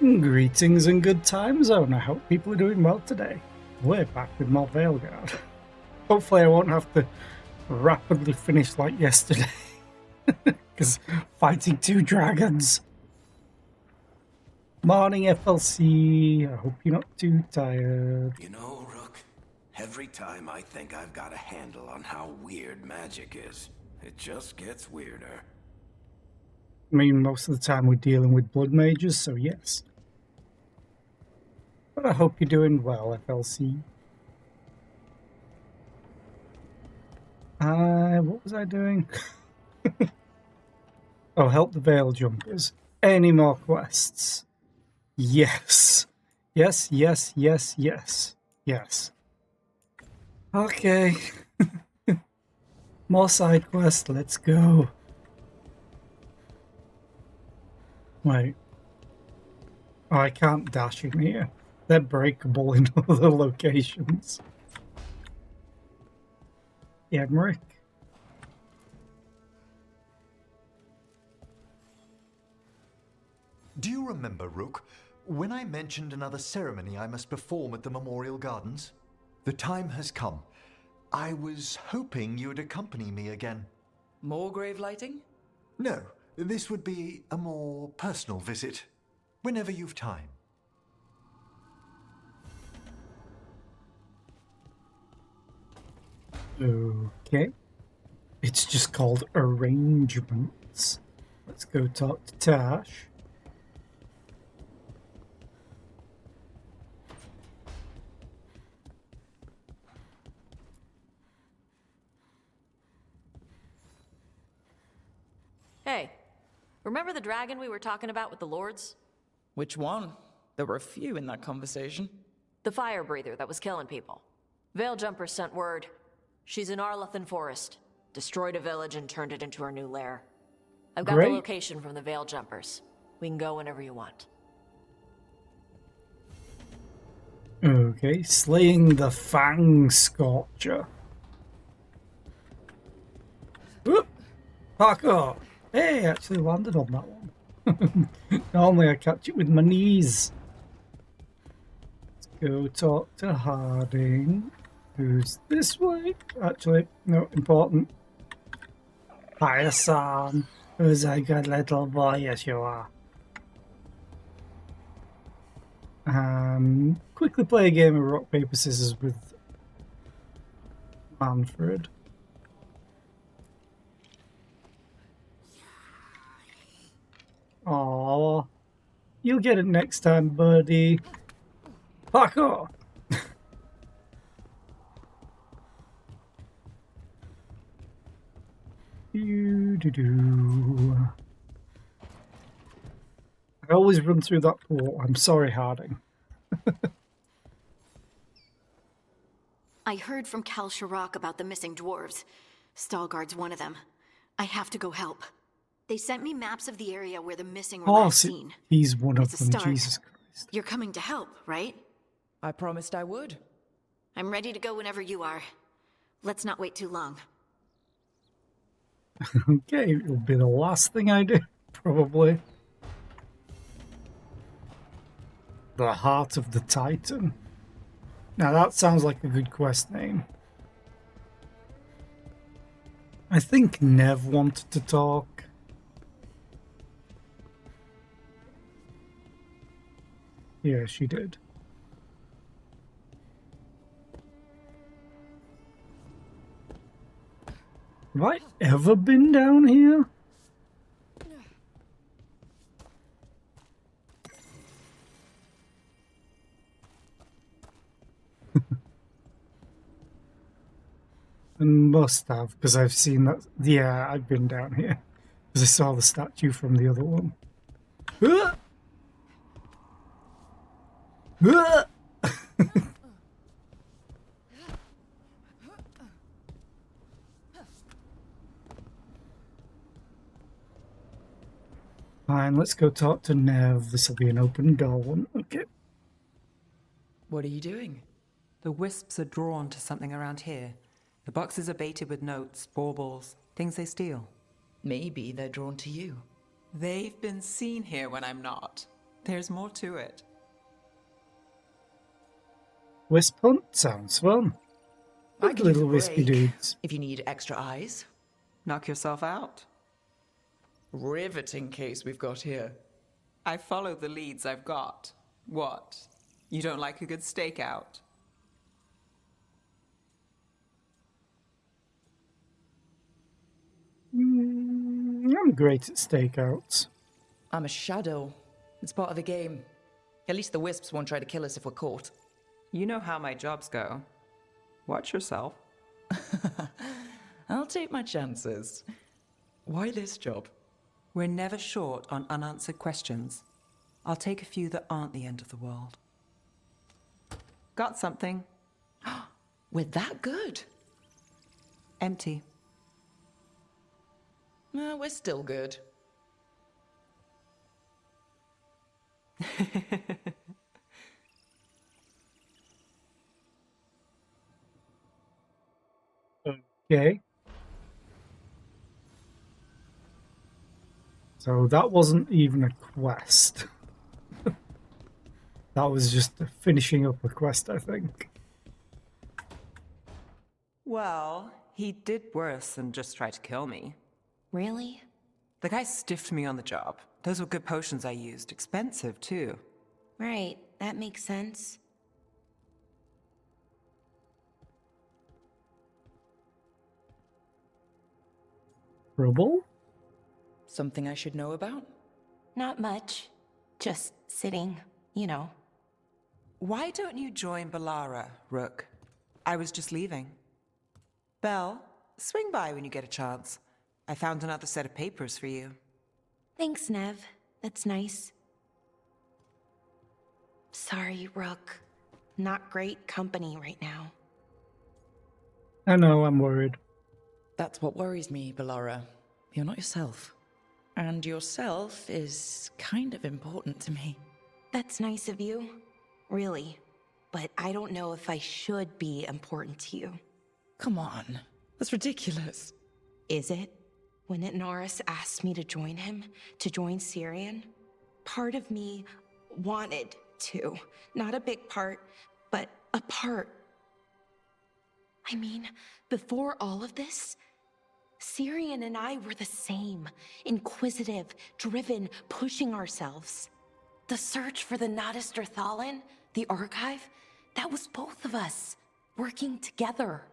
Greetings and good time zone. I hope people are doing well today. We're back with more Veilguard. Hopefully I won't have to rapidly finish like yesterday. Because fighting two dragons. Morning FLC. I hope you're not too tired. You know, Rook, every time I think I've got a handle on how weird magic is, it just gets weirder. I mean, most of the time we're dealing with blood mages, so yes. But I hope you're doing well, FLC. What was I doing? Oh, help the Veil Jumpers. Any more quests? Yes. Yes, yes, yes, yes. Yes. Okay. More side quests, let's go. Wait. Oh, I can't dash in here. They're breakable in other locations. Emmerich. Do you remember, Rook, when I mentioned another ceremony I must perform at the Memorial Gardens? The time has come. I was hoping you would accompany me again. More grave lighting? No, this would be a more personal visit. Whenever you've time. Okay. It's just called arrangements. Let's go talk to Tash. Hey, remember the dragon we were talking about with the lords? Which one? There were a few in that conversation. The fire breather that was killing people. Veil Jumpers sent word. She's in Arlathan Forest. Destroyed a village and turned it into her new lair. I've got Great. the location from the Veil Jumpers. We can go whenever you want. Okay, slaying the Fang Scorcher. Whoop! Parkour! Hey, I actually landed on that one. Normally I catch it with my knees. Let's go talk to Harding. Who's this way? Actually, no, important. Hi, Sam. Who's a good little boy? Yes, you are. Quickly play a game of rock, paper, scissors with Manfred. Aww. You'll get it next time, buddy. Parkour! Do-do-do. I always run through that pool. I'm sorry, Harding. I heard from Kal Sharok about the missing dwarves. Stalgard's one of them. I have to go help. They sent me maps of the area where the missing were last seen. He's one of It's a them, start. Jesus Christ. You're coming to help, right? I promised I would. I'm ready to go whenever you are. Let's not wait too long. Okay, it'll be the last thing I do, probably. The Heart of the Titan. Now that sounds like a good quest name. I think Nev wanted to talk. Yeah, she did. Have I ever been down here? I must have, because I've seen that. Yeah, I've been down here. Because I saw the statue from the other one. Ah! Ah! Fine, let's go talk to Nev. This will be an open door one. Okay. What are you doing? The wisps are drawn to something around here. The boxes are baited with notes, baubles, things they steal. Maybe they're drawn to you. They've been seen here when I'm not. There's more to it. Wisp hunt sounds fun. I Good could use little a wispy break dudes. if you need extra eyes. Knock yourself out. Riveting case we've got here. I follow the leads I've got. What? You don't like a good stakeout? I'm great at stakeouts. I'm a shadow. It's part of the game. At least the wisps won't try to kill us if we're caught. You know how my jobs go. Watch yourself. I'll take my chances. Why this job? We're never short on unanswered questions. I'll take a few that aren't the end of the world. Got something? We're that good? Empty. We're still good. Okay. So that wasn't even a quest. That was just finishing up a quest, I think. Well, he did worse than just try to kill me. Really? The guy stiffed me on the job. Those were good potions I used. Expensive, too. Right, that makes sense. Rubble? Something I should know about? Not much. Just sitting, you know. Why don't you join Balara, Rook? I was just leaving. Belle, swing by when you get a chance. I found another set of papers for you. Thanks, Nev. That's nice. Sorry, Rook. Not great company right now. I know, I'm worried. That's what worries me, Balara. You're not yourself. And yourself is kind of important to me. That's nice of you. Really. But I don't know if I should be important to you. Come on. That's ridiculous. Is it? When Norris asked me to join him, to join Syrian, part of me wanted to. Not a big part, but a part. I mean, before all of this, Syrian and I were the same. Inquisitive, driven, pushing ourselves. The search for the Nadister Thalin, the archive, that was both of us, working together.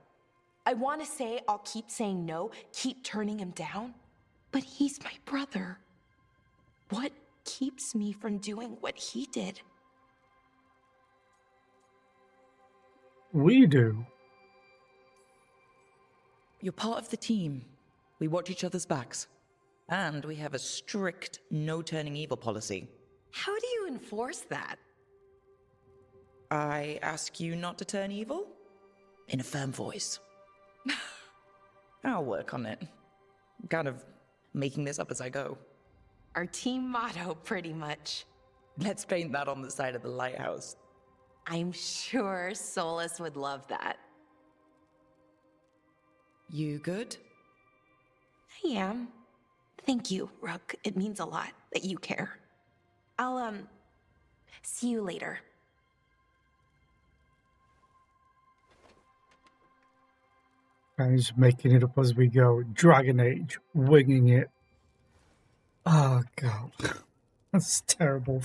I want to say I'll keep saying no, keep turning him down, but he's my brother. What keeps me from doing what he did? We do. You're part of the team. We watch each other's backs. And we have a strict no-turning evil policy. How do you enforce that? I ask you not to turn evil? In a firm voice. I'll work on it. Kind of making this up as I go. Our team motto, pretty much. Let's paint that on the side of the lighthouse. I'm sure Solus would love that. You good? I am. Thank you, Rook. It means a lot that you care. I'll, see you later. I'm just making it up as we go. Dragon Age, winging it. Oh, God. That's terrible.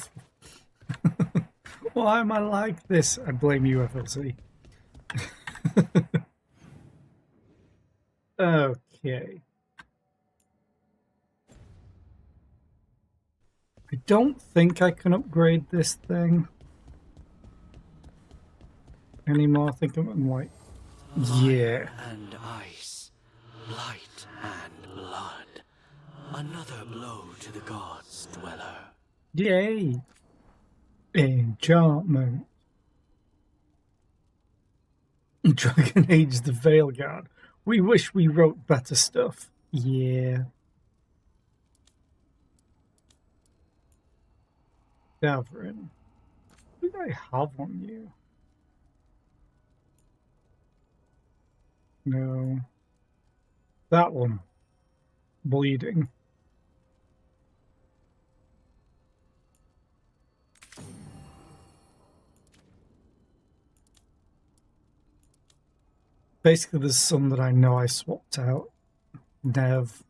Why am I like this? I blame you, FLC. Okay. I don't think I can upgrade this thing anymore. I think I'm like, yeah. And ice, light and blood. Another blow to the gods' dweller. Yay. Enchantment. Dragon Age the Veilguard. We wish we wrote better stuff. Yeah. Davrin. What did I have on you? No. That one. Bleeding. Basically, there's some that I know I swapped out. Nev.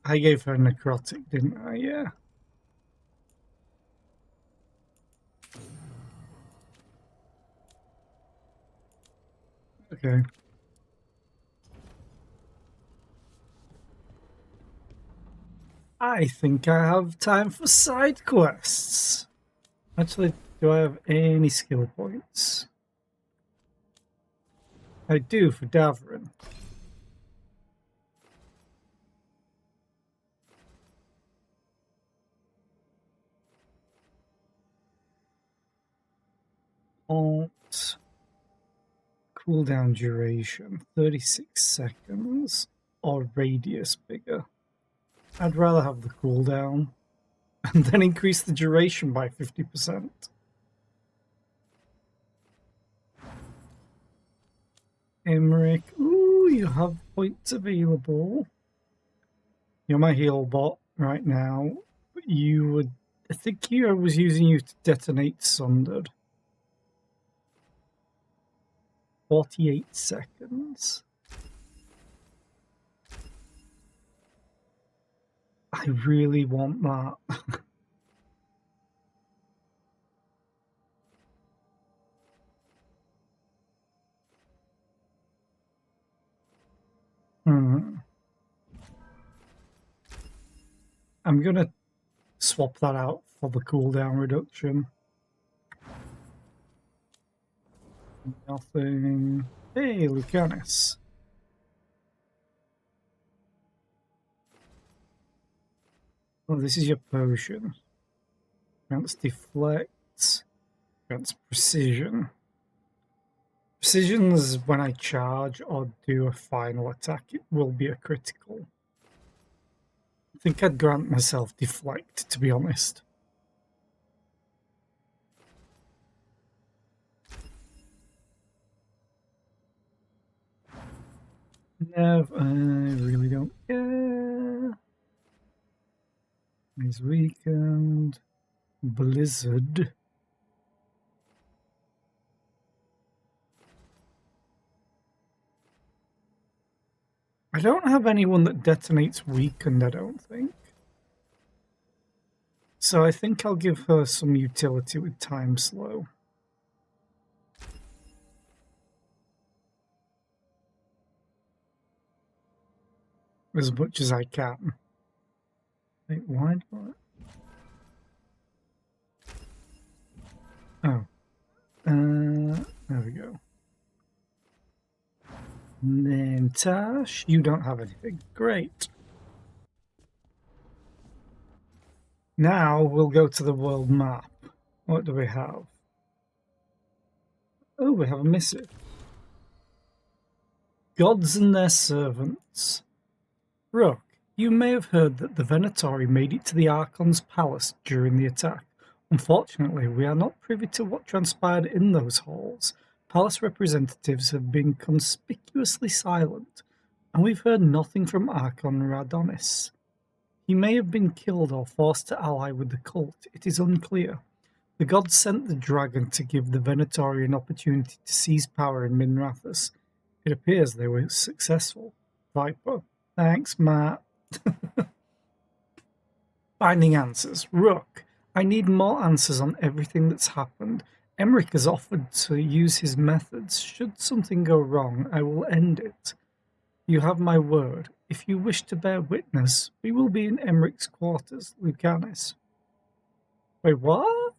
I gave her necrotic, didn't I? Yeah. Okay. I think I have time for side quests. Actually, do I have any skill points? I do for Davrin. Alt. Cooldown duration 36 seconds or radius bigger. I'd rather have the cooldown and then increase the duration by 50%. Emmerich, ooh, you have points available. You're my heal bot right now. But you would, I think I was using you to detonate Sundered. 48 seconds. I really want that. I'm gonna swap that out for the cooldown reduction. Nothing. Hey, Lucanus. Oh, this is your potion. Grants deflect. Grants precision. Precision is when I charge or do a final attack. It will be a critical. I think I'd grant myself deflect, to be honest. Nev, I really don't care. He's weakened. Blizzard. I don't have anyone that detonates weakened, I don't think. So I think I'll give her some utility with time slow. As much as I can. Wait, why do I... Oh. There we go. And then Tash, you don't have anything. Great. Now we'll go to the world map. What do we have? Oh, we have a missive. Gods and their servants. Rook, you may have heard that the Venatori made it to the Archon's palace during the attack. Unfortunately, we are not privy to what transpired in those halls. Palace representatives have been conspicuously silent, and we've heard nothing from Archon Radonis. He may have been killed or forced to ally with the cult. It is unclear. The gods sent the dragon to give the Venatori an opportunity to seize power in Minrathous. It appears they were successful. Viper. Thanks, Matt. Finding answers. Rook. I need more answers on everything that's happened. Emmerich has offered to use his methods. Should something go wrong, I will end it. You have my word. If you wish to bear witness, we will be in Emmerich's quarters, Lucanus. Wait, what?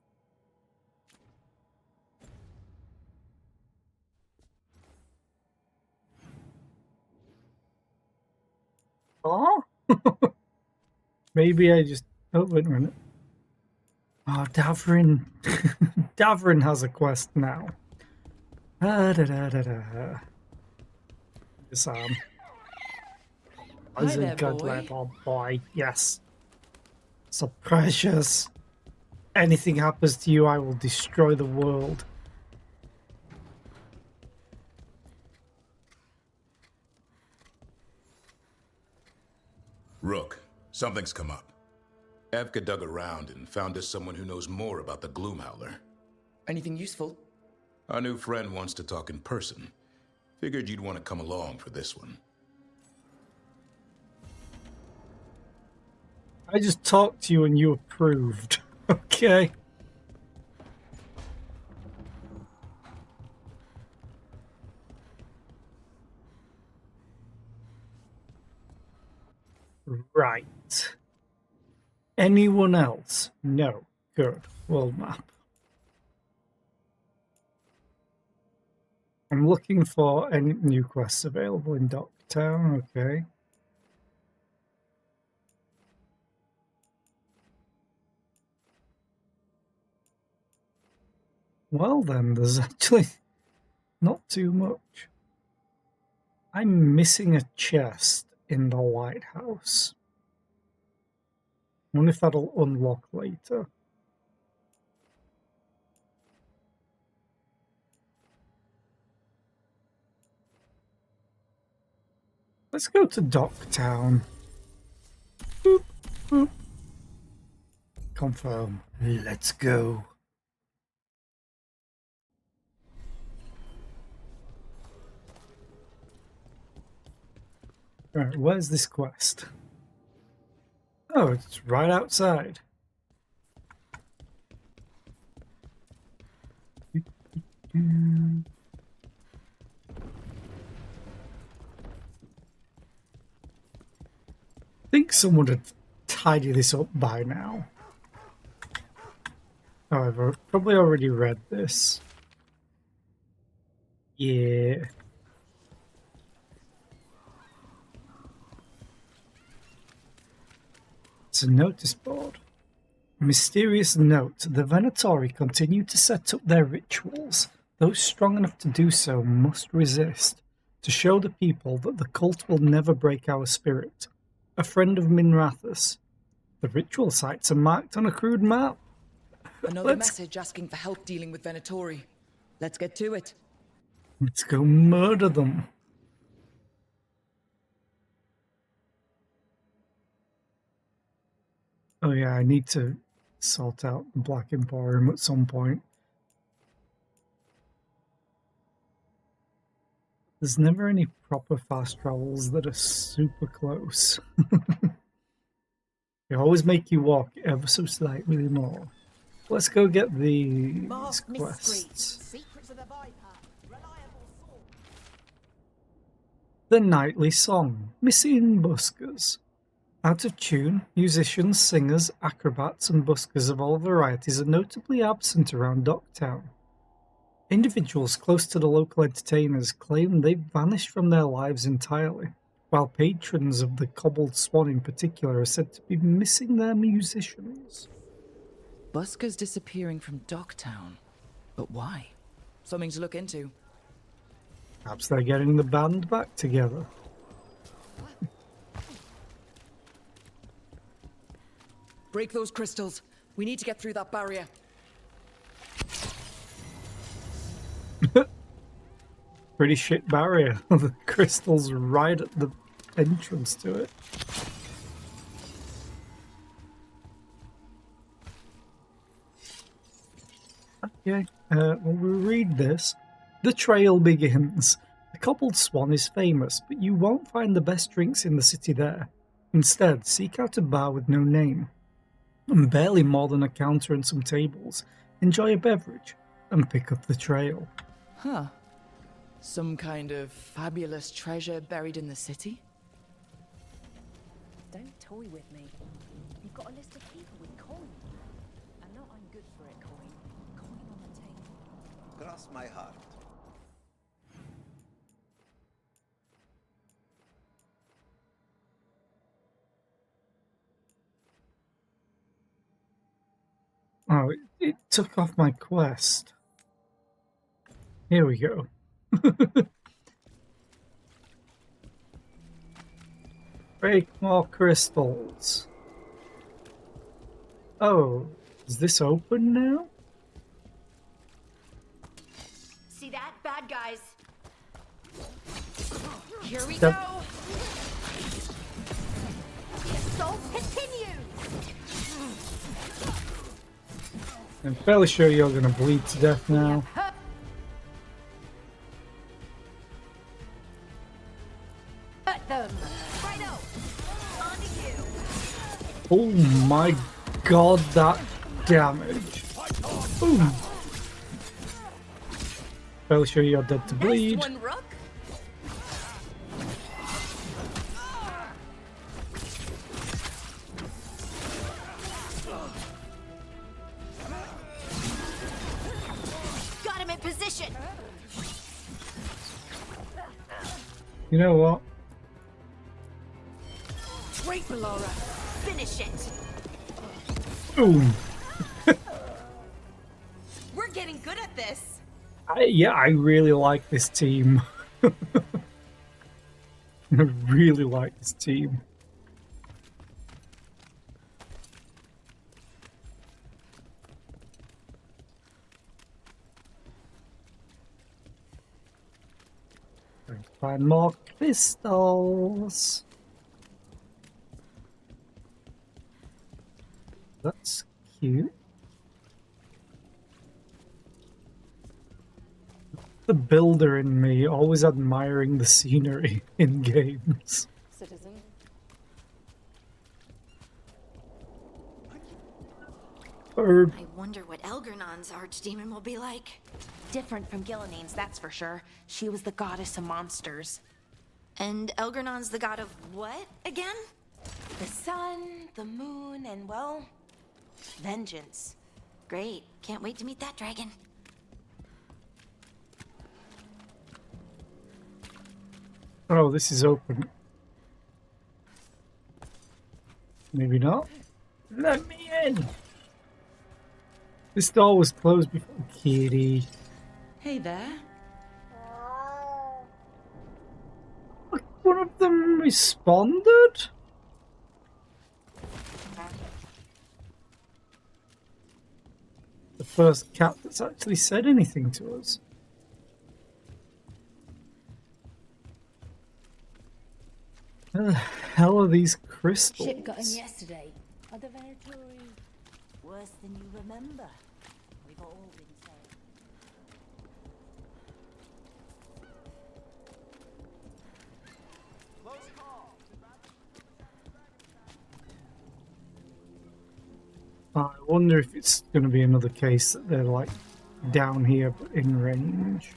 Oh? Maybe I just... Oh, wait a minute. Oh, Davrin. Davrin has a quest now. Disarm. Hi there, good boy. level boy. Yes. So precious. Anything happens to you, I will destroy the world. Rook, something's come up. Evka dug around and found us someone who knows more about the Gloomhowler. Anything useful? Our new friend wants to talk in person. Figured you'd want to come along for this one. I just talked to you and you approved. Okay. Right. Anyone else? No. Good. World map. I'm looking for any new quests available in Docktown. Okay. Well then, there's actually not too much. I'm missing a chest in the lighthouse. I wonder if that'll unlock later. Let's go to Docktown. Boop, boop. Confirm. Let's go. Alright, where's this quest? Oh, it's right outside. I think someone would tidy this up by now. However, I've probably already read this. Yeah. It's a notice board. Mysterious note. The Venatori continue to set up their rituals. Those strong enough to do so must resist, to show the people that the cult will never break our spirit. A friend of Minrathus. The ritual sites are marked on a crude map. Another message asking for help dealing with Venatori. Let's get to it. Let's go murder them. Oh yeah, I need to sort out the Black Emporium at some point. There's never any proper fast travels that are super close. They always make you walk ever so slightly more. Let's go get the quests. The Nightly Song, Missing Buskers. Out of tune, musicians, singers, acrobats and buskers of all varieties are notably absent around Docktown. Individuals close to the local entertainers claim they've vanished from their lives entirely, while patrons of the Cobbled Swan in particular are said to be missing their musicians. Buskers disappearing from Docktown. But why? Something to look into. Perhaps they're getting the band back together. Break those crystals. We need to get through that barrier. Pretty shit barrier. The crystal's right at the entrance to it. Okay, well, we'll read this. The trail begins. The Cobbled Swan is famous, but you won't find the best drinks in the city there. Instead, seek out a bar with no name. And barely more than a counter and some tables. Enjoy a beverage and pick up the trail. Huh. Some kind of fabulous treasure buried in the city? Don't toy with me. You've got a list of people with coin. And not I'm good for it, coin. Coin on the table. Cross my heart. Oh, it took off my quest. Here we go. Break more crystals. Oh, is this open now? See that? Bad guys. Here we Yep. go. The assault continues. I'm fairly sure you're gonna bleed to death now. Cut them. Righto. On to you. Oh my god, that damage. Boom. Fairly sure you're dead to bleed. Nice one, Rook. Got him in position. You know what? Great, Ballora. Finish it. Boom. We're getting good at this. Yeah, I really like this team. I really like this team. Going to find more crystals. That's cute. The builder in me, always admiring the scenery in games. Citizen. Herb. I wonder what Elgernon's archdemon will be like. Different from Gillinene's, that's for sure. She was the goddess of monsters. And Elgernon's the god of what again? The sun, the moon, and well, vengeance. Great. Can't wait to meet that dragon. Oh, this is open. Maybe not. Let me in! This door was closed before. Kitty. Hey there. Look, one of them responded? The first cat that's actually said anything to us. Where the hell are these crystals? Ship got in yesterday. Are the Venatori worse than you remember? We've all been saying. I wonder if it's going to be another case that they're like down here but in range.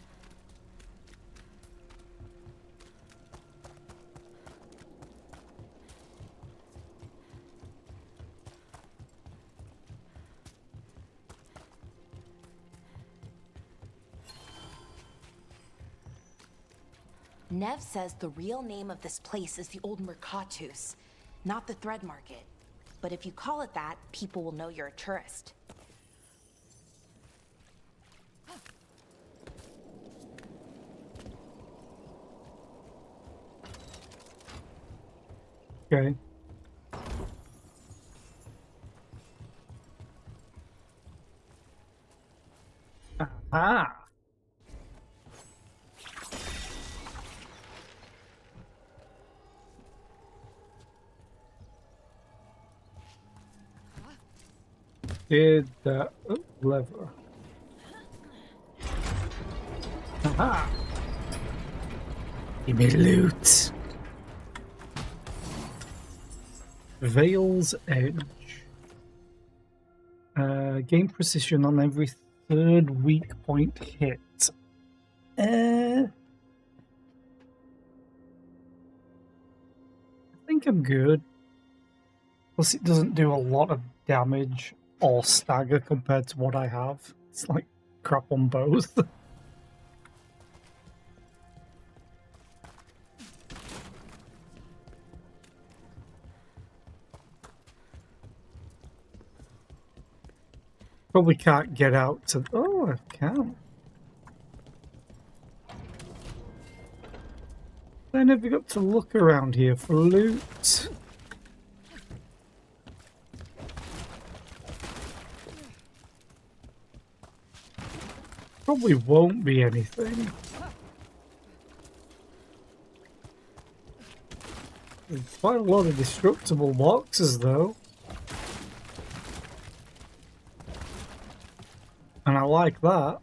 Nev says the real name of this place is the Old Mercatus, not the Thread Market. But if you call it that, people will know you're a tourist. Okay. Aha! Did that lever. Aha! Give me loot. Veil's Edge. Gain precision on every third weak point hit. I think I'm good. Plus it doesn't do a lot of damage or stagger compared to what I have. It's like crap on both. Probably can't get out to... Oh, I can. I never got to look around here for loot. Probably won't be anything. There's quite a lot of destructible boxes, though. like that.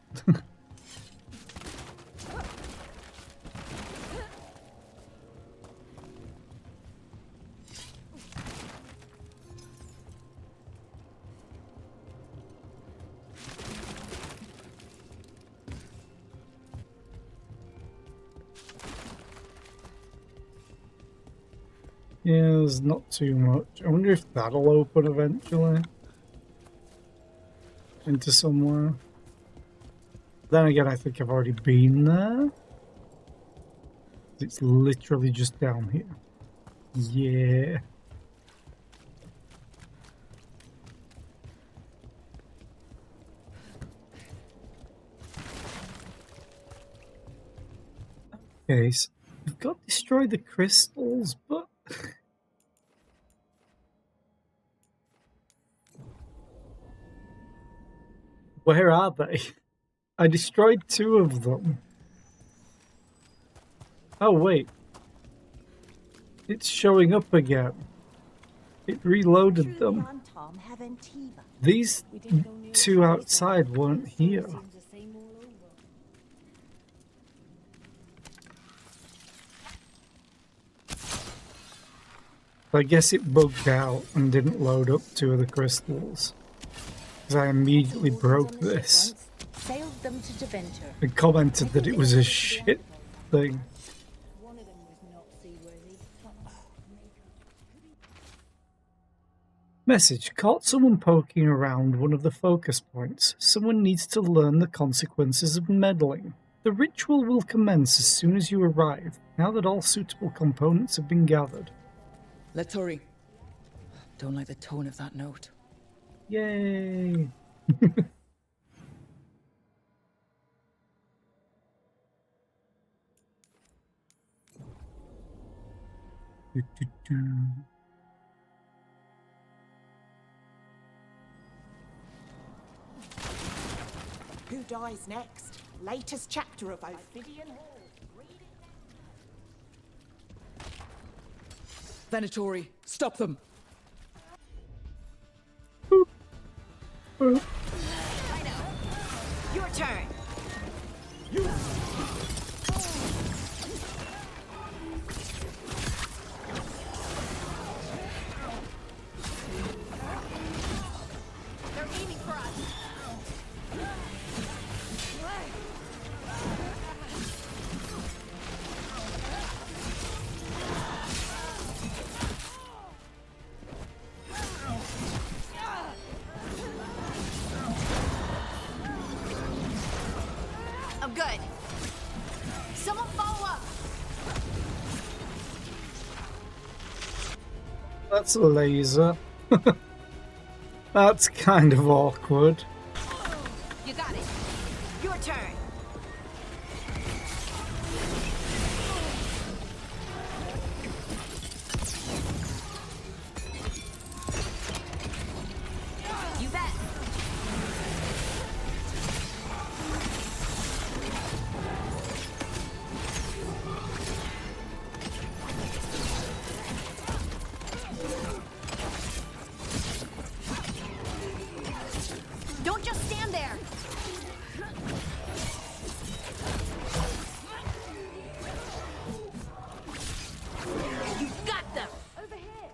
Yeah, there's not too much. I wonder if that'll open eventually. Into somewhere. Then again, I think I've already been there. It's literally just down here. Yeah. Okay, so we've got to destroy the crystals, but... Where are they? I destroyed 2 of them. Oh, wait. It's showing up again. It reloaded them. These 2 outside weren't here. I guess it bugged out and didn't load up 2 of the crystals. Because I immediately broke this. Sailed them to Deventer. And commented that it was a shit thing. One of them was not seaworthy. Message. Caught someone poking around one of the focus points. Someone needs to learn the consequences of meddling. The ritual will commence as soon as you arrive, now that all suitable components have been gathered. Lettori. Don't like the tone of that note. Yay! Who dies next? Latest chapter of Ophidian Hall. Venatori, stop them! Your turn. They're aiming for us. I'm good. Someone follow up. That's a laser. That's kind of awkward. You got it. Your turn. You bet. Don't just stand there. You got them. Over here.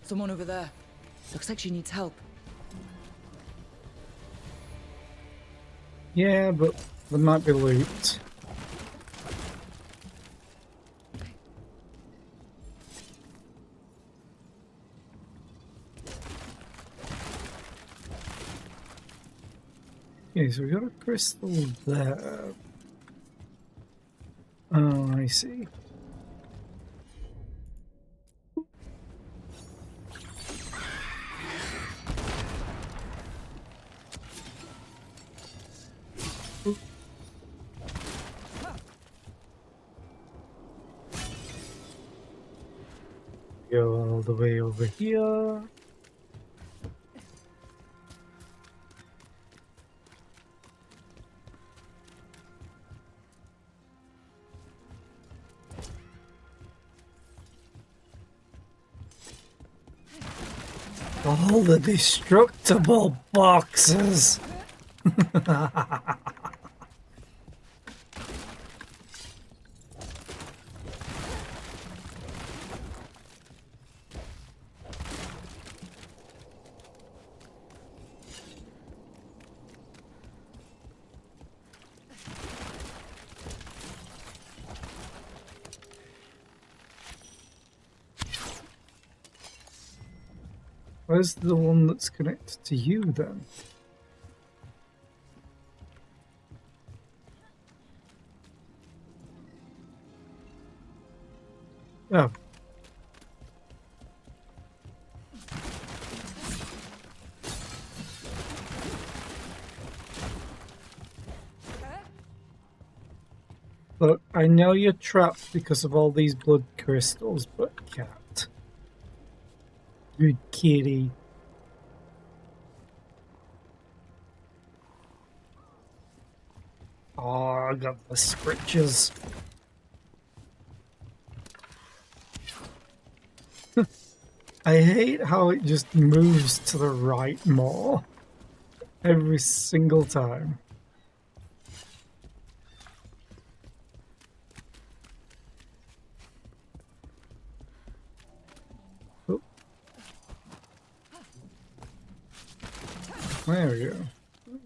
Someone over there. Looks like she needs help. Yeah, but there might be loot. Okay, so we got a crystal there. Oh, I see. Go all the way over here. All the destructible boxes. Where's the one that's connected to you then? Oh. Look, I know you're trapped because of all these blood crystals, but cat. Good kitty. Oh, I got the scriptures. I hate how it just moves to the right more every single time. Oh. There we go.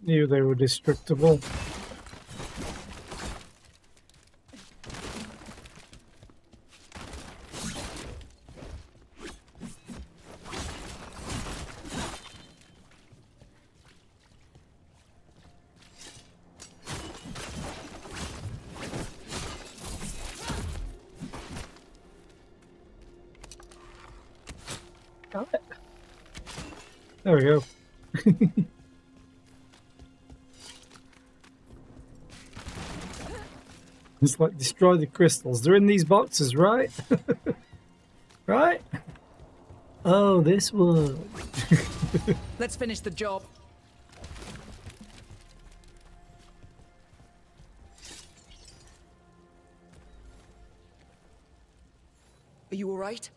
Knew they were destructible. Got it. There we go. It's like destroy the crystals. They're in these boxes, right? Right? Oh, this one. Let's finish the job. Are you all right?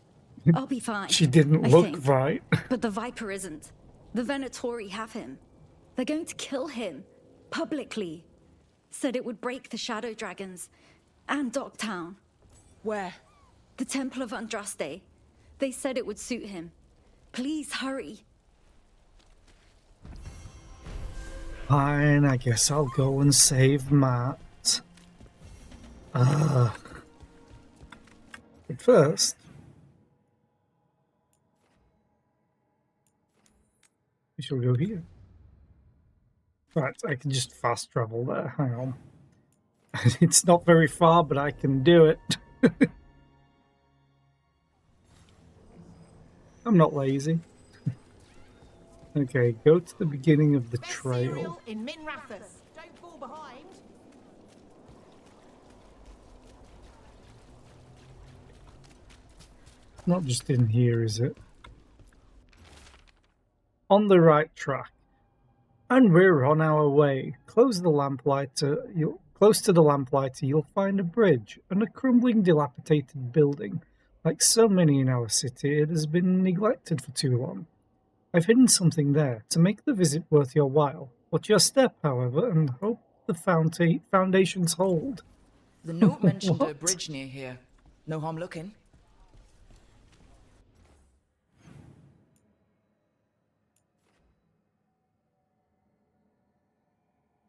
I'll be fine. She didn't I look think. right. But the Viper isn't. The Venatori have him. They're going to kill him. Publicly. Said it would break the Shadow Dragons. And Dogtown. Where? The Temple of Andraste. They said it would suit him. Please hurry. Fine, I guess I'll go and save Matt. But first... we shall go here. Right, I can just fast travel there. Hang on. It's not very far, but I can do it. I'm not lazy. Okay, go to the beginning of the trail. Cereal in Min Rathas. Don't fall behind. Not just in here, is it? On the right track. And we're on our way. Close to the lamplighter, you'll find a bridge and a crumbling, dilapidated building. Like so many in our city, it has been neglected for too long. I've hidden something there to make the visit worth your while. Watch your step, however, and hope the foundations hold. The note mentioned a What? bridge near here. No harm looking.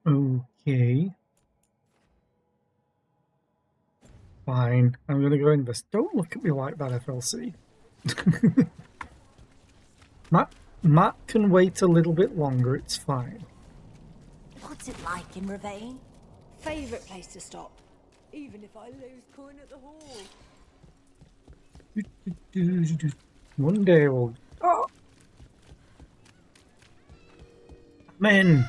Okay. Fine. I'm gonna go invest. Don't look at me like that, FLC. Matt can wait a little bit longer, it's fine. What's it like in Ravane? Favorite place to stop. Even if I lose coin at the hall. One day we'll... Oh! Men!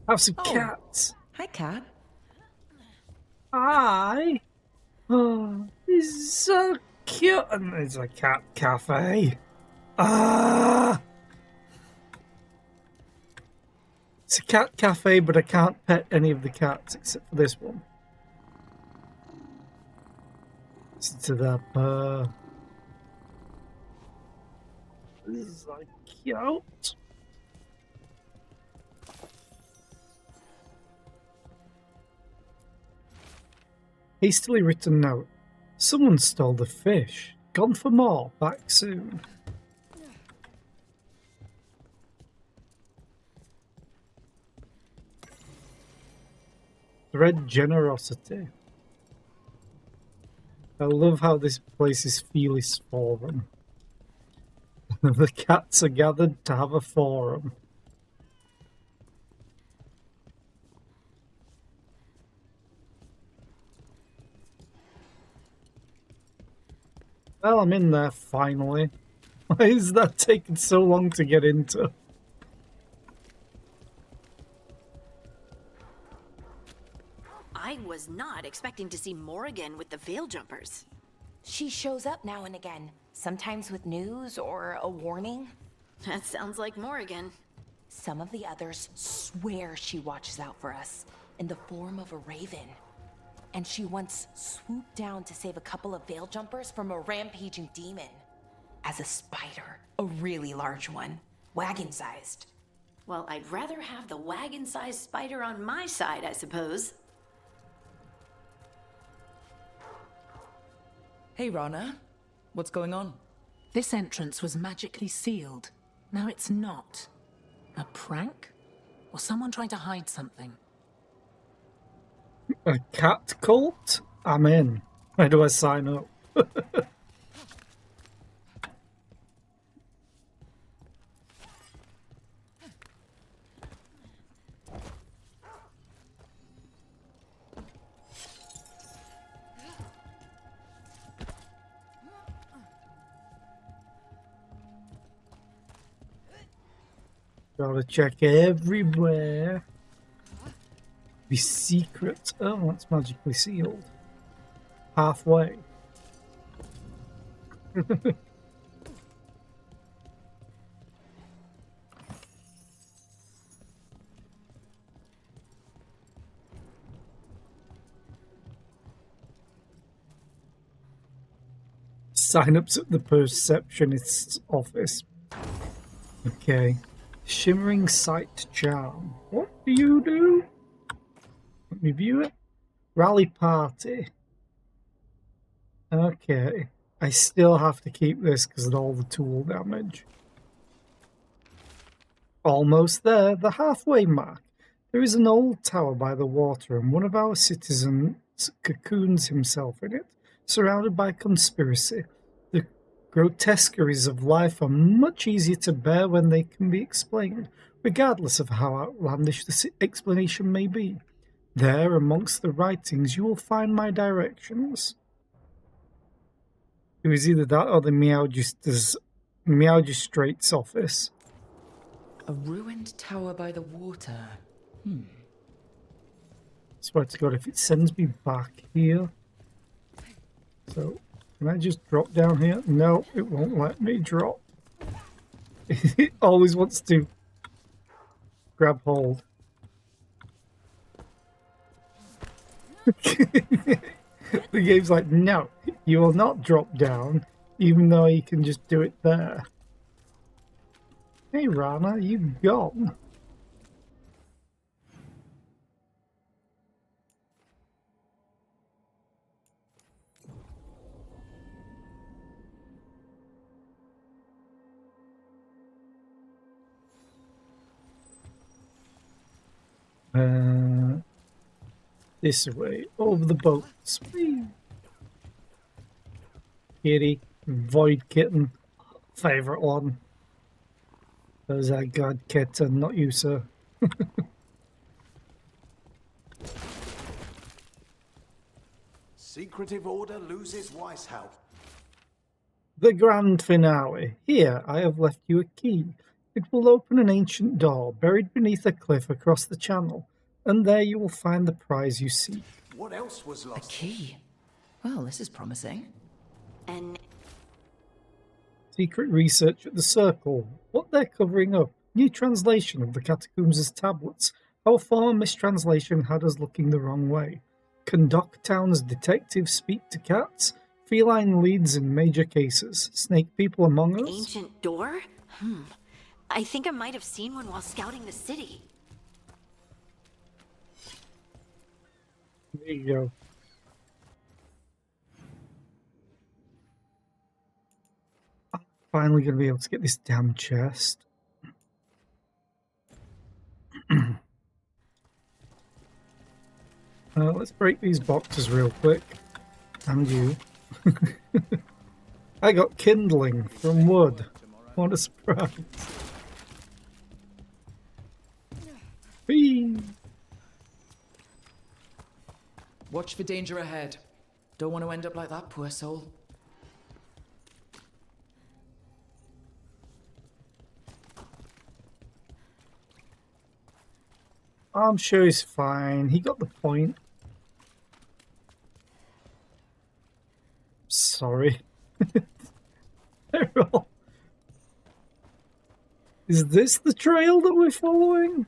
Have some cats! Hi, Cat. Hi! Oh, this is so cute! And it's a cat cafe. Ah! It's a cat cafe, but I can't pet any of the cats except for this one. Listen to that purr. This is like cute. Hastily written note. Someone stole the fish. Gone for more. Back soon. Thread generosity. I love how this place is Felis Forum. The cats are gathered to have a forum. Well, I'm in there finally. Why is that taking so long to get into? I was not expecting to see Morrigan with the Veil Jumpers. She shows up now and again, sometimes with news or a warning. That sounds like Morrigan. Some of the others swear she watches out for us in the form of a raven. And she once swooped down to save a couple of Veil Jumpers from a rampaging demon. As a spider, a really large one, wagon-sized. Well, I'd rather have the wagon-sized spider on my side, I suppose. Hey, Rana. What's going on? This entrance was magically sealed. Now it's not. A prank? Or someone trying to hide something? A cat cult? I'm in. Where do I sign up? Gotta check everywhere. Be secret. Oh, that's magically sealed. Halfway. Sign-ups at the Perceptionist's office. Okay. Shimmering Sight Charm. What do you do? Let me view it. Rally Party. Okay. I still have to keep this because of all the tool damage. Almost there. The halfway mark. There is an old tower by the water and one of our citizens cocoons himself in it, surrounded by conspiracy. The grotesqueries of life are much easier to bear when they can be explained, regardless of how outlandish the explanation may be. There, amongst the writings, you will find my directions. It was either that or the Meowgistrate's office. A ruined tower by the water. Swear to God, if it sends me back here. So, can I just drop down here? No, it won't let me drop. It always wants to grab hold. The game's like, no, you will not drop down, even though you can just do it there. Hey Rana, you've gone. This way, over the boats. Kitty, Void Kitten, favourite one. Those are God Kitten, not you, sir. Secretive Order loses Weishaupt. The grand finale. Here, I have left you a key. It will open an ancient door buried beneath a cliff across the channel, and there you will find the prize you seek. What else was A lost? key? Well, this is promising. And Secret research at the Circle. What they're covering up. New translation of the Catacombs' tablets. Our former mistranslation had us looking the wrong way. Conduct Town's detectives speak to cats. Feline leads in major cases. Snake people among us. ancient door? I think I might have seen one while scouting the city. There you go. Finally gonna be able to get this damn chest. Let's break these boxes real quick. And you. I got kindling from wood. What a surprise. Whee! Watch for danger ahead. Don't want to end up like that poor soul. I'm sure he's fine. He got the point. Sorry. Is this the trail that we're following?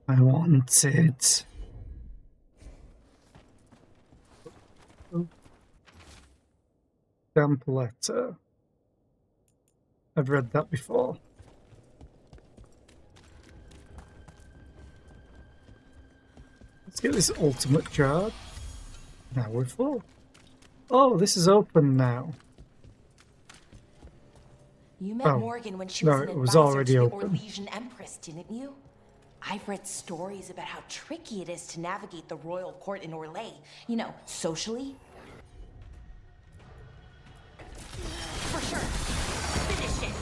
I want it. Damp letter. I've read that before. Let's get this ultimate jar. Now we're full. Oh, this is open now. You met Morgan when she no, was an it was advisor already to the open. Orlesian Empress, didn't you? I've read stories about how tricky it is to navigate the royal court in Orlais. You know, socially. For sure. Finish it.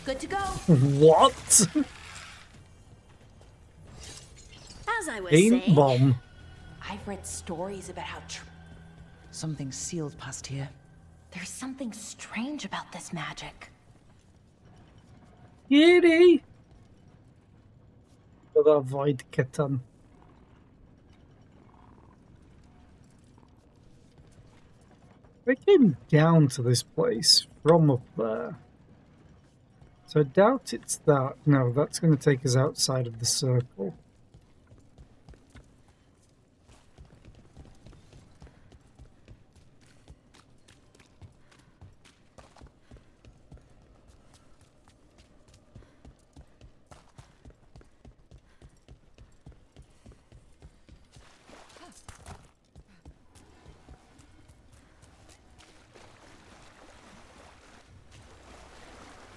Good to go. What? As I was Ain't saying, bomb. I've read stories about how Something sealed past here. there's something strange about this magic. Yeti! Gotta avoid kitten. I came down to this place from up there. So I doubt it's that. No, that's going to take us outside of the circle.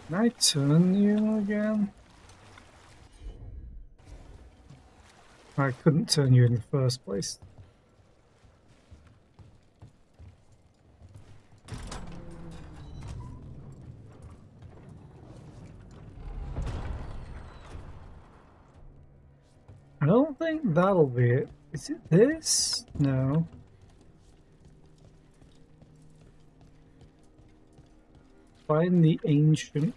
Can I turn you again? I couldn't turn you in the first place. I don't think that'll be it. Is it this? No. Find the ancient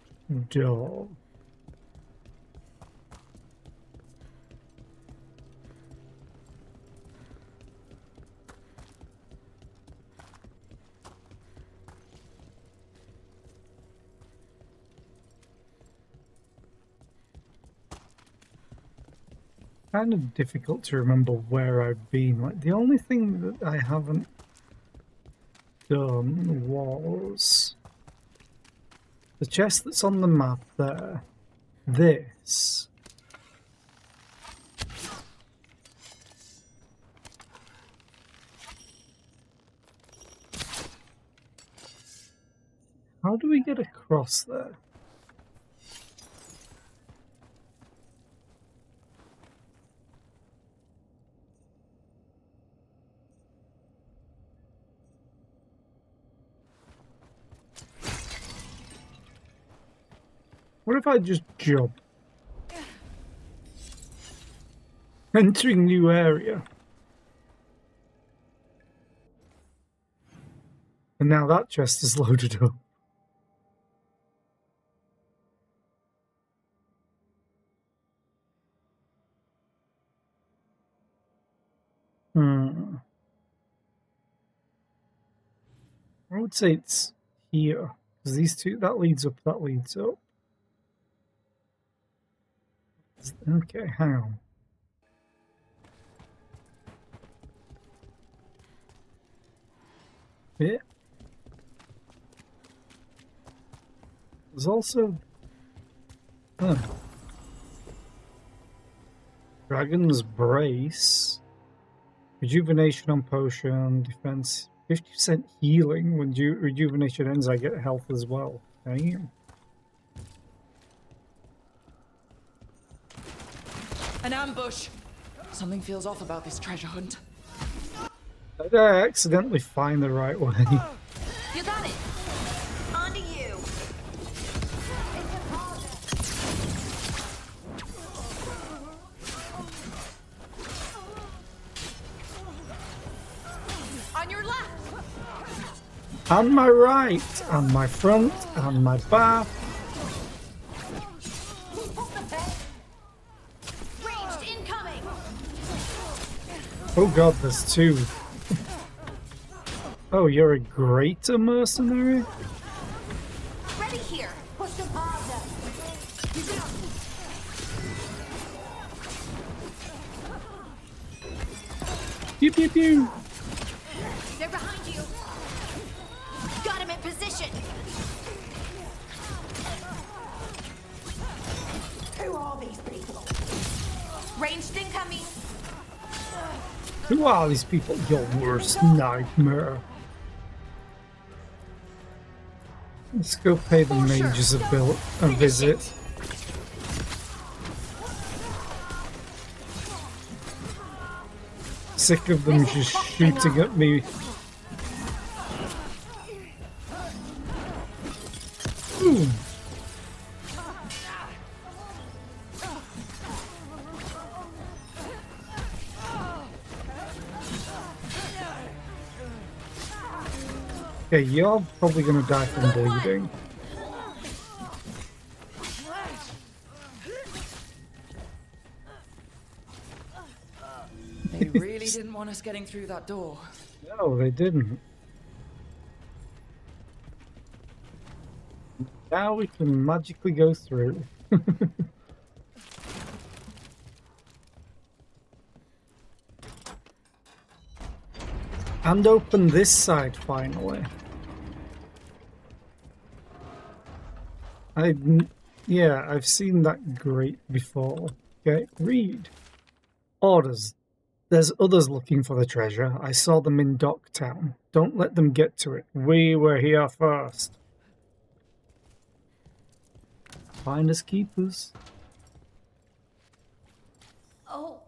door. Kind of difficult to remember where I've been. Like the only thing that I haven't done was the chest that's on the map there. This. How do we get across there? What if I just jump? Entering new area. And now that chest is loaded up. I would say it's here. Because these two, that leads up, that leads up. Okay, hang on. Yeah. There's also... Huh. Dragon's Brace. Rejuvenation on potion. Defense. 50% healing. When rejuvenation ends, I get health as well. Damn. An ambush! Something feels off about this treasure hunt. Did I accidentally find the right way? You got it. On to you. On your left. On my right, on my front, on my back. Ranged incoming. Oh god, there's two. Oh, you're a greater mercenary? Ready here. Push them harder. Pew pew pew. They're behind you. Got him in position. Who are these people? Ranged incoming. Who are these people? Your worst nightmare. Let's go pay the mages a visit. Sick of them just shooting at me. Ooh. Okay, you're probably gonna die from bleeding. They really didn't want us getting through that door. No, they didn't. Now we can magically go through. And open this side finally. Yeah, I've seen that grate before. Okay, read. Orders. There's others looking for the treasure. I saw them in Docktown. Don't let them get to it. We were here first. Finders keepers. Oh,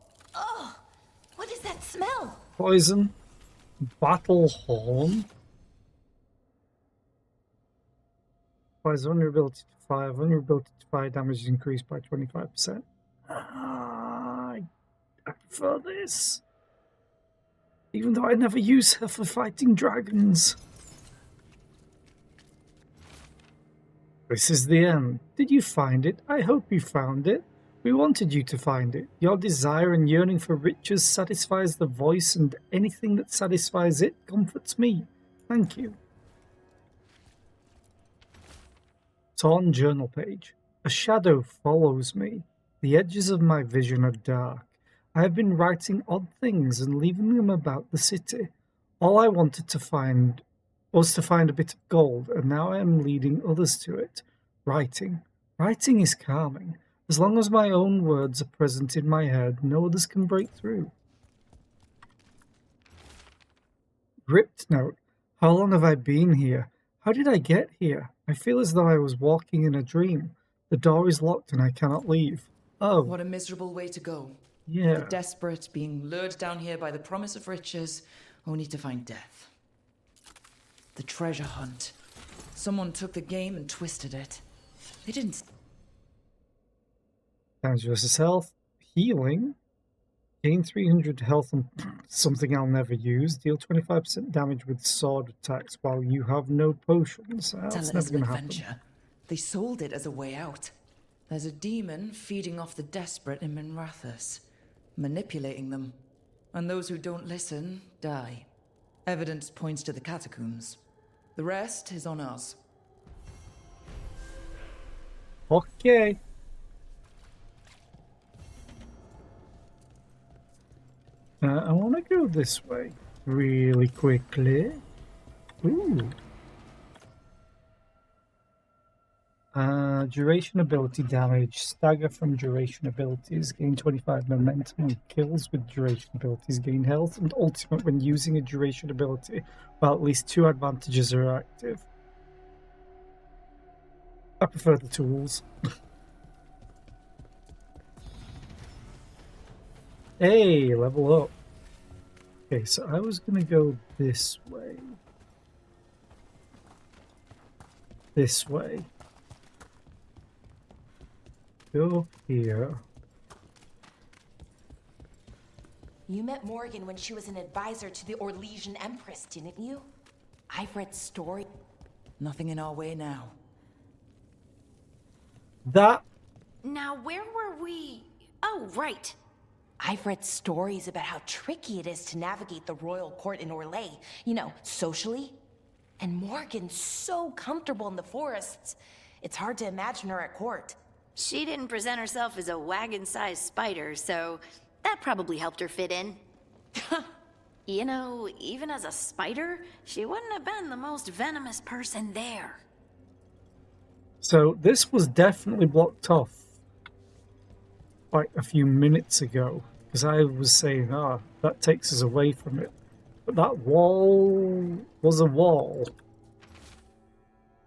what is that smell? Poison. Battle horn. Applies vulnerability to fire. Vulnerability to fire damage is increased by 25%. I prefer this. Even though I never use her for fighting dragons. This is the end. Did you find it? I hope you found it. We wanted you to find it. Your desire and yearning for riches satisfies the voice, and anything that satisfies it comforts me. Thank you. Torn journal page. A shadow follows me. The edges of my vision are dark. I have been writing odd things and leaving them about the city. All I wanted to find was to find a bit of gold, and now I am leading others to it. Writing. Writing is calming. As long as my own words are present in my head, no others can break through. Ripped note. How long have I been here? How did I get here? I feel as though I was walking in a dream. The door is locked and I cannot leave. Oh. What a miserable way to go. Yeah. The desperate being lured down here by the promise of riches, only to find death. The treasure hunt. Someone took the game and twisted it. They didn't... Damage versus health. Healing. Gain 300 health on something I'll never use. Deal 25% damage with sword attacks while you have no potions. That's never going to happen. They sold it as a way out. There's a demon feeding off the desperate in Minrathous, manipulating them. And those who don't listen, die. Evidence points to the catacombs. The rest is on us. Okay. I want to go this way really quickly. Ooh. Duration ability damage. Stagger from duration abilities. Gain 25 momentum on kills with duration abilities. Gain health and ultimate when using a duration ability, while at least 2 advantages are active. I prefer the tools. Hey, level up. Okay, so I was gonna go this way. This way. Go here. You met Morgan when she was an advisor to the Orlesian Empress, didn't you? I've read stories. Nothing in our way now. That. Now, where were we? Oh, right. I've read stories about how tricky it is to navigate the royal court in Orlais, you know, socially. And Morgan's so comfortable in the forests, it's hard to imagine her at court. She didn't present herself as a wagon-sized spider, so that probably helped her fit in. You know, even as a spider, she wouldn't have been the most venomous person there. So this was definitely blocked off like a few minutes ago, because I was saying, that takes us away from it. But that wall was a wall.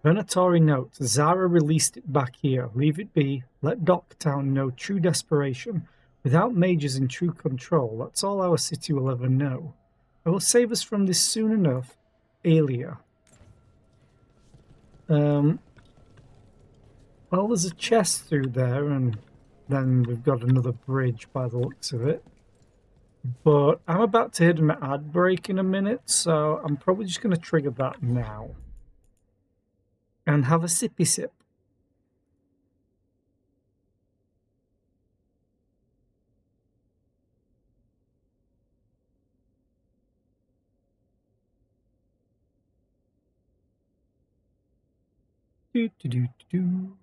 Venatori note, Zara released it back here. Leave it be. Let Docktown know true desperation. Without mages in true control, that's all our city will ever know. I will save us from this soon enough. Aelia. Well, there's a chest through there, and then we've got another bridge by the looks of it. But I'm about to hit an ad break in a minute, so I'm probably just going to trigger that now. And have a sippy sip. Do do do do.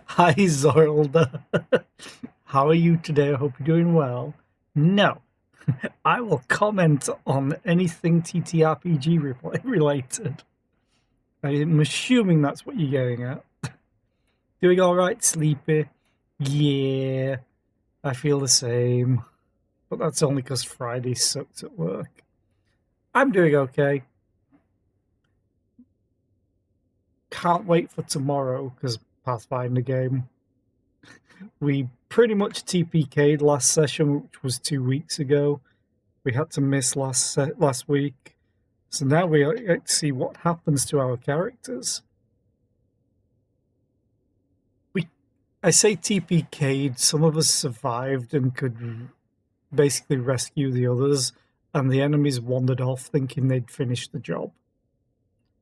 Hi, Zorlda. How are you today? I hope you're doing well. No, I will comment on anything TTRPG related. I'm assuming that's what you're getting at. Doing all right, Sleepy? Yeah, I feel the same. But that's only because Friday sucked at work. I'm doing okay. Can't wait for tomorrow because Pathfinder game. We pretty much TPK'd last session, which was 2 weeks ago. We had to miss last week. So now we get to see what happens to our characters. I say TPK'd, some of us survived and could basically rescue the others, and the enemies wandered off thinking they'd finished the job.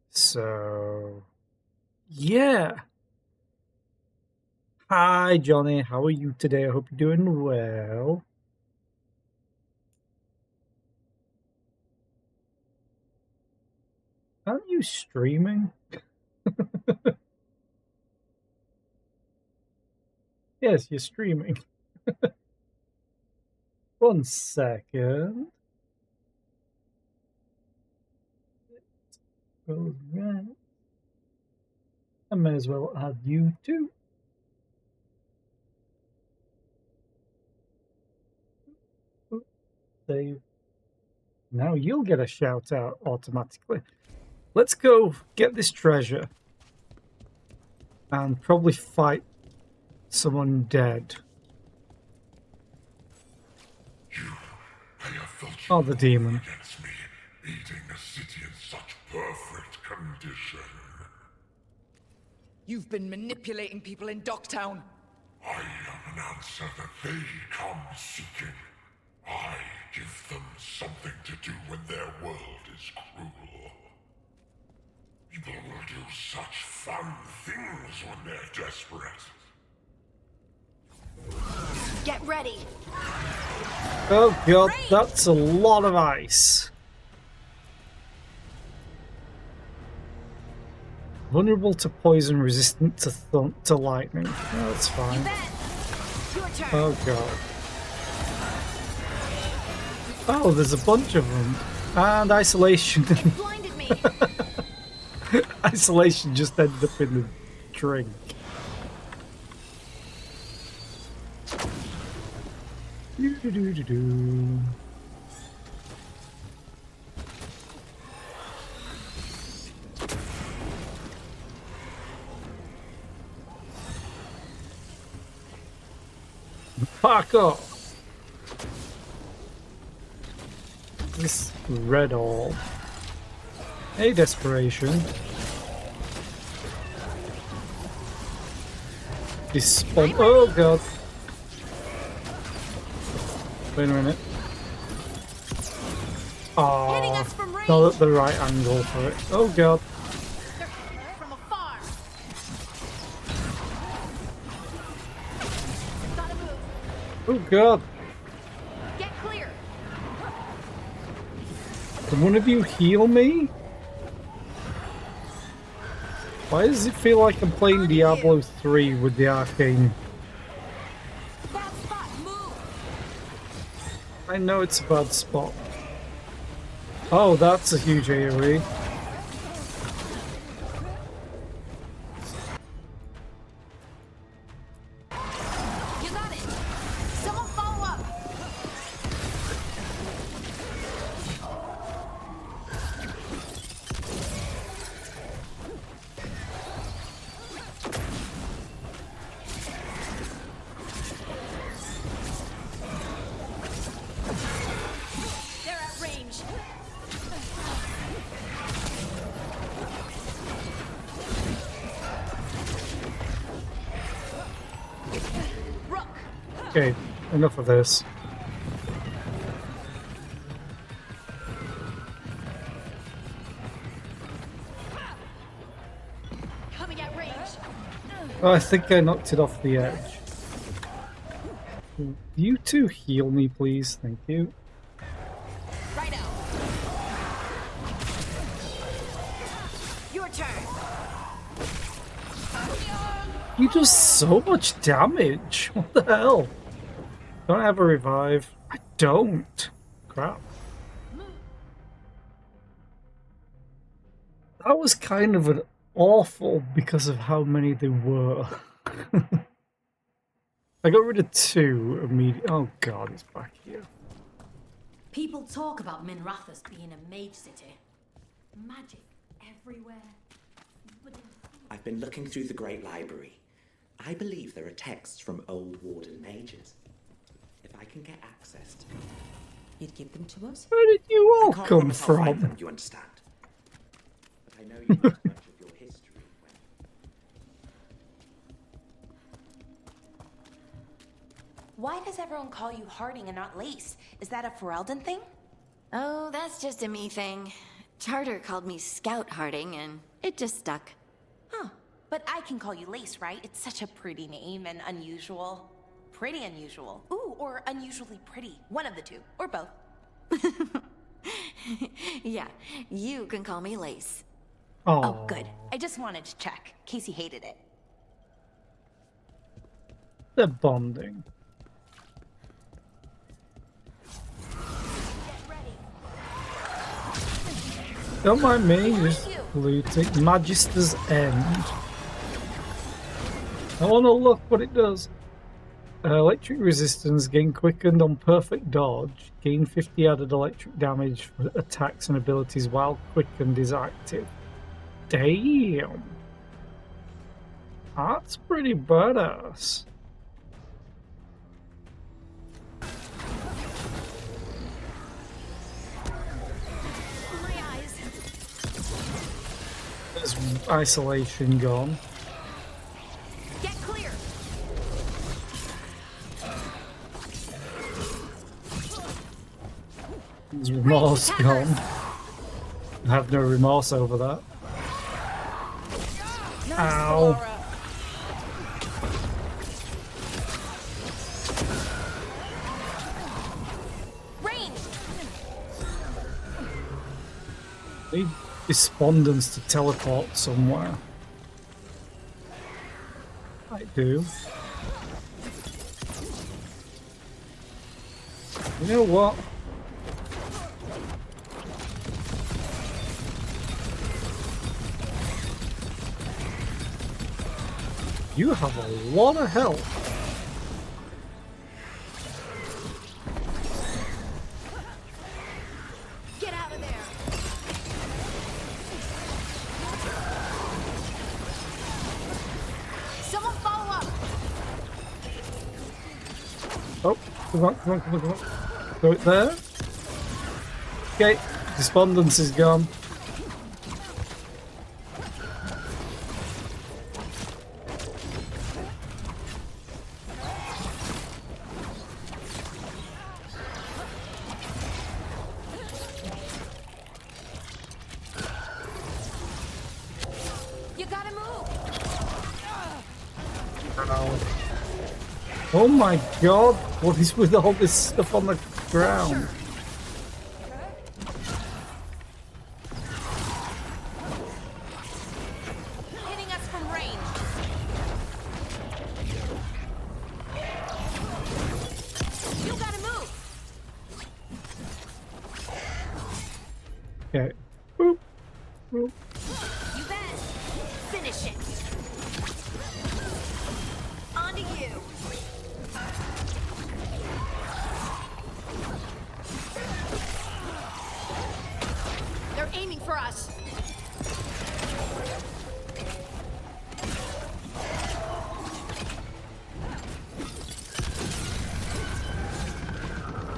So, yeah. Hi, Johnny. How are you today? I hope you're doing well. Aren't you streaming? Yes, you're streaming. 1 second. All right. I may as well add you too. Save. Now you'll get a shout out automatically. Let's go get this treasure and probably fight someone dead. Oh, the demon. Against me, eating a city in such perfect condition. You've been manipulating people in Docktown. I am an answer that they come seeking. I give them something to do when their world is cruel. People will do such fun things when they're desperate. Get ready. Oh god, that's a lot of ice. Vulnerable to poison, resistant to lightning. Oh, that's fine. Oh god. Oh, there's a bunch of them. And isolation. Blinded me. Isolation just ended up in the drink. Do-do-do-do-do. Fuck off! This red all. Hey, desperation. This spawn. Oh god. Wait a minute. Oh, not at the right angle for it. Oh god. From afar. Oh god. Get clear. Can one of you heal me? Why does it feel like I'm playing Diablo 3 with the arcane? I know it's a bad spot. Oh, that's a huge AoE. You got it. Someone follow up. They're at range. Rook. Okay, enough of this. Coming at range. Oh, I think I knocked it off the edge. You two heal me, please. Thank you. Right out. Your turn. He does so much damage. What the hell? Don't I have a revive? I don't. Crap. That was kind of an awful because of how many there were. I got rid of 2 immediately. Oh god, it's back here. People talk about Minrathous being a mage city. Magic everywhere. I've been looking through the Great Library. I believe there are texts from old Warden mages. If I can get access to them, you'd give them to us? Where did you all I can't come promise I'll find from? them, you understand? But I know you know much of your history. Why does everyone call you Harding and not Lace? Is that a Ferelden thing? Oh, that's just a me thing. Charter called me Scout Harding, and it just stuck. Huh. But I can call you Lace, right? It's such a pretty name and unusual. Pretty unusual. Ooh, or unusually pretty. One of the two. Or both. Yeah, you can call me Lace. Oh, good. I just wanted to check. Casey hated it. They're bonding. Don't mind me, just looting. Magister's End. I want to look what it does. Electric resistance, gain quickened on perfect dodge. Gain 50 added electric damage for attacks and abilities while quickened is active. Damn. That's pretty badass. There's isolation gone. Get clear. There's remorse gone. I have no remorse over that. Ow. Need despondence to teleport somewhere. I do. You know what? You have a lot of health. Get out of there. Someone follow up. Oh, come on, come on, come on, come on. Go it there. Okay, despondence is gone. You gotta move. Oh my god, what is with all this stuff on the ground? Hitting us from range. You gotta move. Okay. Boop. Boop. You bet. Finish it. On to you. They're aiming for us.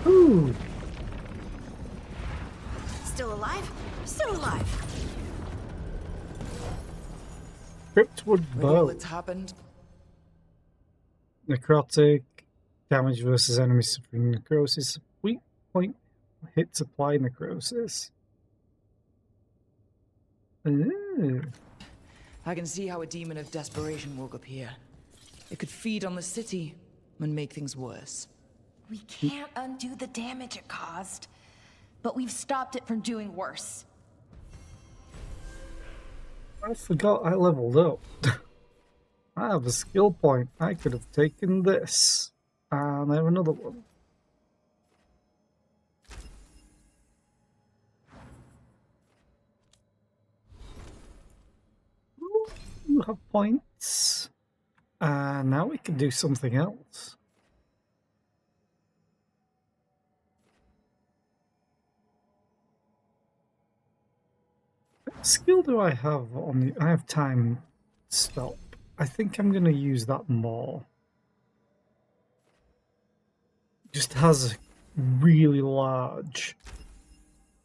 Ooh. Still alive? Still alive. Cryptwood With all bow. that's happened, Necrotic. Damage versus enemy suffering necrosis. Weak point. Hits apply necrosis. Ooh. I can see how a demon of desperation woke up here. It could feed on the city and make things worse. We can't undo the damage it caused, but we've stopped it from doing worse. I forgot I leveled up. I have a skill point. I could have taken this. And I have another one. Ooh, you have points. Now we can do something else. What skill do I have on the... I have time stop. I think I'm going to use that more. Just has a really large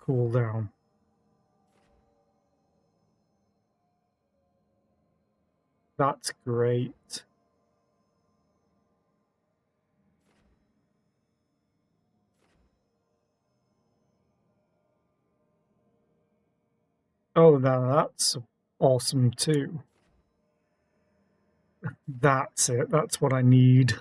cooldown. That's great. Oh, now that's awesome too. That's it. That's what I need.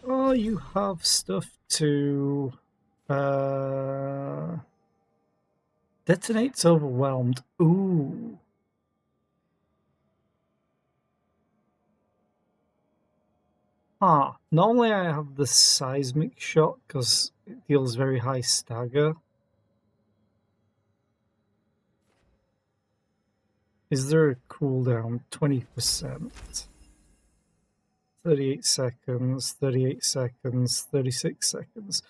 Oh, you have stuff to Detonates overwhelmed. Ooh. Normally I have the seismic shot because it deals very high stagger. Is there a cooldown? 20%. 38 seconds, 38 seconds, 36 seconds.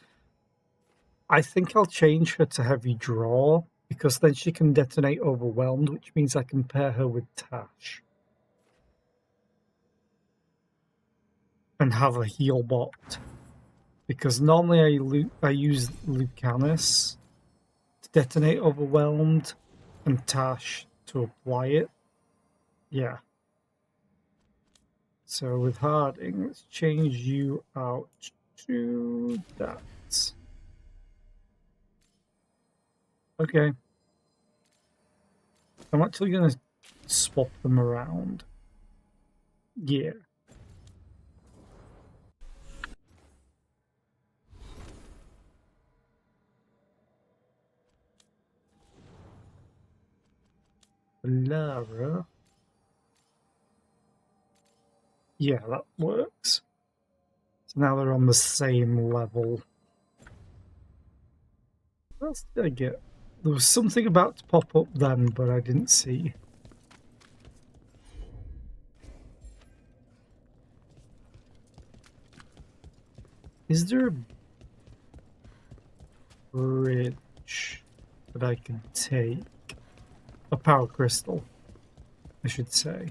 I think I'll change her to heavy draw because then she can detonate overwhelmed, which means I can pair her with Tash. And have a heal bot. Because normally I use Lucanus to detonate overwhelmed and Tash to apply it. Yeah. So with Harding, let's change you out to that. Okay. I'm actually going to swap them around. Yeah. Lara. Yeah, that works. So now they're on the same level. What else did I get? There was something about to pop up then, but I didn't see. Is there a bridge that I can take? A power crystal, I should say.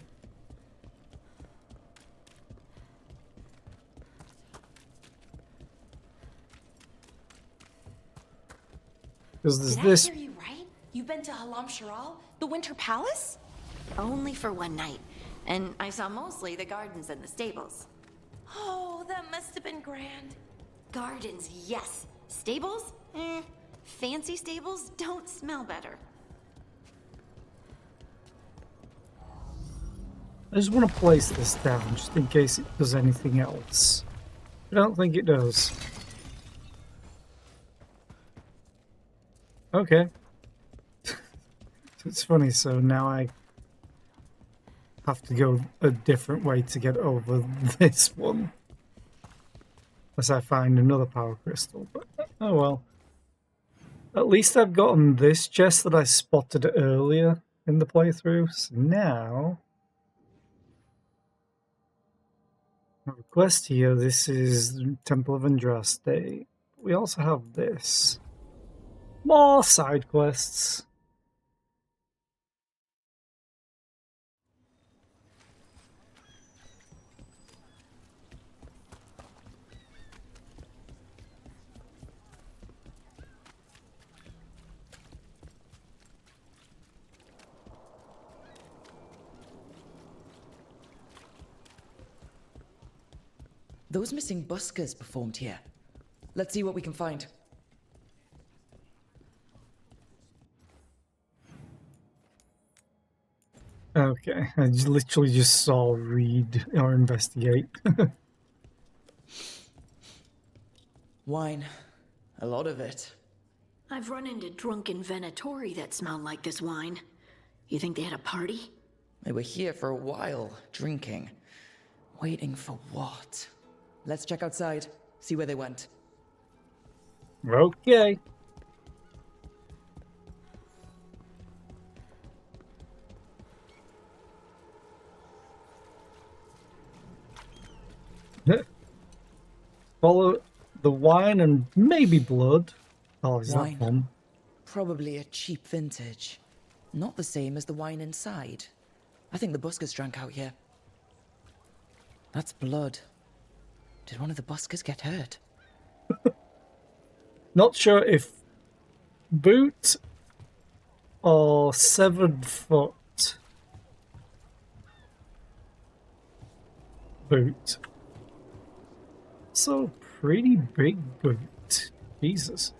Because there's this. Did I hear you right? You've been to Halam Sharal, the Winter Palace? Only for one night. And I saw mostly the gardens and the stables. Oh, that must have been grand. Gardens, yes. Stables? Fancy stables don't smell better. I just want to place this down just in case it does anything else. I don't think it does. Okay. It's funny, so now I have to go a different way to get over this one. Unless I find another power crystal, but oh well. At least I've gotten this chest that I spotted earlier in the playthrough, so now... A request here, this is Temple of Andraste. We also have this. More side quests. Those missing buskers performed here. Let's see what we can find. Okay, I literally just saw read or investigate. Wine. A lot of it. I've run into drunken Venatori that smelled like this wine. You think they had a party? They were here for a while, drinking. Waiting for what? Let's check outside, see where they went. Okay. Follow the wine and maybe blood. Oh, is Wine. that fun? Probably a cheap vintage. Not the same as the wine inside. I think the buskers drank out here. That's blood. Did one of the buskers get hurt? Not sure if boot or severed foot. Boot. So pretty big boot. Jesus.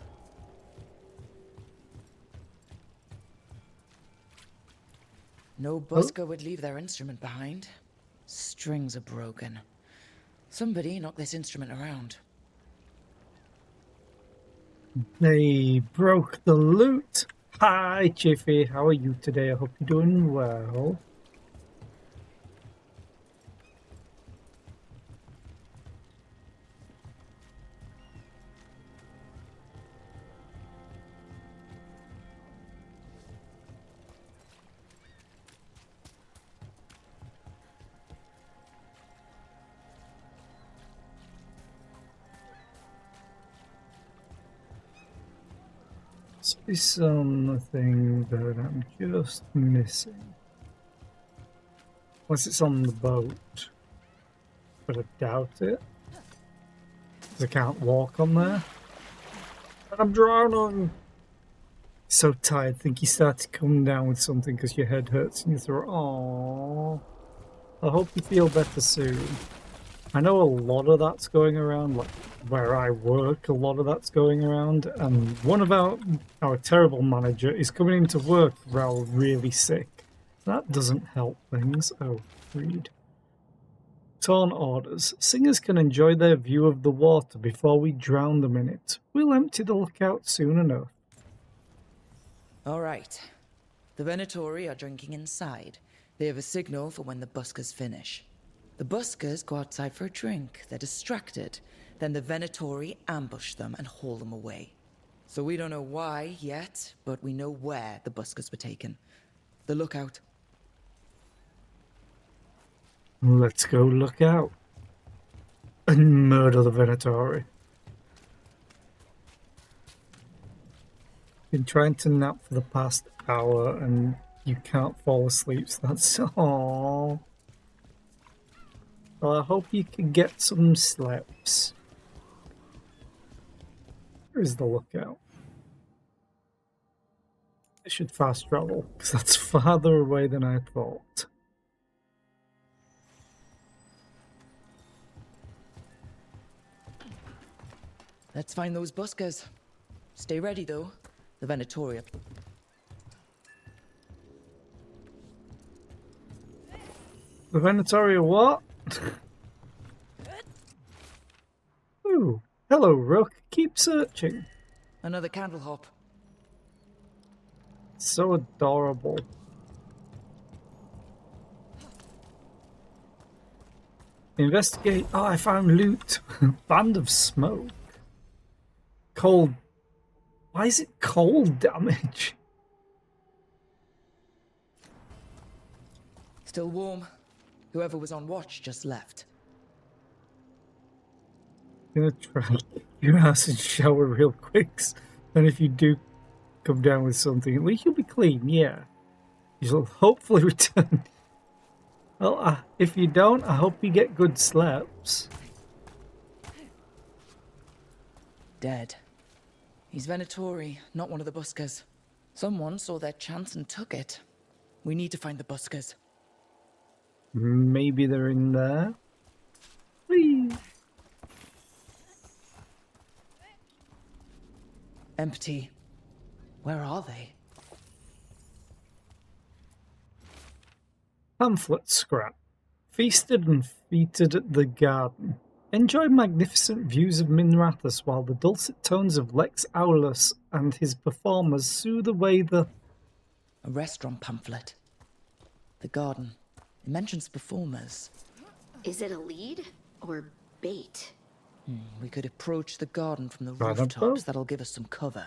No busker would leave their instrument behind. Strings are broken. Somebody knocked this instrument around. They broke the loot. Hi, Chiffy. How are you today? I hope you're doing well. Is something that I'm just missing. Unless it's on the boat. But I doubt it. Because I can't walk on there. And I'm drowning! So tired. Think you start to come down with something because your head hurts and you throw. Aww. I hope you feel better soon. I know a lot of that's going around, like where I work, a lot of that's going around, and one of our terrible manager is coming into work while really sick. That doesn't help things. Oh, read. Torn orders. Singers can enjoy their view of the water before we drown them in it. We'll empty the lookout soon enough. All right. The Venatori are drinking inside. They have a signal for when the buskers finish. The buskers go outside for a drink. They're distracted. Then the Venatori ambush them and haul them away. So we don't know why yet, but we know where the buskers were taken. The lookout. Let's go look out. And murder the Venatori. Been trying to nap for the past hour and you can't fall asleep, so that's all. Well, I hope you can get some sleeps. Where's the lookout? I should fast travel, because that's farther away than I thought. Let's find those buskers. Stay ready, though. The Venatori. The Venatori what? Ooh, hello, Rook. Keep searching. Another candle hop. So adorable. Investigate. Oh, I found loot. Band of smoke. Cold. Why is it cold damage? Still warm. Whoever was on watch just left. I'm gonna try your ass and shower real quick. And if you do come down with something, at least you'll be clean, yeah. You'll hopefully return. Well, if you don't, I hope you get good sleeps. Dead. He's Venatori, not one of the buskers. Someone saw their chance and took it. We need to find the buskers. Maybe they're in there. Whee! Empty. Where are they? Pamphlet scrap. Feasted and feted at the garden. Enjoy magnificent views of Minrathous while the dulcet tones of Lex Aulus and his performers soothe away the... A restaurant pamphlet. The garden. It mentions performers. Is it a lead or bait? We could approach the garden from the Right rooftops. That'll give us some cover.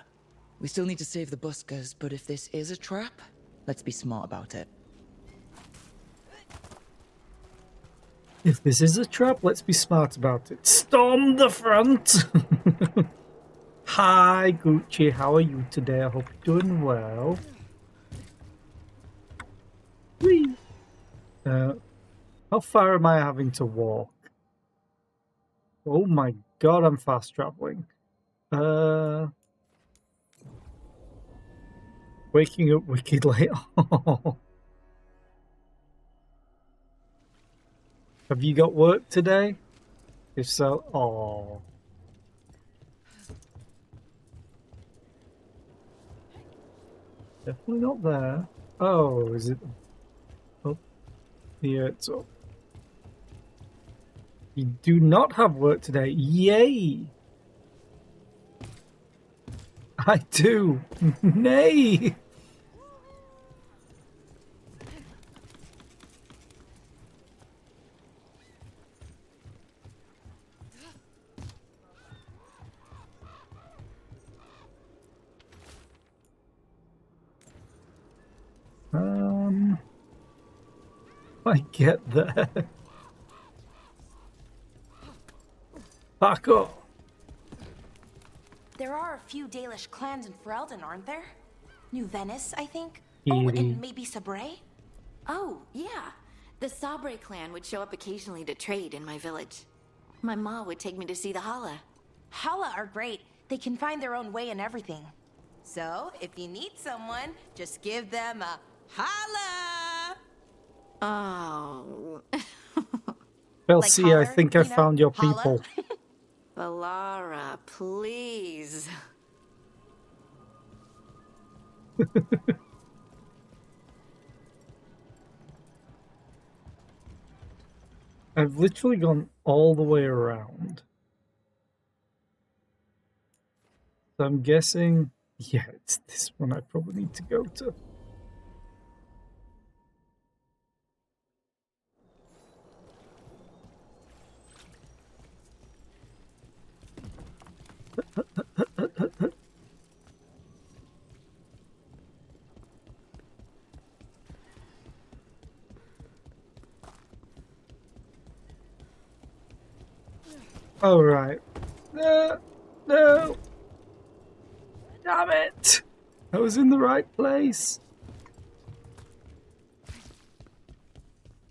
We still need to save the buskers, but if this is a trap, let's be smart about it. If this is a trap, let's be smart about it. Storm the front! Hi, Gucci. How are you today? I hope you're doing well. Whee! How far am I having to walk? Oh my god, I'm fast traveling. Waking up wicked late. Have you got work today? If so, oh. Definitely not there. Oh, is it? Oh, yeah, it's up. You do not have work today. Yay! I do. Nay. I get there. Back up. There are a few Dalish clans in Ferelden, aren't there? New Venice, I think. Eerie. Oh, and maybe Sabre? Oh, yeah. The Sabre clan would show up occasionally to trade in my village. My ma would take me to see the Hala. Hala are great. They can find their own way and everything. So, if you need someone, just give them a holla! Oh. Elsie, Like I holler, think I you know, found your holla. people. Valara, please. I've literally gone all the way around. So I'm guessing, yeah, it's this one I probably need to go to. All right. No, no. Damn it! I was in the right place.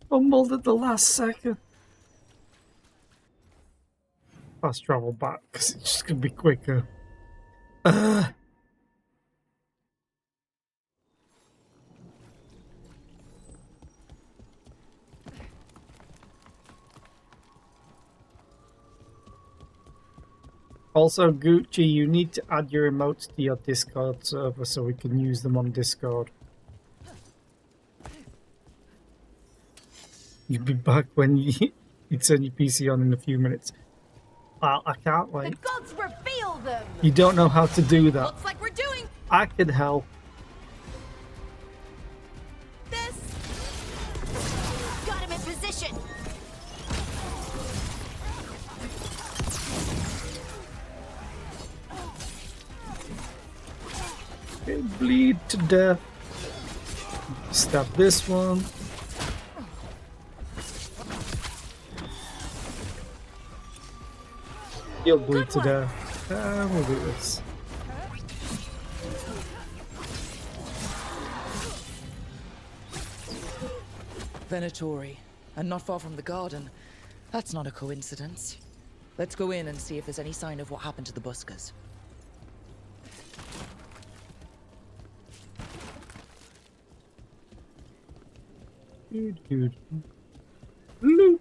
Fumbled at the last second. Fast travel back because it's just gonna be quicker. Also, Gucci, you need to add your emotes to your Discord server so we can use them on Discord. You'll be back when you turn your PC on in a few minutes. Well, I can't wait. The gods reveal them! You don't know how to do that. Looks like we're doing I could help. this! Got him in position! They bleed to death. Stab this one. You'll bleed to death. We'll do this. Venatori, and not far from the garden. That's not a coincidence. Let's go in and see if there's any sign of what happened to the buskers. Dude. Loot.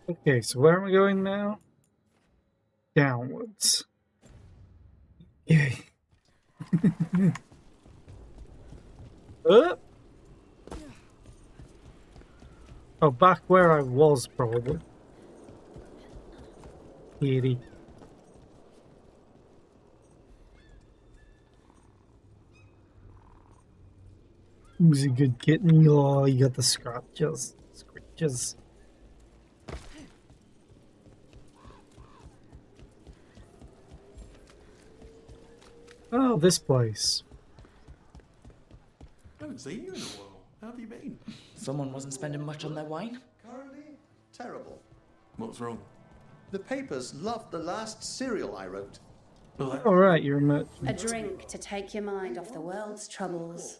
Okay, so where am I going now? Downwards. Yay. Oh, back where I was, probably. Kitty. Who's a good kitten? Oh, you got the scratches. Scratches. Oh, this place. Haven't seen you in a while. How have you been? Someone wasn't spending much on their wine? Currently, terrible. What's wrong? The papers loved the last serial I wrote. Alright, you're a merchant. A drink to take your mind off the world's troubles.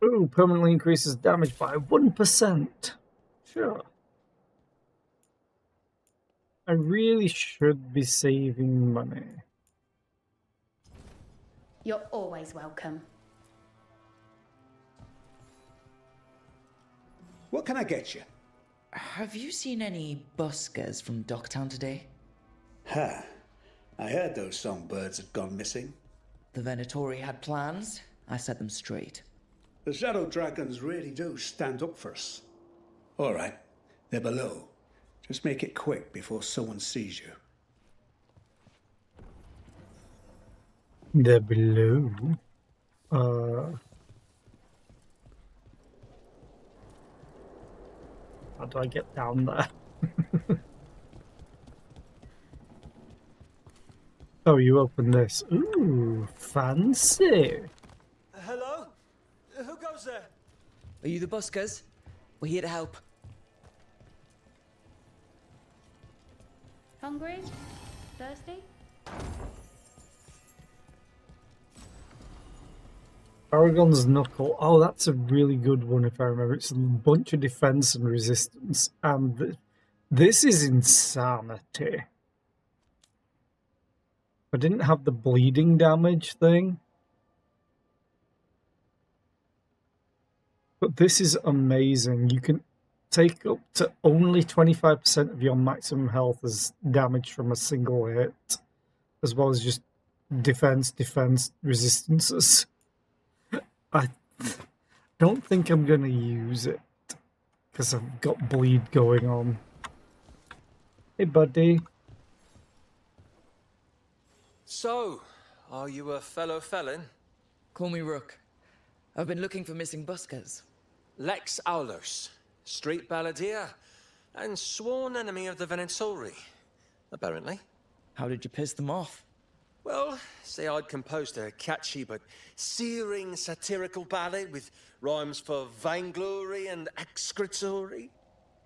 Ooh, permanently increases damage by 1%. Sure. I really should be saving money. You're always welcome. What can I get you? Have you seen any buskers from Docktown today? Ha! I heard those songbirds had gone missing. The Venatori had plans. I set them straight. The Shadow Dragons really do stand up for us. All right, they're below. Just make it quick before someone sees you. They're below. How do I get down there? Oh, you open this. Ooh, fancy. Hello? Who goes there? Are you the buskers? We're here to help. Hungry? Thirsty? Paragon's Knuckle. Oh, that's a really good one if I remember. It's a bunch of defense and resistance. And this is insanity. I didn't have the bleeding damage thing. But this is amazing. You can take up to only 25% of your maximum health as damage from a single hit, as well as just defense resistances. I don't think I'm going to use it because I've got bleed going on. Hey, buddy. So, are you a fellow felon? Call me Rook. I've been looking for missing buskers. Lex Aulos, street balladeer, and sworn enemy of the Venatori, apparently. How did you piss them off? Well, say I'd composed a catchy but searing satirical ballad with rhymes for vainglory and excretory.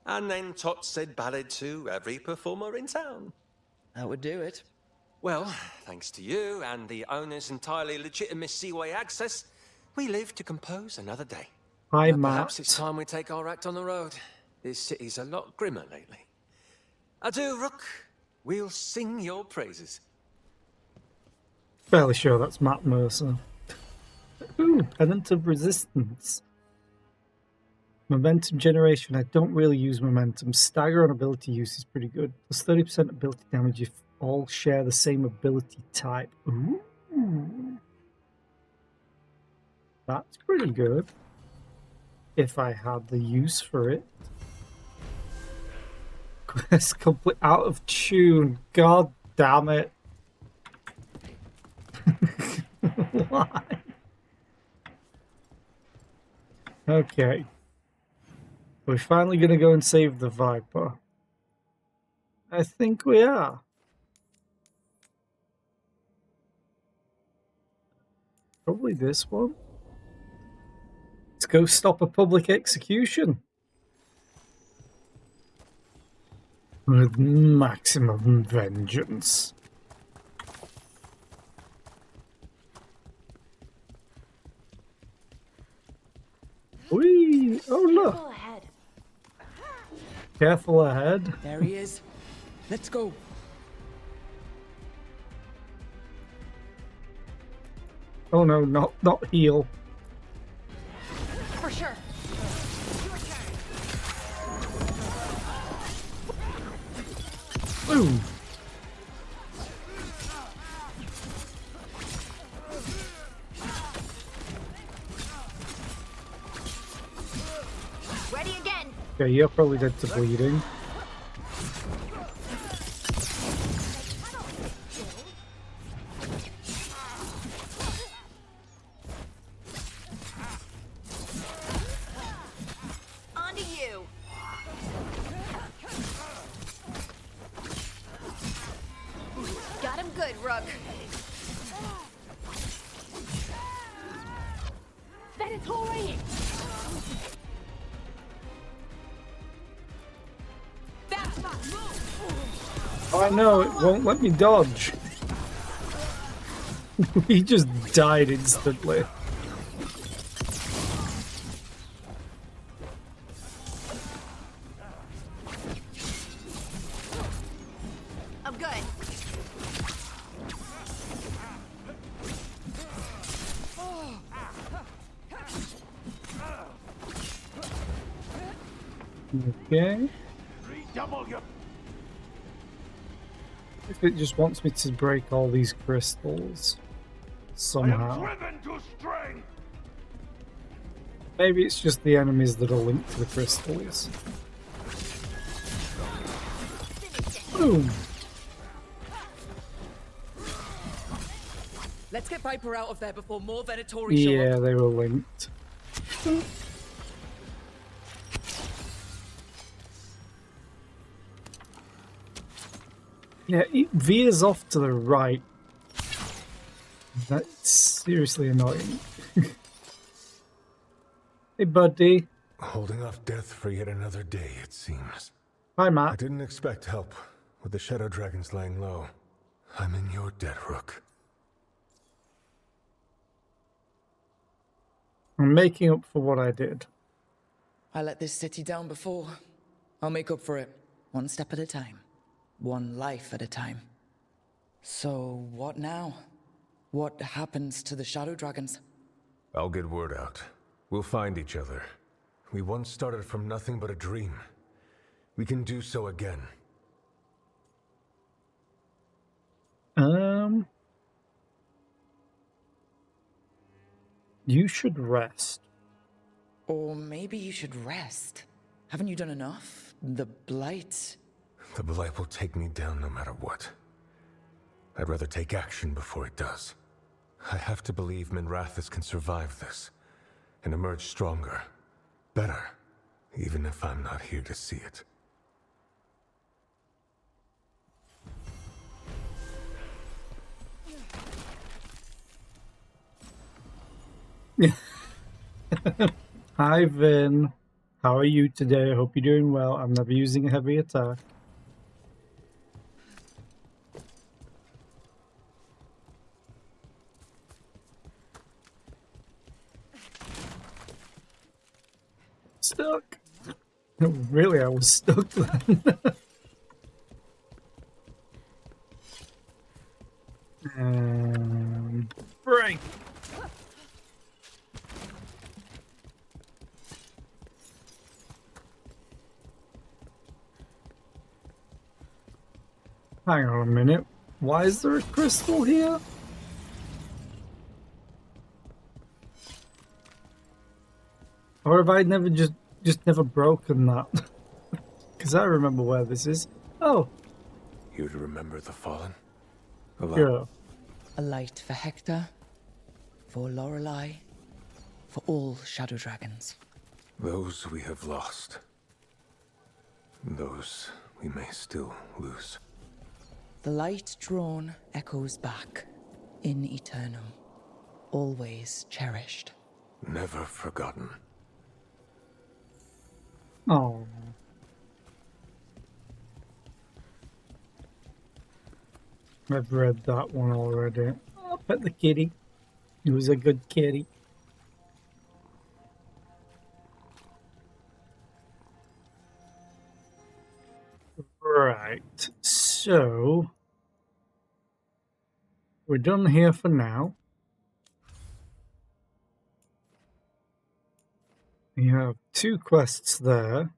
And then Tot said ballad to every performer in town. That would do it. Well, thanks to you and the owner's entirely legitimate seaway access, we live to compose another day. Hi, Perhaps Matt. it's time we take our act on the road. This city's a lot grimmer lately. Adieu, Rook. We'll sing your praises. Fairly sure that's Matt Mercer. Ooh, Pennant of Resistance. Momentum generation. I don't really use momentum. Stagger on ability use is pretty good. Plus 30% ability damage if all share the same ability type. Ooh. That's pretty good. If I had the use for it. Quest complete out of tune. God damn it. Why? Okay. We're finally going to go and save the Viper. I think we are. Probably this one. Let's go stop a public execution. With maximum vengeance. Whee! Oh, look! Careful ahead. Careful ahead. There he is. Let's go. Oh no, not heal. For sure. Boom. Ready again. Okay, you're probably dead to bleeding. On to you. Got him good, Rook. Venatori! Oh, I know, it won't let me dodge. He just died instantly. I'm good. Okay. Redouble your If it just wants me to break all these crystals somehow. driven to strength. Maybe it's just the enemies that are linked to the crystals. Boom! Let's get Viper out of there before more Venatori show Yeah, up. they were linked. Yeah, it veers off to the right. That's seriously annoying. Hey, buddy. Holding off death for yet another day, it seems. Hi, Matt. I didn't expect help, with the Shadow Dragons laying low. I'm in your debt, Rook. I'm making up for what I did. I let this city down before. I'll make up for it, one step at a time. One life at a time. So, what now? What happens to the Shadow Dragons? I'll get word out. We'll find each other. We once started from nothing but a dream. We can do so again. You should rest. Or maybe you should rest. Haven't you done enough? The Blight... The Blight will take me down no matter what. I'd rather take action before it does. I have to believe Minrathous can survive this, and emerge stronger, better, even if I'm not here to see it. Hi, Vin. How are you today? I hope you're doing well. I'm never using a heavy attack. Stuck. No, really, I was stuck then. Break. Hang on a minute. Why is there a crystal here? Or have I never just never broken that? Because I remember where this is. Oh. You'd remember the Fallen? Yeah. A light for Hector, for Lorelei, for all Shadow Dragons. Those we have lost. Those we may still lose. The light drawn echoes back, in eternum, always cherished. Never forgotten. Oh. I've read that one already. Oh, pet the kitty. He was a good kitty. Right, so we're done here for now. We have 2 quests there.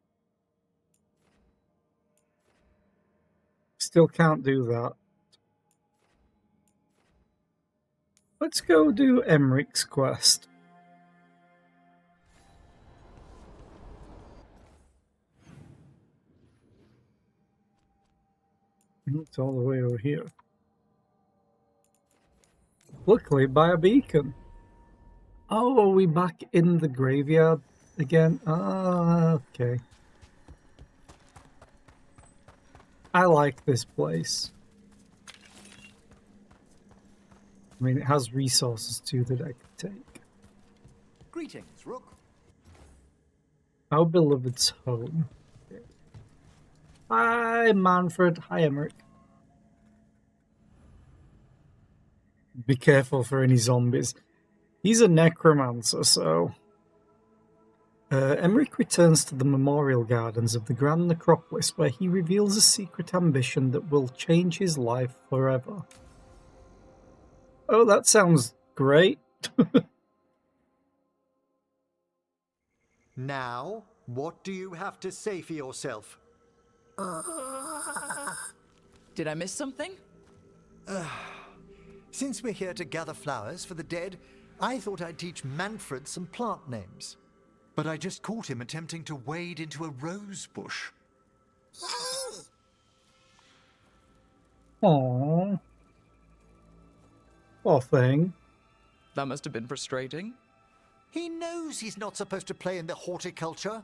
Still can't do that. Let's go do Emmerich's quest. It's all the way over here. Luckily by a beacon. Oh, are we back in the graveyard again? Ah, okay. I like this place. I mean, it has resources too that I could take. Greetings, Rook. Our beloved's home. Hi, Manfred. Hi, Emmerich. Be careful for any zombies. He's a necromancer, so... Emmerich returns to the memorial gardens of the Grand Necropolis, where he reveals a secret ambition that will change his life forever. Oh, that sounds great. Now, what do you have to say for yourself? Did I miss something? Since we're here to gather flowers for the dead, I thought I'd teach Manfred some plant names. But I just caught him attempting to wade into a rose bush. Aww. Poor thing. That must have been frustrating. He knows he's not supposed to play in the horticulture.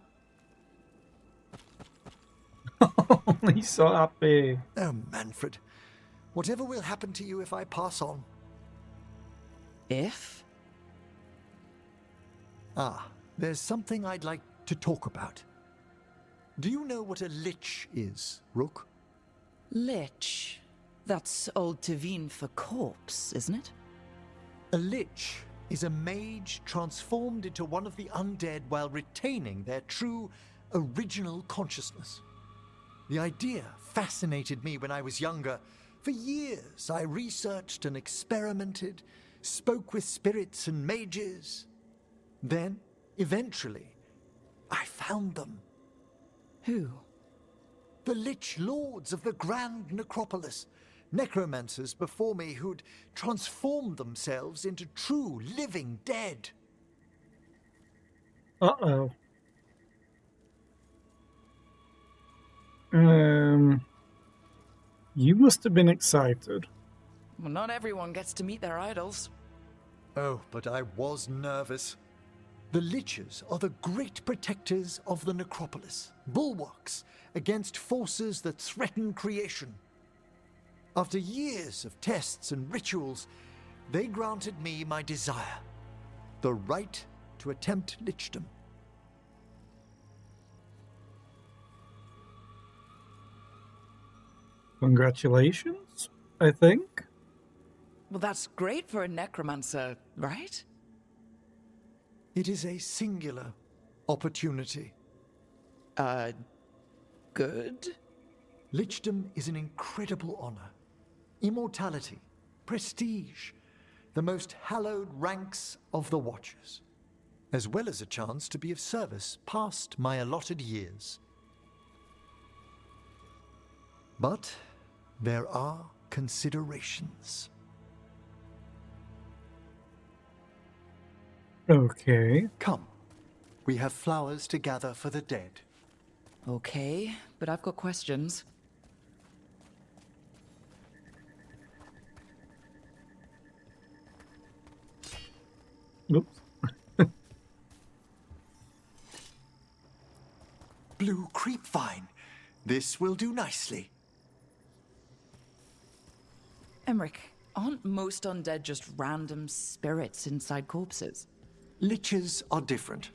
He's so happy. Oh, Manfred. Whatever will happen to you if I pass on? If? Ah, there's something I'd like to talk about. Do you know what a lich is, Rook? Lich. That's Old Tevin for corpse, isn't it? A lich is a mage transformed into one of the undead while retaining their true, original consciousness. The idea fascinated me when I was younger. For years, I researched and experimented, spoke with spirits and mages. Then, eventually, I found them. Who? The Lich Lords of the Grand Necropolis. Necromancers before me who'd transformed themselves into true living dead. Uh-oh. You must have been excited. Well, not everyone gets to meet their idols. Oh, but I was nervous. The Liches are the great protectors of the Necropolis, bulwarks against forces that threaten creation. After years of tests and rituals, they granted me my desire, the right to attempt lichdom. Congratulations, I think. Well, that's great for a necromancer, right? It is a singular opportunity. Good? Lichdom is an incredible honor. Immortality, prestige, the most hallowed ranks of the Watchers, as well as a chance to be of service past my allotted years. But there are considerations. Okay. Come. We have flowers to gather for the dead. Okay, but I've got questions. Oops. Blue creepvine. This will do nicely. Emmerich, aren't most undead just random spirits inside corpses? Liches are different.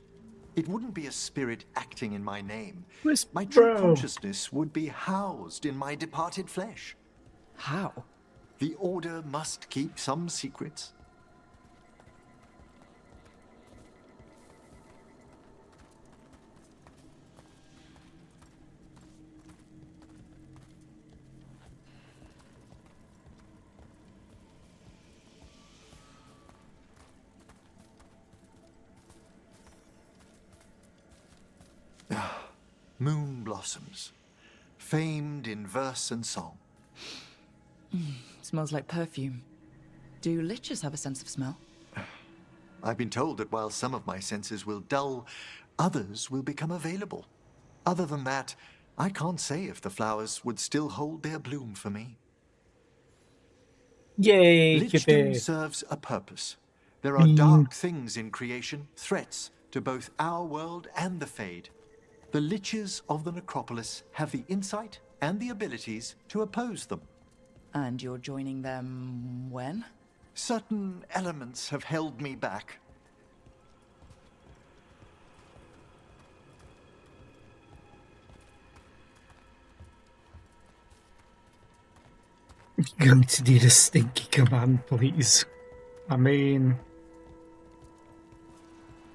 It wouldn't be a spirit acting in my name. My Bro. true consciousness would be housed in my departed flesh. How? The Order must keep some secrets. Moon blossoms, famed in verse and song. Smells like perfume. Do liches have a sense of smell? I've been told that while some of my senses will dull, others will become available. Other than that, I can't say if the flowers would still hold their bloom for me. Yay, Lichdom Kitty. serves a purpose. There are dark things in creation, threats to both our world and the Fade. The Liches of the Necropolis have the insight and the abilities to oppose them. And you're joining them when? Certain elements have held me back. You're going to need a stinky command, please. I mean,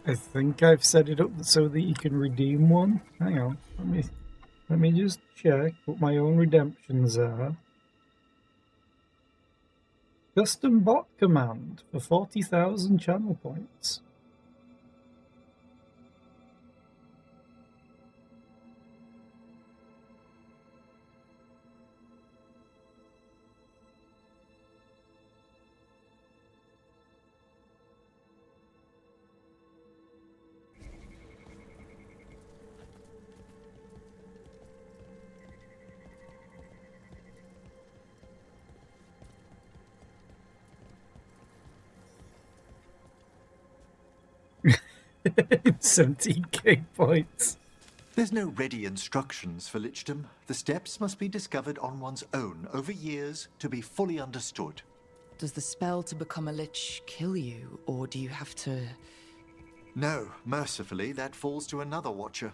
I think I've set it up so that you can redeem one. Hang on, let me just check what my own redemptions are. Custom bot command for 40,000 channel points. 17k points. There's no ready instructions for lichdom. The steps must be discovered on one's own over years to be fully understood. Does the spell to become a lich kill you, or do you have to... No, mercifully, that falls to another watcher.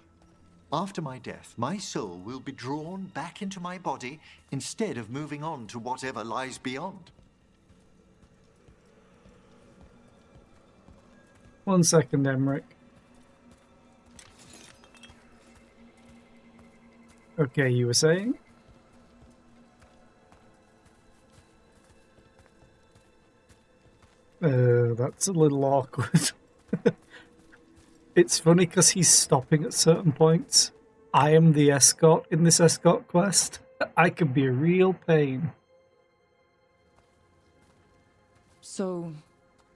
After my death, my soul will be drawn back into my body instead of moving on to whatever lies beyond. 1 second, Emmerich. Okay, you were saying? That's a little awkward. It's funny because he's stopping at certain points. I am the escort in this escort quest. I could be a real pain. So,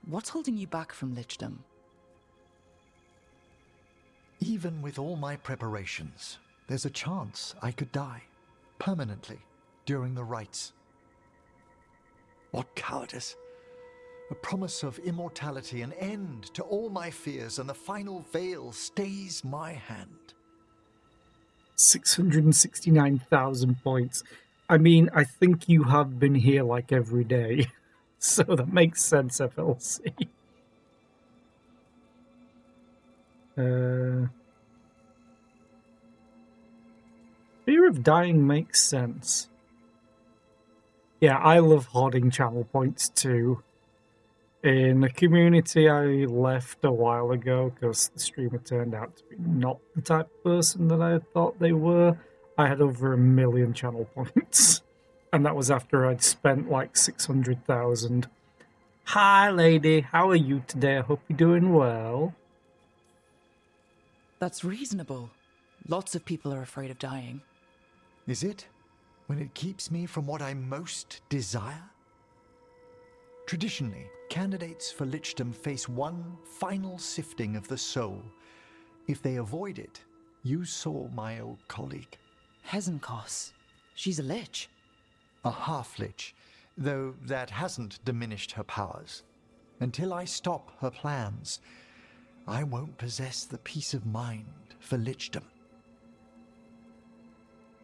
what's holding you back from lichdom? Even with all my preparations, there's a chance I could die permanently during the rites. What cowardice! A promise of immortality, an end to all my fears, and the final veil stays my hand. 669,000 points. I mean, I think you have been here like every day, so that makes sense, FLC. Fear of dying makes sense. Yeah, I love hoarding channel points too. In a community I left a while ago because the streamer turned out to be not the type of person that I thought they were, I had over 1 million channel points. And that was after I'd spent like 600,000. Hi lady, how are you today? I hope you're doing well. That's reasonable. Lots of people are afraid of dying. Is it? When it keeps me from what I most desire? Traditionally, candidates for lichdom face one final sifting of the soul. If they avoid it, you saw my old colleague. Hezenkos. She's a lich. A half-lich, though that hasn't diminished her powers. Until I stop her plans, I won't possess the peace of mind for lichdom.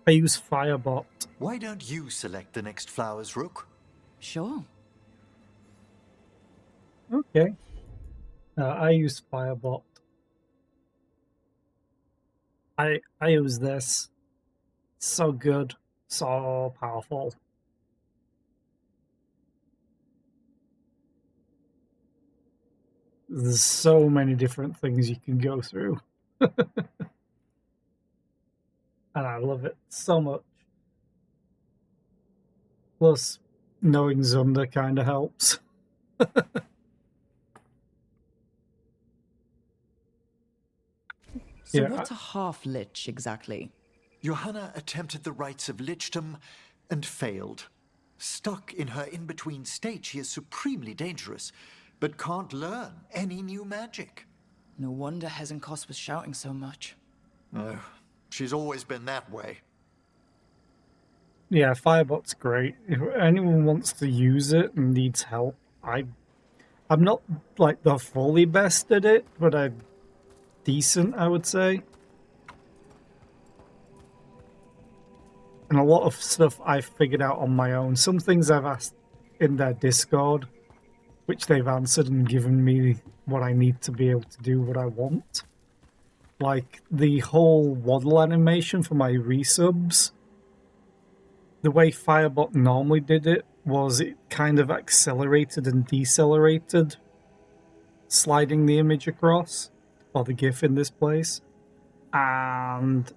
I use Firebot. Why don't you select the next flowers, Rook? Sure. Okay. I use Firebot. I use this. So good. So powerful. There's so many different things you can go through. And I love it so much. Plus, knowing Zunder kind of helps. So Yeah, what's a half-lich exactly? Johanna attempted the rites of lichdom and failed. Stuck in her in-between state, she is supremely dangerous, but can't learn any new magic. No wonder Hezenkos was shouting so much. Oh, she's always been that way. Yeah, Firebot's great. If anyone wants to use it and needs help, I'm not like the fully best at it, but I'm decent, I would say. And a lot of stuff I've figured out on my own. Some things I've asked in their Discord, which they've answered and given me what I need to be able to do what I want. Like the whole waddle animation for my resubs. The way Firebot normally did it was it kind of accelerated and decelerated, sliding the image across, or the GIF in this place. And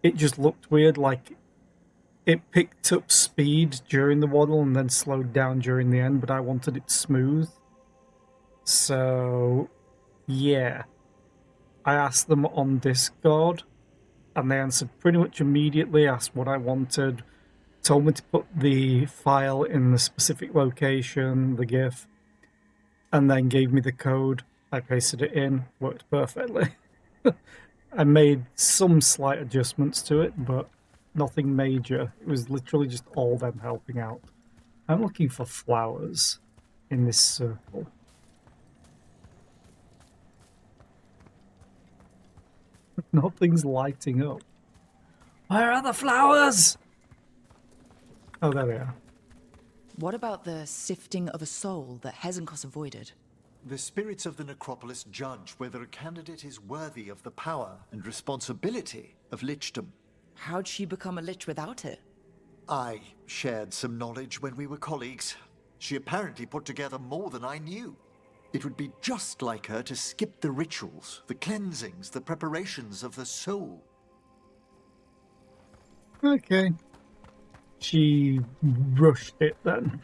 it just looked weird, like it picked up speed during the waddle and then slowed down during the end, but I wanted it smooth. So, yeah. I asked them on Discord, and they answered pretty much immediately, asked what I wanted, told me to put the file in the specific location, the GIF, and then gave me the code. I pasted it in, worked perfectly. I made some slight adjustments to it, but nothing major. It was literally just all them helping out. I'm looking for flowers in this circle. Nothing's lighting up. Where are the flowers? Oh, there they are. What about the sifting of a soul that Hezenkos avoided? The spirits of the necropolis judge whether a candidate is worthy of the power and responsibility of lichdom. How'd she become a lich without it? I shared some knowledge when we were colleagues. She apparently put together more than I knew. It would be just like her to skip the rituals, the cleansings, the preparations of the soul. Okay. She rushed it then.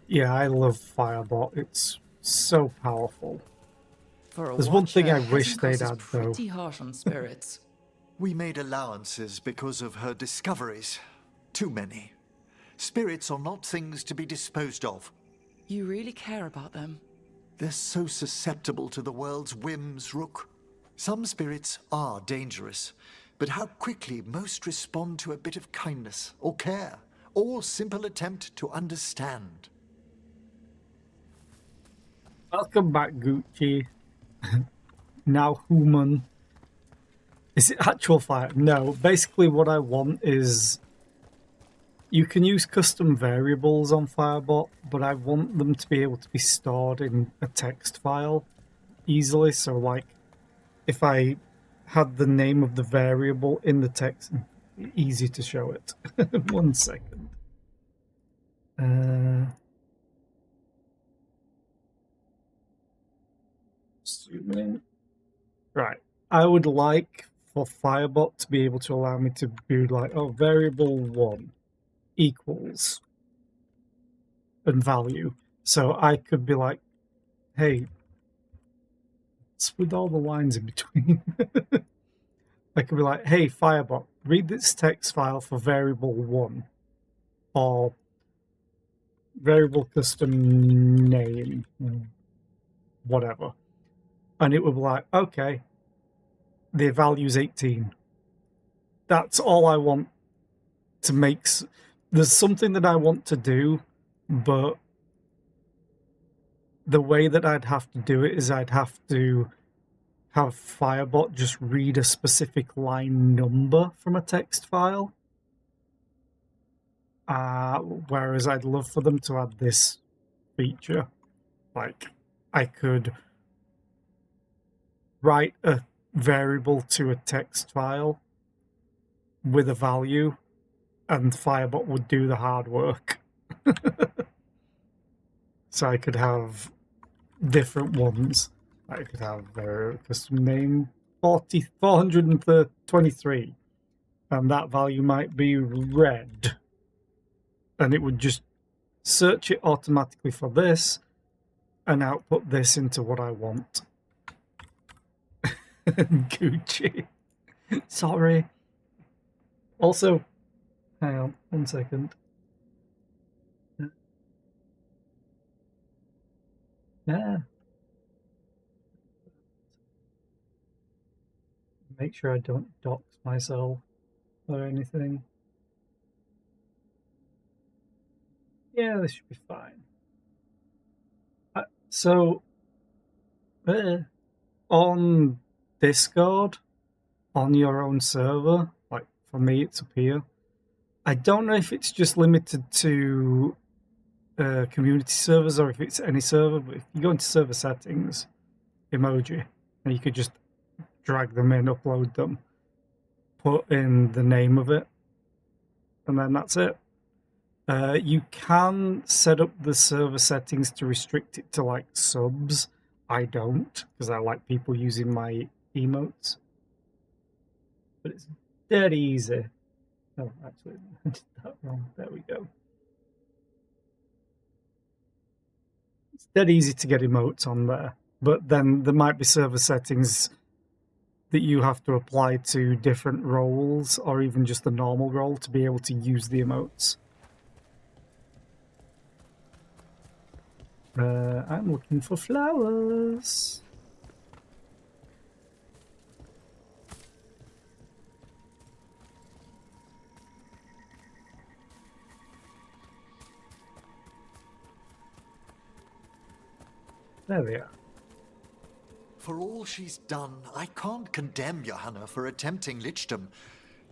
Yeah, I love Firebot. It's so powerful. There's one thing I wish they'd had, though. Pretty harsh on spirits. We made allowances because of her discoveries. Too many. Spirits are not things to be disposed of. You really care about them? They're so susceptible to the world's whims, Rook. Some spirits are dangerous, but how quickly most respond to a bit of kindness or care, or simple attempt to understand. Welcome back, Gucci. Now human. Is it actual fire? No. Basically what I want is... You can use custom variables on Firebot, but I want them to be able to be stored in a text file easily. So, like, if I had the name of the variable in the text, easy to show it. 1 second. Zoom in. Right. I would like for Firebot to be able to allow me to be like, oh, variable 1 equals and value. So I could be like, hey, it's with all the lines in between. I could be like, hey, Firebot, read this text file for variable 1 or variable custom name, whatever. And it would be like, okay, the value's 18. That's all I want to make. There's something that I want to do, but the way that I'd have to do it is I'd have to have Firebot just read a specific line number from a text file. Whereas I'd love for them to add this feature. Like, I could write a variable to a text file with a value, and Firebot would do the hard work. So I could have different ones. I could have their custom name 423, and that value might be red. And it would just search it automatically for this and output this into what I want. Gucci. Sorry. Also, hang on 1 second. Yeah. Make sure I don't dox myself or anything. Yeah, this should be fine. So, on Discord, on your own server, like for me it's up here, I don't know if it's just limited to community servers or if it's any server, but if you go into server settings, emoji, and you could just drag them in, upload them, put in the name of it, and then that's it. You can set up the server settings to restrict it to like subs. I don't, because I like people using my emotes. But it's dead easy. Oh, actually, I did that wrong. There we go. It's dead easy to get emotes on there. But then there might be server settings that you have to apply to different roles, or even just the normal role, to be able to use the emotes. I'm looking for flowers. There they are. For all she's done, I can't condemn Johanna for attempting lichdom.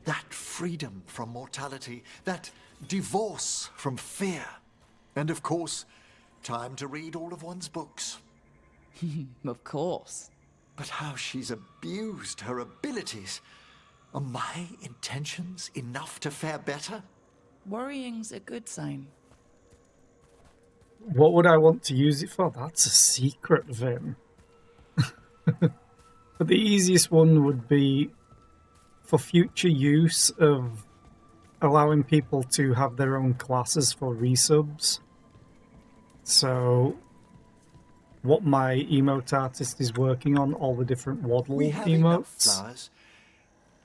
That freedom from mortality, that divorce from fear. And of course, time to read all of one's books. Of course. But how she's abused her abilities. Are my intentions enough to fare better? Worrying's a good sign. What would I want to use it for? That's a secret, Vin. But the easiest one would be for future use of allowing people to have their own classes for resubs. So, what my emote artist is working on, all the different waddle We have enough emotes. flowers.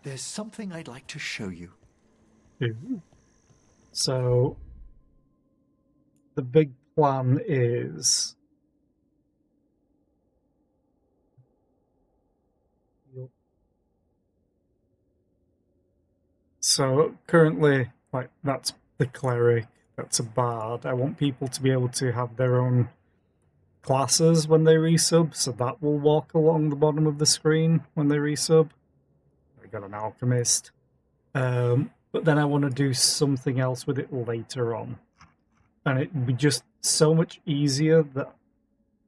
There's something I'd like to show you. Ooh. So, the big plan is... So, currently, like, that's the cleric, that's a bard. I want people to be able to have their own classes when they resub, so that will walk along the bottom of the screen when they resub. I got an alchemist. But then I want to do something else with it later on. And it would be just so much easier that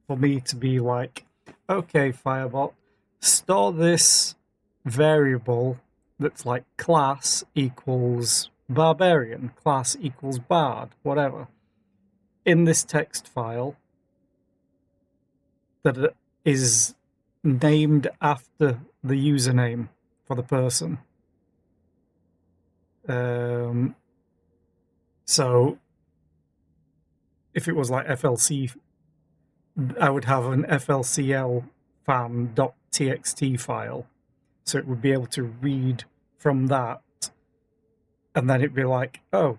for me to be like, okay, Firebot, store this variable that's like class equals barbarian, class equals bard, whatever, in this text file that is named after the username for the person. So if it was like FLC, I would have an FLCL fan.txt file, so it would be able to read from that, and then it'd be like, oh,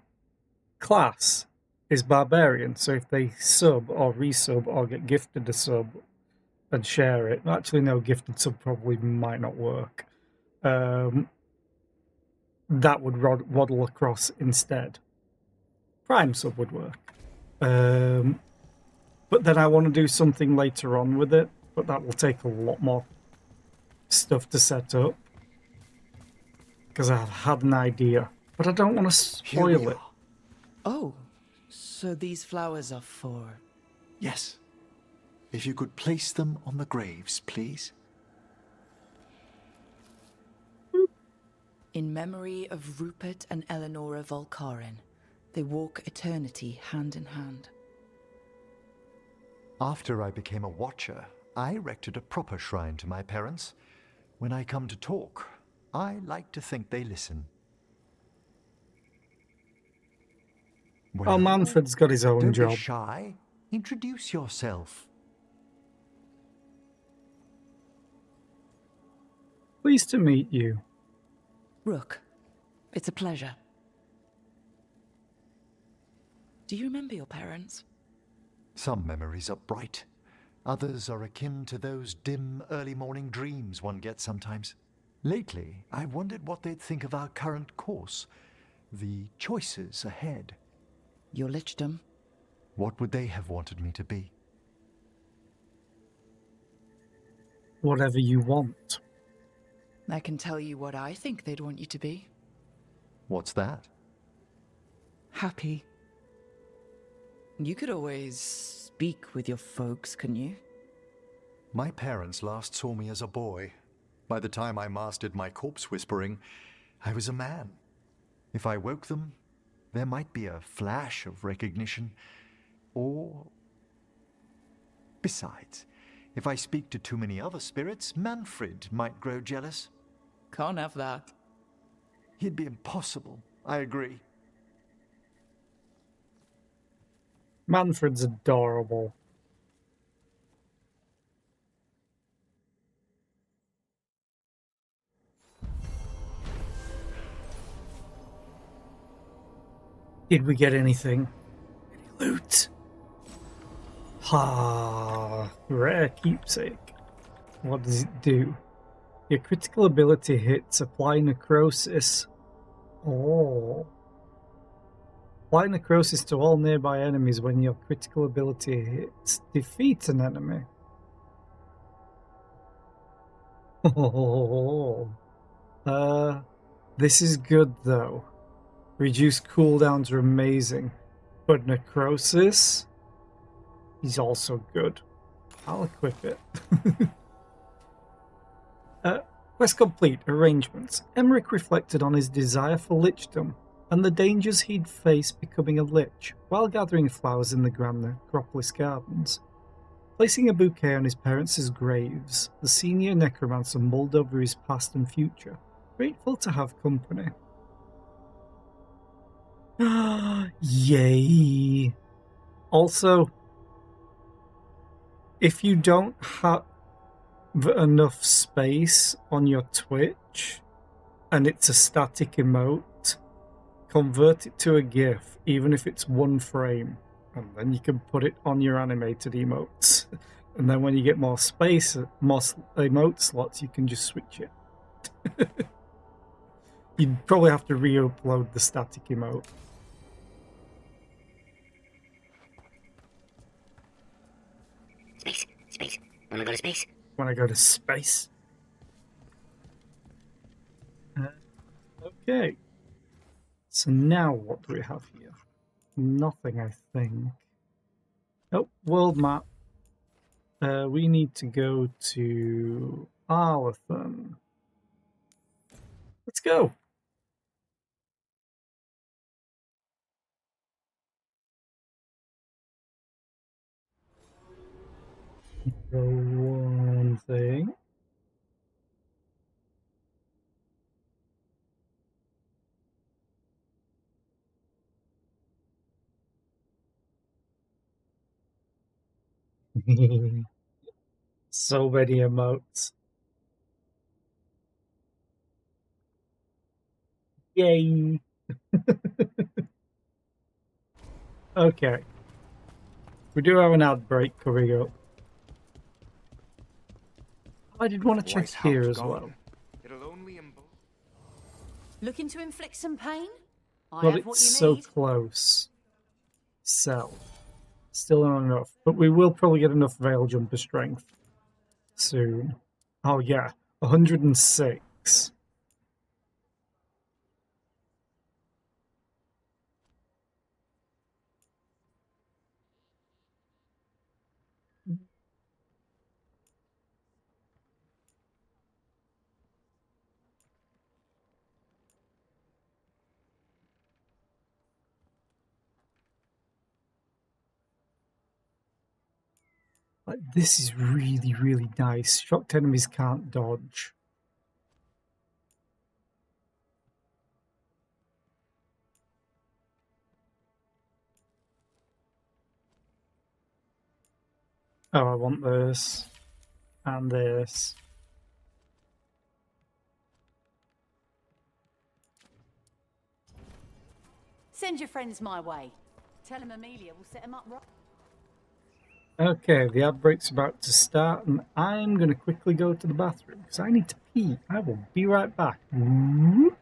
class is barbarian, so if they sub or resub or get gifted a sub and share it, actually no, gifted sub probably might not work, that would waddle across instead. Prime sub would work. But then I want to do something later on with it, but that will take a lot more stuff to set up, because I've had an idea, but I don't want to spoil it. Oh, so these flowers are for... Yes. If you could place them on the graves, please. In memory of Rupert and Eleonora Volcarin, they walk eternity hand in hand. After I became a watcher, I erected a proper shrine to my parents. When I come to talk, I like to think they listen. Well, Manfred's got his own don't job. Be shy. Introduce yourself. Pleased to meet you. Rook, it's a pleasure. Do you remember your parents? Some memories are bright. Others are akin to those dim early morning dreams one gets sometimes. Lately, I wondered what they'd think of our current course, the choices ahead. Your lichdom? What would they have wanted me to be? Whatever you want. I can tell you what I think they'd want you to be. What's that? Happy. You could always speak with your folks, couldn't you? My parents last saw me as a boy. By the time I mastered my corpse whispering, I was a man. If I woke them, there might be a flash of recognition, or... Besides, if I speak to too many other spirits, Manfred might grow jealous. Can't have that. He'd be impossible, I agree. Manfred's adorable. Did we get anything? Any loot? Ha! Rare keepsake. What does it do? Your critical ability hits apply necrosis. Oh. Apply necrosis to all nearby enemies when your critical ability hits. Defeat an enemy. This is good though. Reduced cooldowns are amazing, but necrosis is also good. I'll equip it. Quest complete. Arrangements. Emmerich reflected on his desire for lichdom and the dangers he'd face becoming a lich while gathering flowers in the Grand Necropolis Gardens. Placing a bouquet on his parents' graves, the senior necromancer mulled over his past and future, grateful to have company. Yay! Also, if you don't have enough space on your Twitch and it's a static emote, convert it to a GIF, even if it's 1 frame, and then you can put it on your animated emotes. And then when you get more space, more emote slots, you can just switch it. You'd probably have to re-upload the static emote. Space. Wanna go to space? Wanna go to space? Okay. So now what do we have here? Nothing, I think. Oh, world map. We need to go to Arlathan. Let's go. The one thing. So many emotes. Yay. Okay. We do have an ad break coming up. I did want to check here as well. Looking to inflict some pain? I Well, have what it's you so need. close. Sell. Still not enough. But we will probably get enough Veil Jumper strength soon. Oh yeah, 106. Like, this is really, really nice. Shocked enemies can't dodge. Oh, I want this. And this. Send your friends my way. Tell them Amelia will set them up right. Okay, the ad break's about to start, and I'm going to quickly go to the bathroom because I need to pee. I will be right back. Whoop.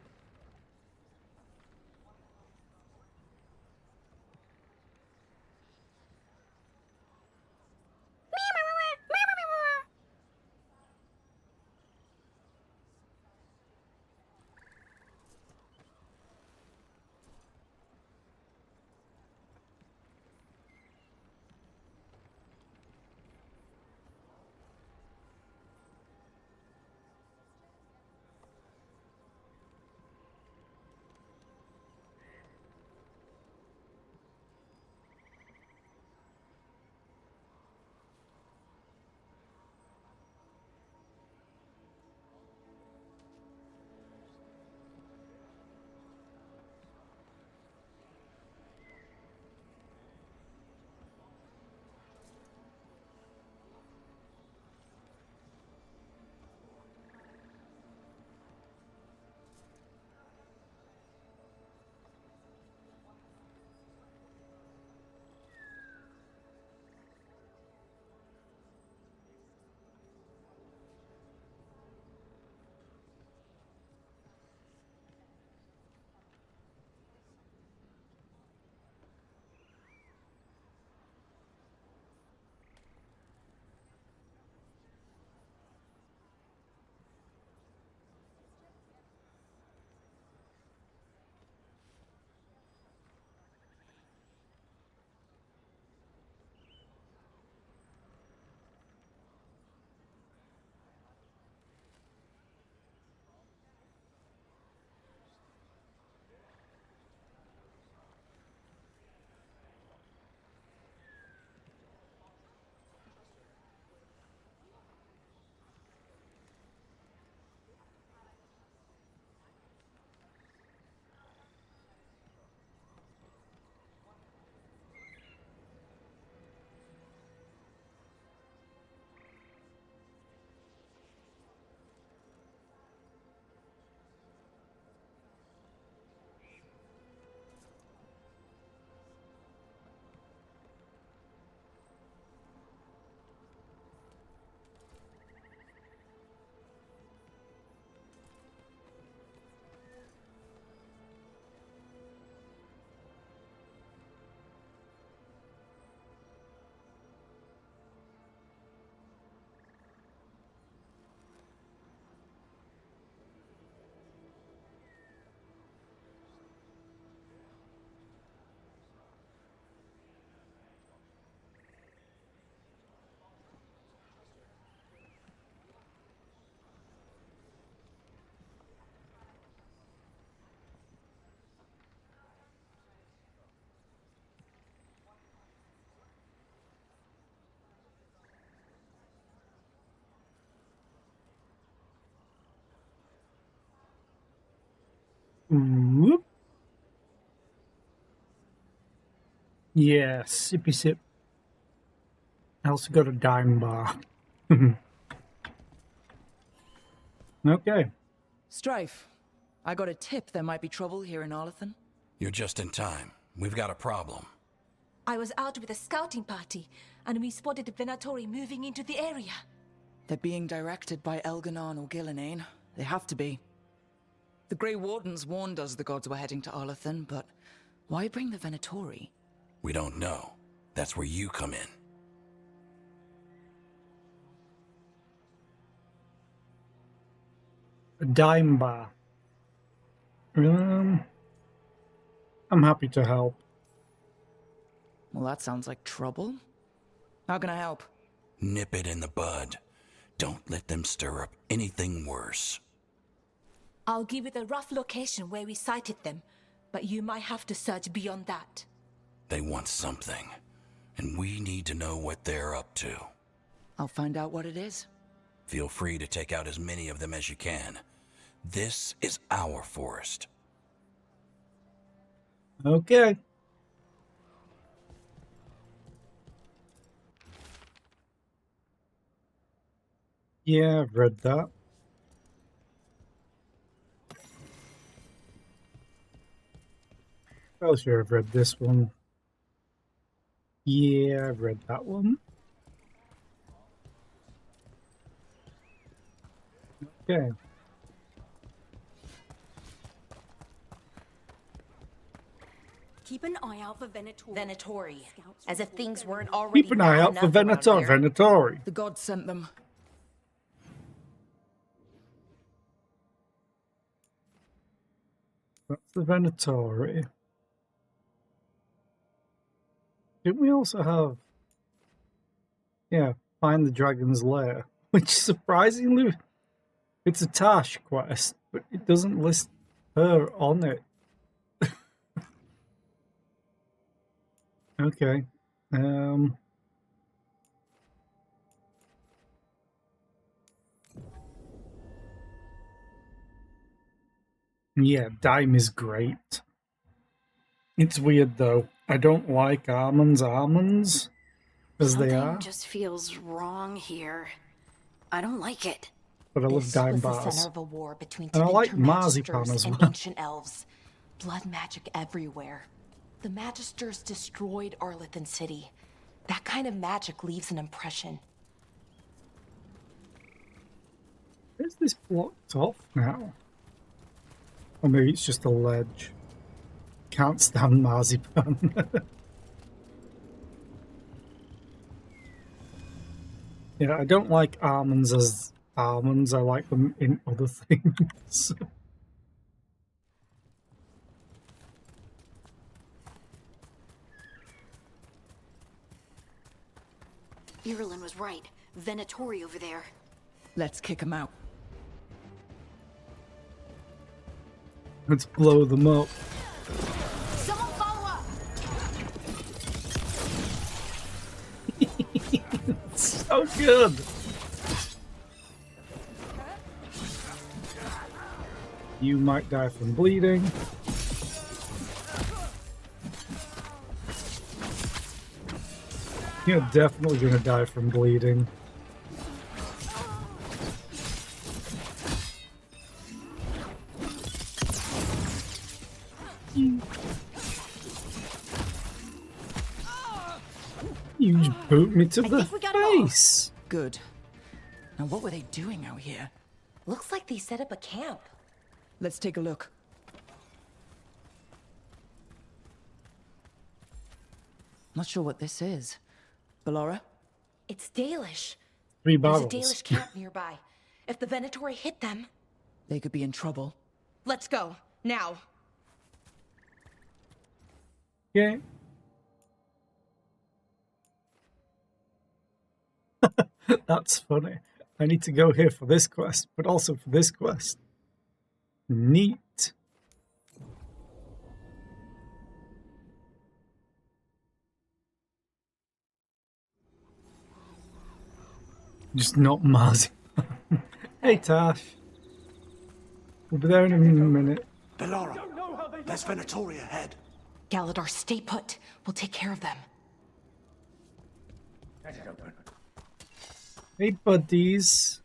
Whoop. Yeah, sippy sip. I also got a dime bar. Okay. Strife, I got a tip there might be trouble here in Arlathan. You're just in time. We've got a problem. I was out with a scouting party, and we spotted the Venatori moving into the area. They're being directed by Elganon or Gillenane. They have to be. The Grey Wardens warned us the gods were heading to Arlathan, but why bring the Venatori? We don't know. That's where you come in. A dime bar. I'm happy to help. Well, that sounds like trouble. How can I help? Nip it in the bud. Don't let them stir up anything worse. I'll give you the rough location where we sighted them, but you might have to search beyond that. They want something, and we need to know what they're up to. I'll find out what it is. Feel free to take out as many of them as you can. This is our forest. Okay. Yeah, I've read that. Oh, sure, I've read this one. Yeah, I've read that one. Okay. Keep an eye out for Venatori. Venatori. As if things weren't already Keep an eye bad out for enough around here. Venatori. The gods sent them. That's the Venatori. Didn't we also have... Yeah, find the dragon's lair. Which, surprisingly, it's a Tash quest, but it doesn't list her on it. Okay. Yeah, dime is great. It's weird though. I don't like almonds, as they are, Something just feels wrong here. I don't like it. but I love This dime was the bars. center of a war between And I like Tevinter marzipan magisters as and well. ancient elves. Blood magic everywhere. The magisters destroyed Arlathan City. That kind of magic leaves an impression. Is this blocked off now? Or maybe it's just a ledge. Can't stand marzipan. Yeah, I don't like almonds as almonds. I like them in other things. Irulan was right. Venatori over there. Let's kick him out. Let's blow them up. Someone follow up! So good. You might die from bleeding. You're definitely gonna die from bleeding. You just boot me to the face. Good. Now what were they doing out here? Looks like they set up a camp. Let's take a look. Not sure what this is. Ballora? It's Dalish. 3 There's a bottles. Dalish camp nearby. If the Venatori hit them, They could be in trouble. let's go. Now. Yeah. That's funny. I need to go here for this quest, but also for this quest. Neat. Just not marzipan. Hey Tash. We'll be there in a minute. Bellara, there's Venatori ahead. Galador, stay put. We'll take care of them. Hey, buddies.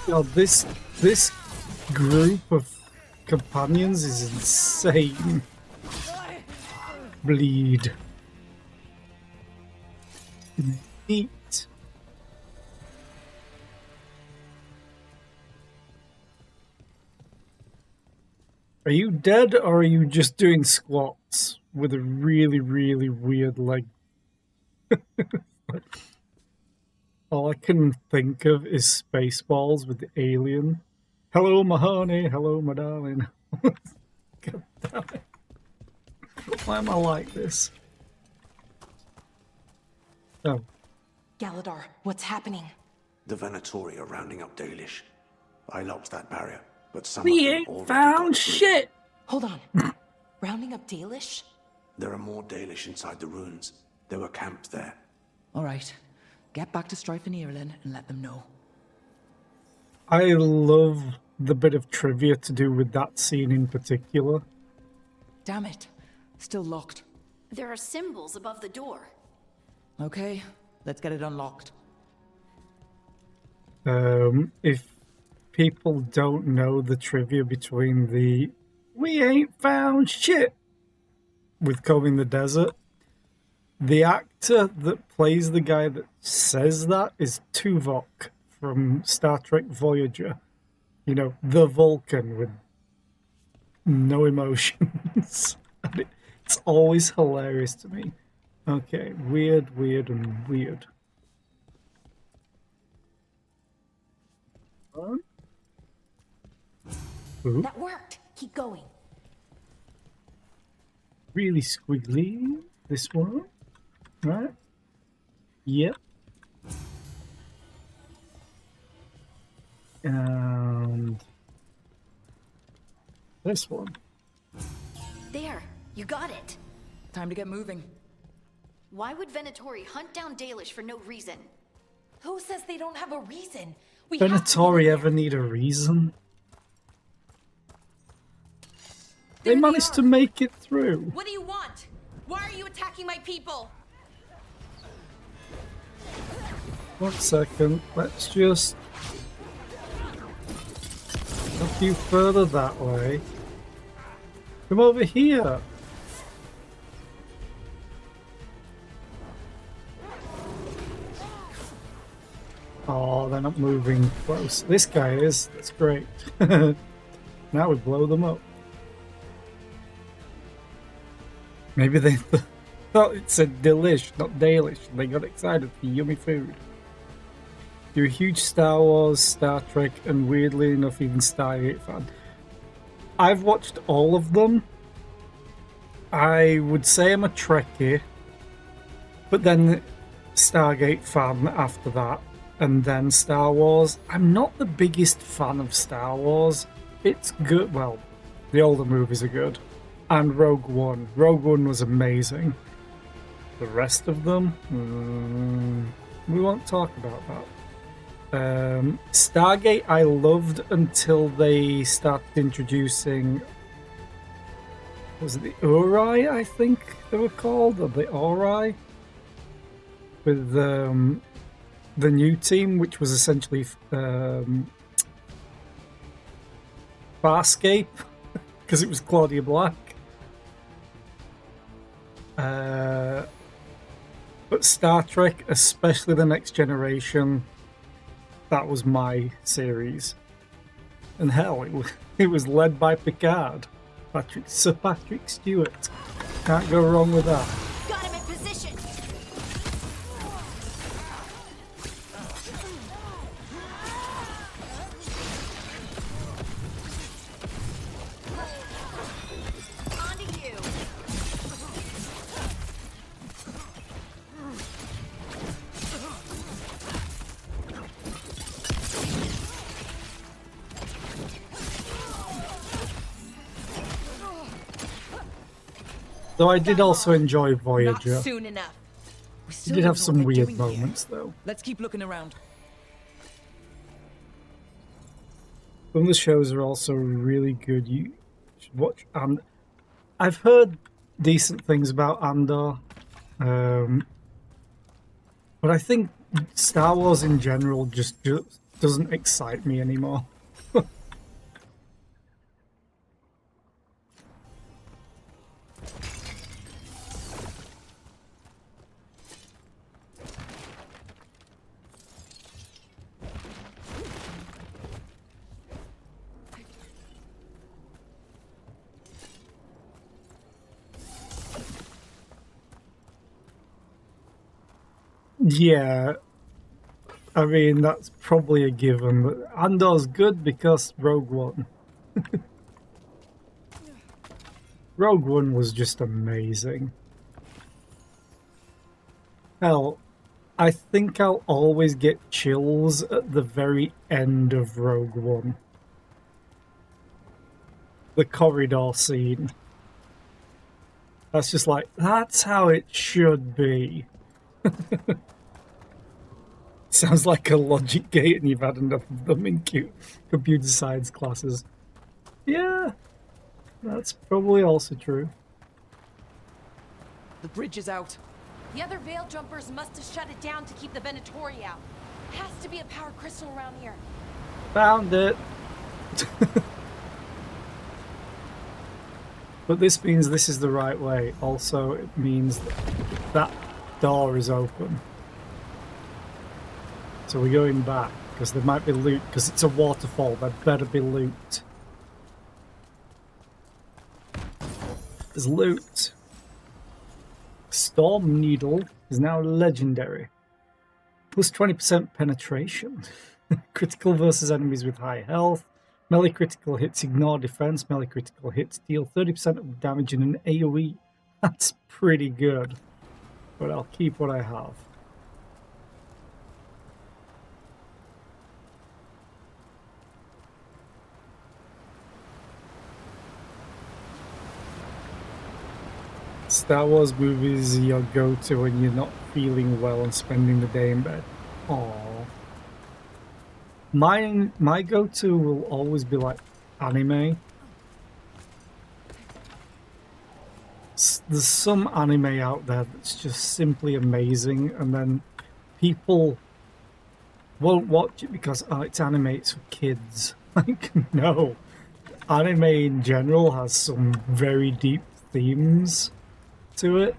Yo, this group of companions is insane. Bleed. Neat. Are you dead or are you just doing squats with a really, really weird leg? All I can think of is Spaceballs with the alien. Hello, my honey. Hello, my darling. God damn it. Why am I like this? Oh. Galador, what's happening? The Venatori are rounding up Dalish. I locked that barrier, but some We of them ain't already found got through. shit! Hold on. Rounding up Dalish? There are more Dalish inside the ruins. They were camped there. All right. Get back to Strife and Irulan and let them know. I love the bit of trivia to do with that scene in particular. Damn it. Still locked. There are symbols above the door. Okay, let's get it unlocked. If people don't know the trivia between the "we ain't found shit" with Combing the Desert, the actor that plays the guy that says that is Tuvok from Star Trek Voyager. You know, the Vulcan with no emotions. And it's always hilarious to me. Okay, weird, and weird. Ooh. That worked. Keep going. Really squiggly. This one. Right? Yep. And this one. There, you got it. Time to get moving. Why would Venatori hunt down Dalish for no reason? Who says they don't have a reason? We have to Venatori ever need a reason? They managed to make it through. What do you want? Why are you attacking my people? 1 second. Let's just a few further that way. Come over here. Oh, they're not moving close. This guy is. That's great. Now we blow them up. Maybe they thought it said delish, not Dalish. They got excited for yummy food. You're a huge Star Wars, Star Trek, and weirdly enough, even Stargate fan. I've watched all of them. I would say I'm a Trekkie, but then Stargate fan after that, and then Star Wars. I'm not the biggest fan of Star Wars. It's good. Well, the older movies are good. And Rogue One. Rogue One was amazing. The rest of them, we won't talk about that. Stargate I loved until they started introducing, was it the Ori, I think they were called, or the Ori? With the new team, which was essentially Farscape, because it was Claudia Black. But Star Trek, especially the Next Generation, that was my series. And hell, it was led by Picard, Sir Patrick Stewart. Can't go wrong with that. Got him in position. On to you. Though I did also enjoy Not Voyager. soon enough. We It still did don't have know some what they're weird doing here. moments, though. Let's keep looking around. Some of the shows are also really good. You should watch. And I've heard decent things about Andor, but I think Star Wars in general just doesn't excite me anymore. Yeah, I mean, that's probably a given. But Andor's good because Rogue One. Rogue One was just amazing. Hell, I think I'll always get chills at the very end of Rogue One. The corridor scene. That's just like, that's how it should be. Sounds like a logic gate and you've had enough of them in computer science classes. Yeah, that's probably also true. The bridge is out. The other Veil Jumpers must have shut it down to keep the Venatori out. Has to be a power crystal around here. Found it. But this means this is the right way. Also, it means that door is open. So we're going back, because there might be loot, because it's a waterfall, there better be loot. There's loot. Storm Needle is now legendary. Plus 20% penetration. Critical versus enemies with high health. Melee critical hits ignore defense. Melee critical hits deal 30% of damage in an AoE. That's pretty good. But I'll keep what I have. Star Wars movies your go-to when you're not feeling well and spending the day in bed. Aww. My go-to will always be like anime. There's some anime out there that's just simply amazing, and then people won't watch it because, oh, it's anime, it's for kids. Like, no. Anime in general has some very deep themes to it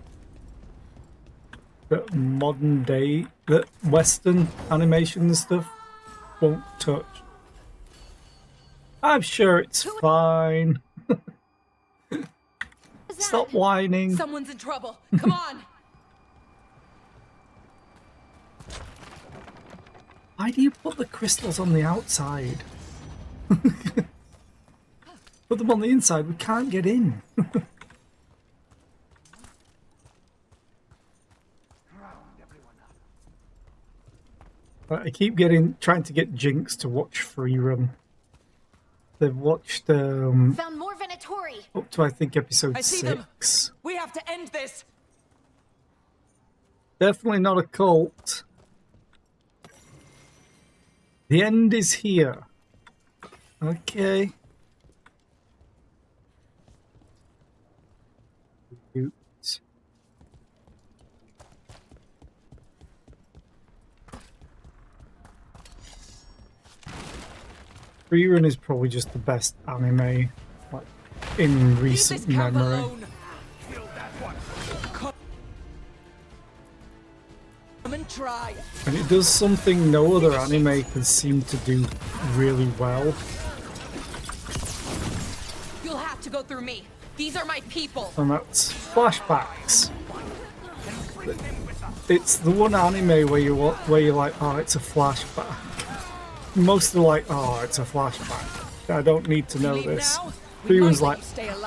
that modern day, that Western animation and stuff won't touch. I'm sure it's fine. Stop whining. Someone's in trouble. Come on. Why do you put the crystals on the outside? Put them on the inside, we can't get in. I keep trying to get Jinx to watch Free Run. They've watched Found more Venatori. up to I think episode I see 6. them. We have to end this. Definitely not a cult. The end is here. Okay. Oops. Free Run is probably just the best anime, like, in recent memory. Come and try. And it does something no other anime can seem to do really well. You'll have to go through me. These are my people. And that's flashbacks. It's the one anime where you're like, oh, it's a flashback. Most are like, oh, it's a flashback. I don't need to know this. Free Run's like,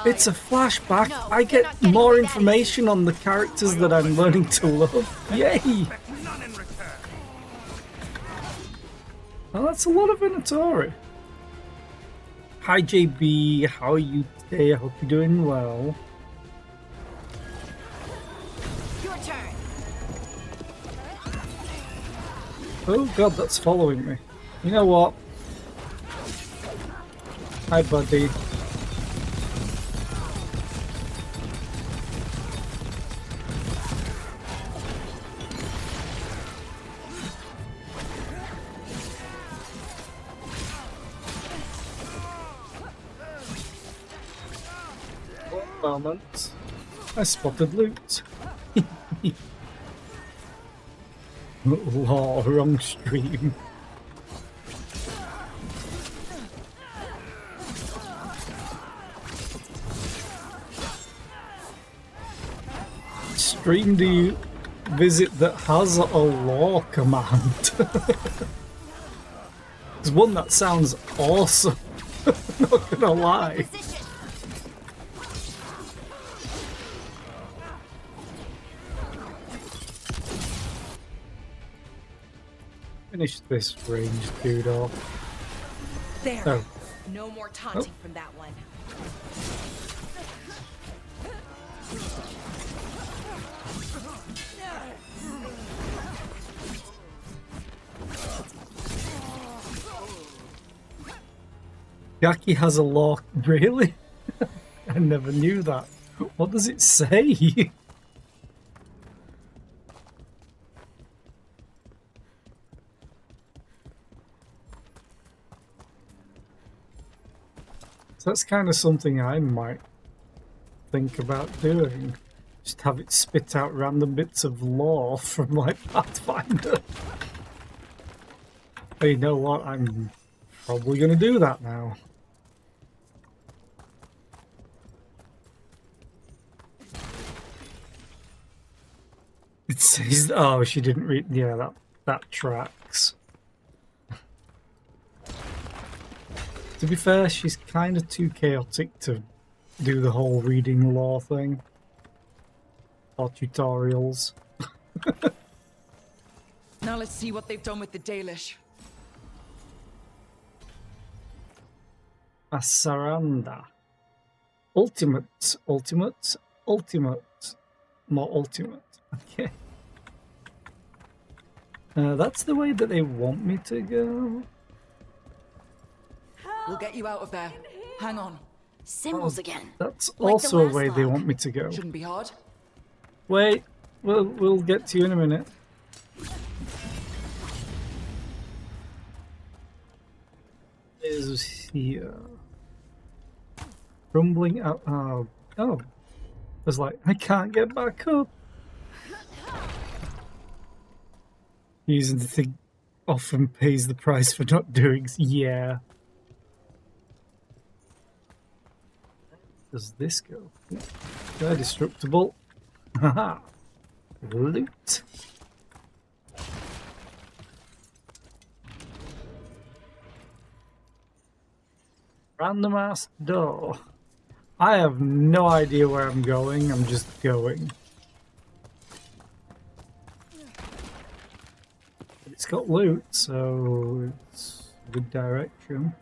it's a flashback. I get more information on the characters that I'm learning to love. Yay! Oh, that's a lot of Venatori. Hi JB, how are you today? I hope you're doing well. Oh god, that's following me. You know what? Hi, buddy. One moment. I spotted loot. Oh, wrong stream. Stream do you visit that has a law command? There's one that sounds awesome. Not gonna lie. Finish this ranged dude off. There. Oh. No more taunting from that one. Yaki has a law. Really? I never knew that. What does it say? So that's kind of something I might think about doing. Just have it spit out random bits of lore from like Pathfinder. But you know what? I'm probably going to do that now. It says, oh, she didn't read. Yeah, that tracks. To be fair, she's kind of too chaotic to do the whole reading lore thing. Or tutorials. Now let's see what they've done with the Dalish. Asaranda. Ultimate. More ultimate. Okay. That's the way that they want me to go. We'll get you out of there. Hang on. Symbols again. That's Like also the a last way they lab. want me to go. Shouldn't be hard. Wait, we'll get to you in a minute. Is here. Rumbling out. Oh. I was like, I can't get back up. Using the thing often pays the price for not doing. Yeah. Does this go? They're destructible. Haha. Loot. Random ass door. I have no idea where I'm going. I'm just going. It's got loot, so it's a good direction.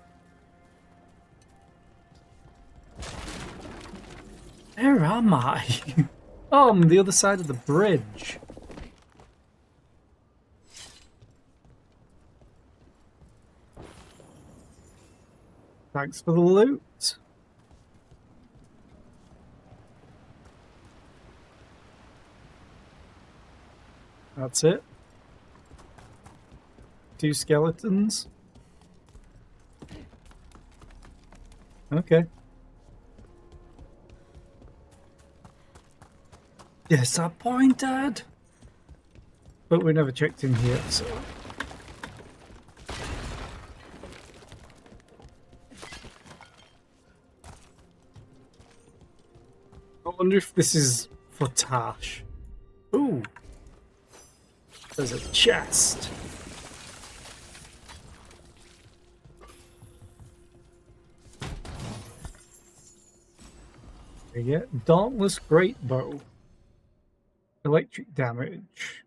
Where am I? Oh, I'm the other side of the bridge. Thanks for the loot. That's it. 2 skeletons. Okay. Disappointed. But we never checked in here, so. I wonder if this is for Tash. Ooh. There's a chest. There you go. Dauntless Great Bow. Electric damage.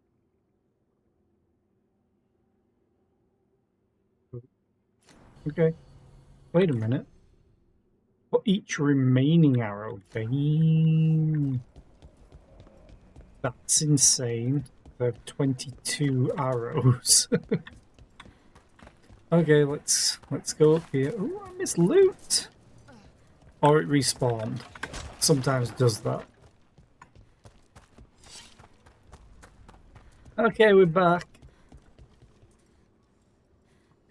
Okay. Wait a minute. For each remaining arrow. Dang. That's insane. I have 22 arrows. Okay, let's go up here. Oh, I missed loot. Or it respawned. Sometimes it does that. Okay, we're back.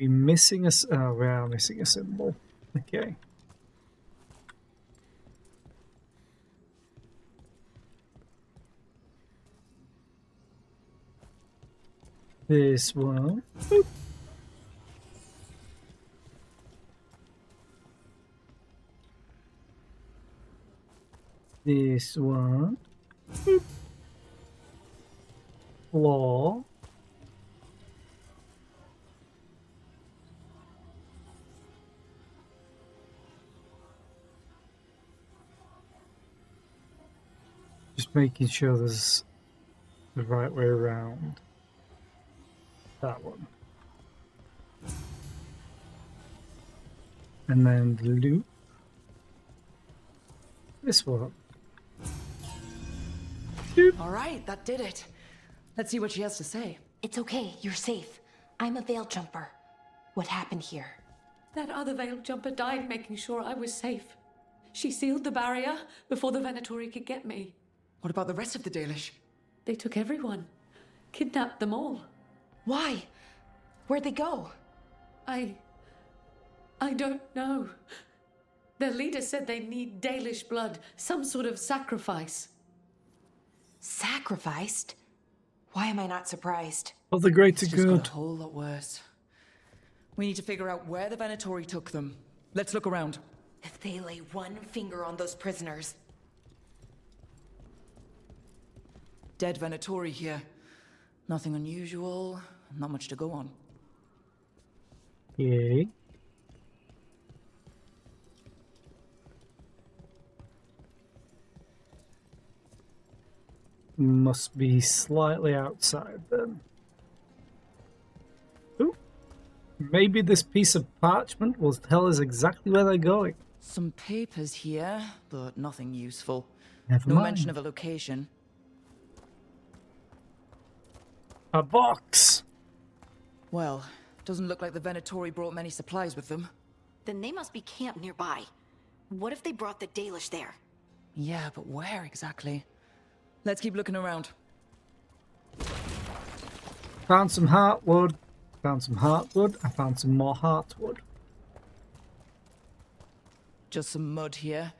We're missing a... Oh, we are missing a symbol. Okay. This one. Boop. This one. Boop. Floor. Just making sure there's the right way around. That one. And then the loop. This one. All right, that did it. Let's see what she has to say. It's okay, you're safe. I'm a veil jumper. What happened here? That other veil jumper died making sure I was safe. She sealed the barrier before the Venatori could get me. What about the rest of the Dalish? They took everyone. Kidnapped them all. Why? Where'd they go? I don't know. Their leader said they need Dalish blood, some sort of sacrifice. Sacrificed? Why am I not surprised? Of the greater It's just got good. a whole lot worse. We need to figure out where the Venatori took them. Let's look around. If they lay one finger on those prisoners. Dead Venatori here. Nothing unusual, not much to go on. Yay. Must be slightly outside then. Ooh. Maybe this piece of parchment will tell us exactly where they're going. Some papers here, but nothing useful. Never No mind. mention of a location. A box! Well, doesn't look like the Venatori brought many supplies with them. Then they must be camped nearby. What if they brought the Dalish there? Yeah, but where exactly? Let's keep looking around. Found some heartwood. Found some heartwood. I found some more heartwood. Just some mud here.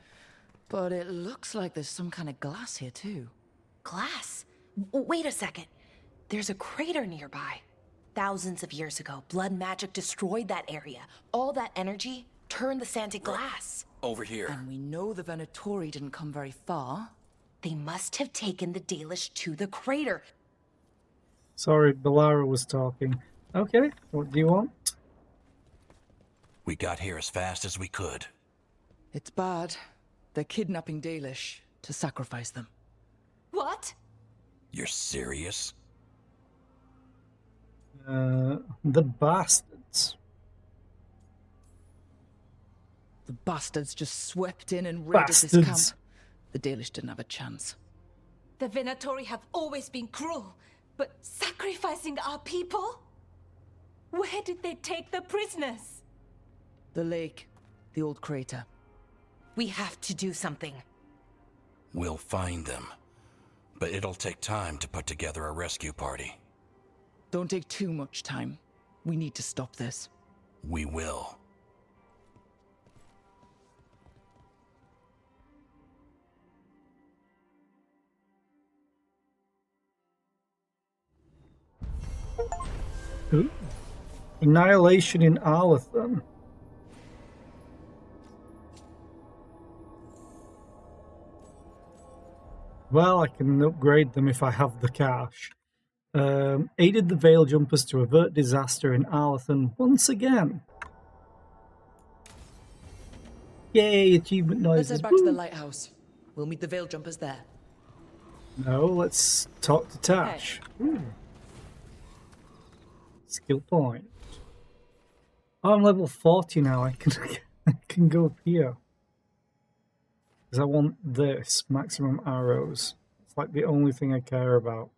But it looks like there's some kind of glass here too. Glass? Wait a second. There's a crater nearby. Thousands of years ago, blood magic destroyed that area. All that energy turned the sand to glass. Over here. And we know the Venatori didn't come very far. They must have taken the Dalish to the crater. Sorry, Belara was talking. Okay, what do you want? We got here as fast as we could. It's bad. They're kidnapping Dalish to sacrifice them. What? You're serious? The bastards. The bastards just swept in and raided this camp. Bastards. The Dalish didn't have a chance. The Venatori have always been cruel, but sacrificing our people? Where did they take the prisoners? The lake, the old crater. We have to do something. We'll find them. But it'll take time to put together a rescue party. Don't take too much time. We need to stop this. We will. Ooh. Annihilation in Arlathan. Well, I can upgrade them if I have the cash. Aided the Veil Jumpers to avert disaster in Arlathan once again. Yay, achievement Let's noises. head back to the Woo. lighthouse. We'll meet the Veil Jumpers there. No, let's talk to Tash. Ooh. Skill point. Oh, I'm level 40 now. I can go up here. Because I want this maximum arrows. It's like the only thing I care about.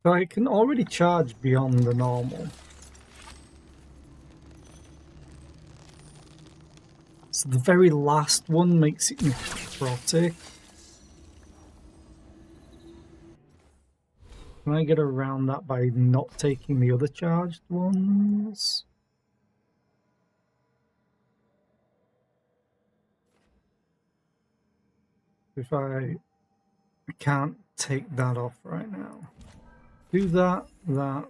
So I can already charge beyond the normal. So the very last one makes it necrotic. Can I get around that by not taking the other charged ones? If I can't take that off right now. Do that. Oh,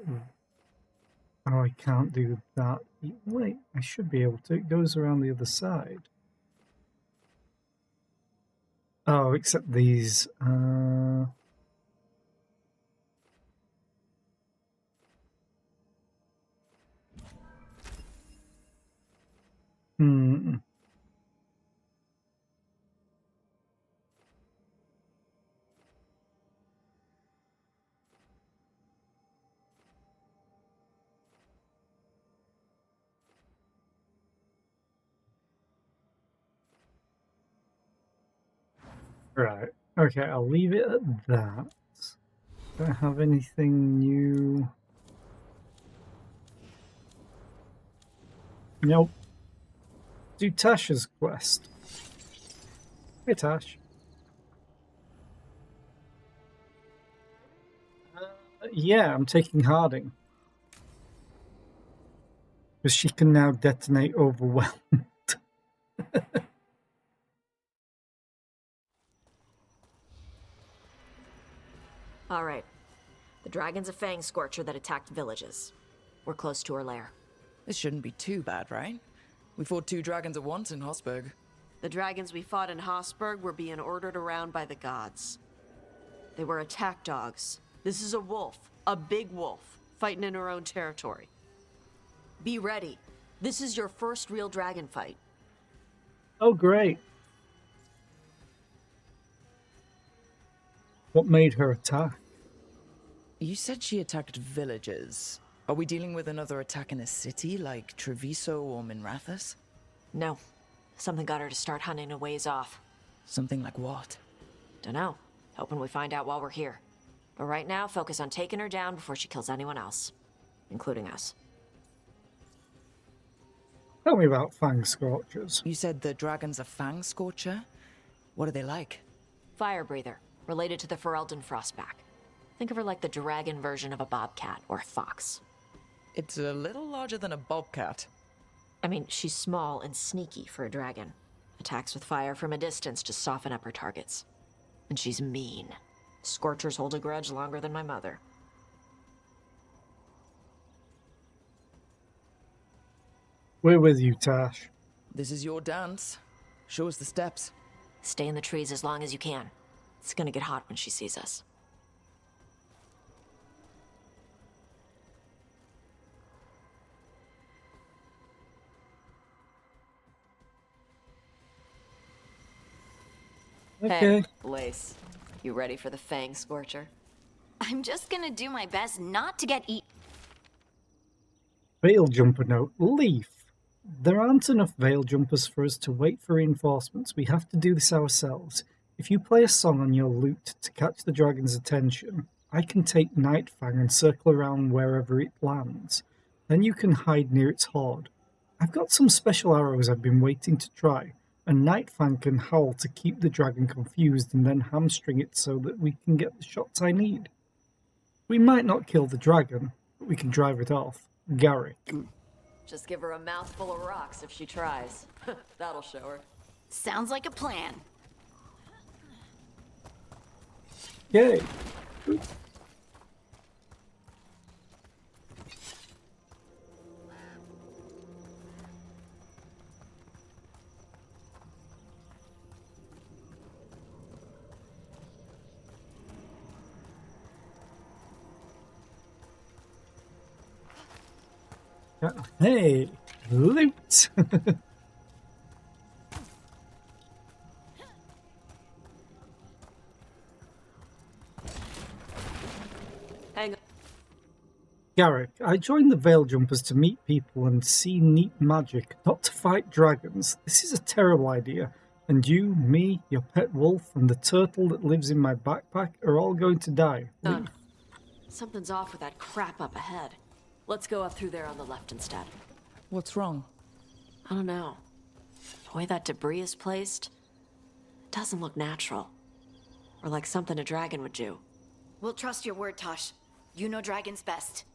I can't do that. Wait, I should be able to. It goes around the other side. Oh, except these. Right. Okay, I'll leave it at that. Don't have anything new. Nope. Do Tasha's quest. Hey, Tash. Yeah, I'm taking Harding. Because she can now detonate overwhelmed. All right. The dragon's a fang scorcher that attacked villages. We're close to her lair. This shouldn't be too bad, right? We fought 2 dragons at once in Hossberg. The dragons we fought in Hossberg were being ordered around by the gods. They were attack dogs. This is a wolf, a big wolf, fighting in her own territory. Be ready. This is your first real dragon fight. Oh, great. What made her attack? You said she attacked villages. Are we dealing with another attack in a city like Treviso or Minrathous? No. Something got her to start hunting a ways off. Something like what? Dunno. Hoping we find out while we're here. But right now, focus on taking her down before she kills anyone else. Including us. Tell me about Fang Scorchers. You said the dragon's a Fang Scorcher? What are they like? Fire breather. Related to the Ferelden Frostback. Think of her like the dragon version of a bobcat or a fox. It's a little larger than a bobcat. I mean, she's small and sneaky for a dragon. Attacks with fire from a distance to soften up her targets. And she's mean. Scorchers hold a grudge longer than my mother. We're with you, Tash. This is your dance. Show us the steps. Stay in the trees as long as you can. It's gonna get hot when she sees us. Okay. Hey, Lace. You ready for the Fang Scorcher? I'm just gonna do my best not to get eaten. Veil Jumper note. Leaf. There aren't enough Veil Jumpers for us to wait for reinforcements. We have to do this ourselves. If you play a song on your lute to catch the dragon's attention, I can take Nightfang and circle around wherever it lands. Then you can hide near its hoard. I've got some special arrows I've been waiting to try, and Nightfang can howl to keep the dragon confused and then hamstring it so that we can get the shots I need. We might not kill the dragon, but we can drive it off. Garrick. Just give her a mouthful of rocks if she tries. That'll show her. Sounds like a plan. Yay. Hey, loot! Hang on. Garrick, I joined the Veil Jumpers to meet people and see neat magic, not to fight dragons. This is a terrible idea, and you, me, your pet wolf, and the turtle that lives in my backpack are all going to die. Done. Something's off with that crap up ahead. Let's go up through there on the left instead. What's wrong? I don't know. The way that debris is placed, it doesn't look natural. Or like something a dragon would do. We'll trust your word, Tosh. You know dragons best.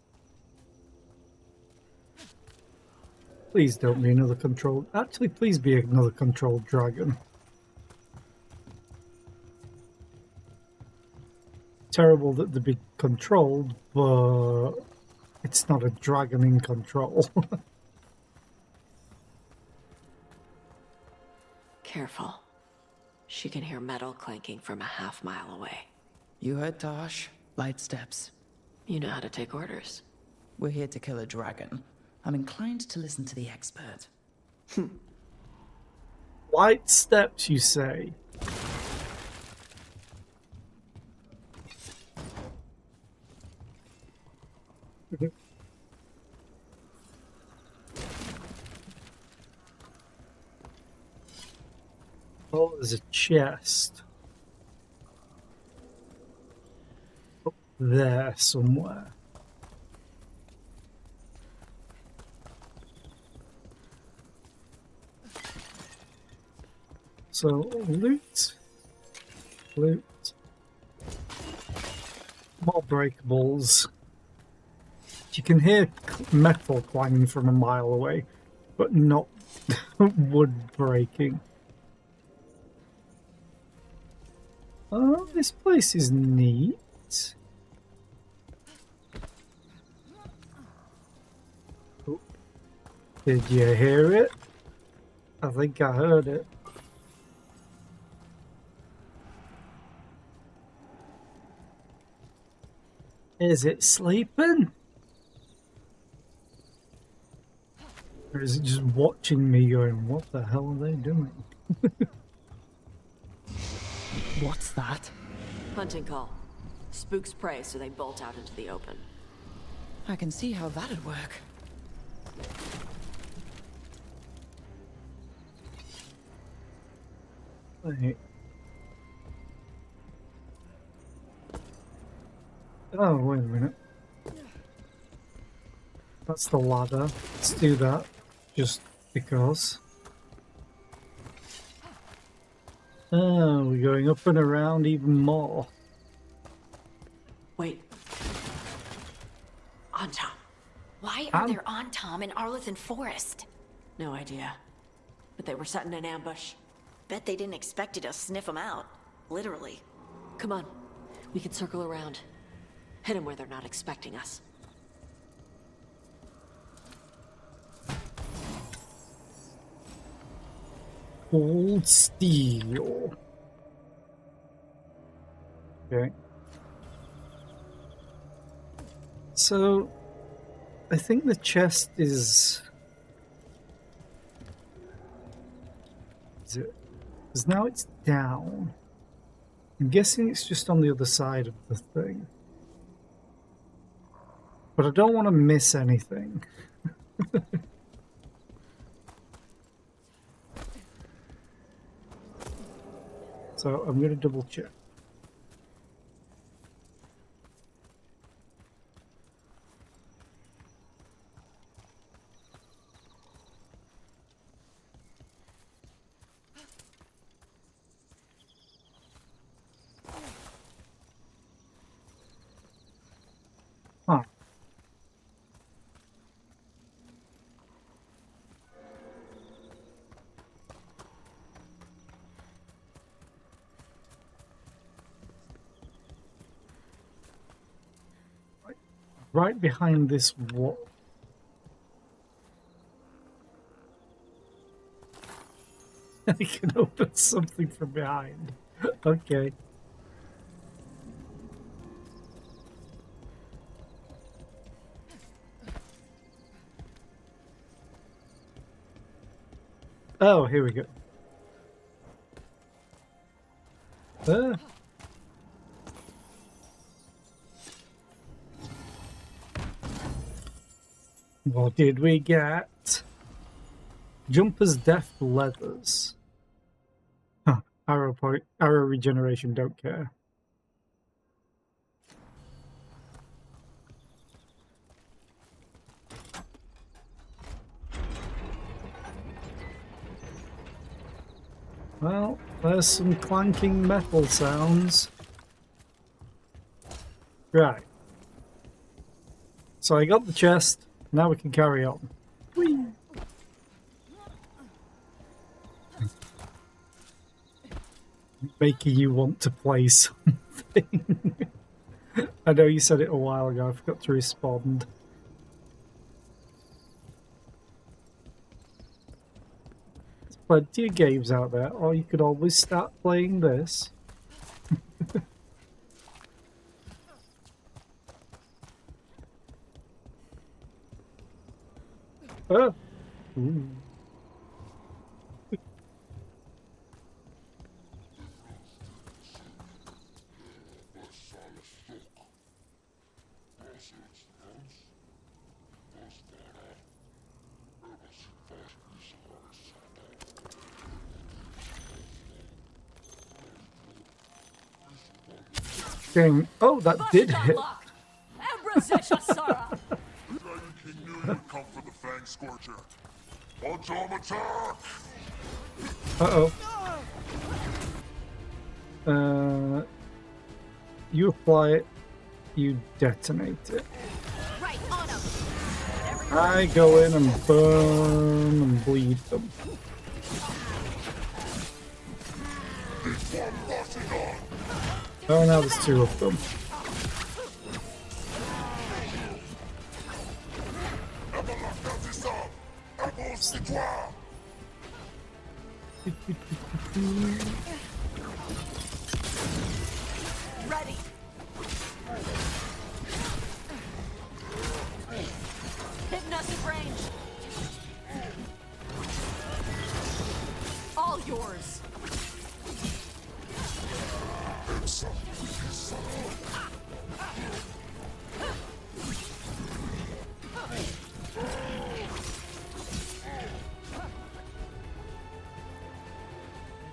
Please don't be another controlled... Actually, please be another controlled dragon. Terrible that they be controlled, but it's not a dragon in control. Careful. She can hear metal clanking from a half-mile away. You heard Tosh. Light steps. You know how to take orders. We're here to kill a dragon. I'm inclined to listen to the expert. Light steps, you say? Oh, there's a chest. Up there somewhere. So, loot. Loot. More breakables. You can hear metal clanging from a mile away, but not wood breaking. Oh, this place is neat. Oh. Did you hear it? I think I heard it. Is it sleeping? Or is it just watching me going, what the hell are they doing? What's that? Hunting call. Spooks prey, so they bolt out into the open. I can see how that'd work. Wait. Oh, wait a minute. That's the ladder. Let's do that. Just because. Oh, we're going up and around even more. Wait. Antom. Why are there Antom in Arlithan Forest? No idea. But they were setting an ambush. Bet they didn't expect you to sniff them out. Literally. Come on. We can circle around. Hit them where they're not expecting us. Cold steel. Okay. So, I think the chest is... Is it? Because now it's down. I'm guessing it's just on the other side of the thing. But I don't want to miss anything. So I'm going to double check. Huh. Right behind this wall. I can open something from behind. Okay. Oh, here we go. What did we get? Jumper's Deft Leathers. Huh. Arrow regeneration, don't care. Well, there's some clanking metal sounds. Right. So I got the chest. Now we can carry on. Whee! Making you want to play something. I know you said it a while ago. I forgot to respond. There's plenty of games out there, or you could always start playing this. Oh. Ooh. Game. Oh, that did hit. Dragon King knew you'd come for the Fang Scorcher. Automata! Uh-oh. You apply it, you detonate it. I go in and burn and bleed them. Oh, now there's two of them. Ready. Hypnosis range. All yours.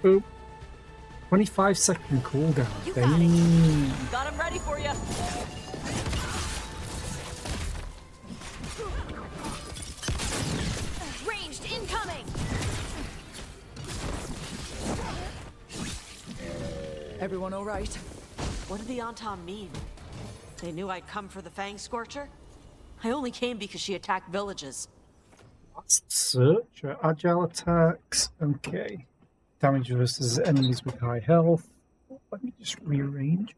Boop. 25-second cooldown. Dang. Got him ready for you. Ranged incoming. Everyone all right? What did the Antam mean? They knew I'd come for the Fang Scorcher? I only came because she attacked villages. Fast search, agile attacks. Okay. Damage versus enemies with high health. Let me just rearrange.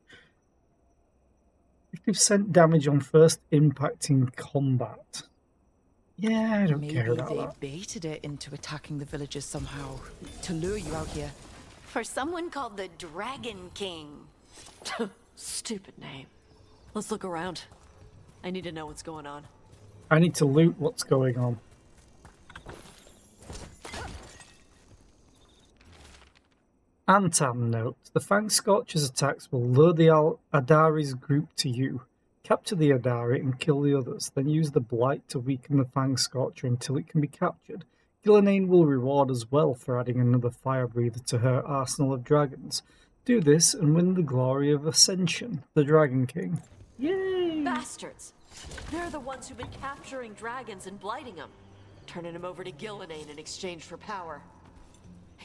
50% damage on first impact in combat. Yeah, I don't care about Maybe that. they baited it into attacking the villagers somehow to lure you out here. For someone called the Dragon King. Stupid name. Let's look around. I need to know what's going on. I need to loot what's going on. Antam note. The Fang Scorcher's attacks will lure the Adari's group to you. Capture the Adari and kill the others, then use the Blight to weaken the Fang Scorcher until it can be captured. Gillenane will reward as well for adding another fire breather to her arsenal of dragons. Do this and win the glory of Ascension, the Dragon King. Yay! Bastards! They're the ones who've been capturing dragons and blighting them. Turning them over to Gillenane in exchange for power.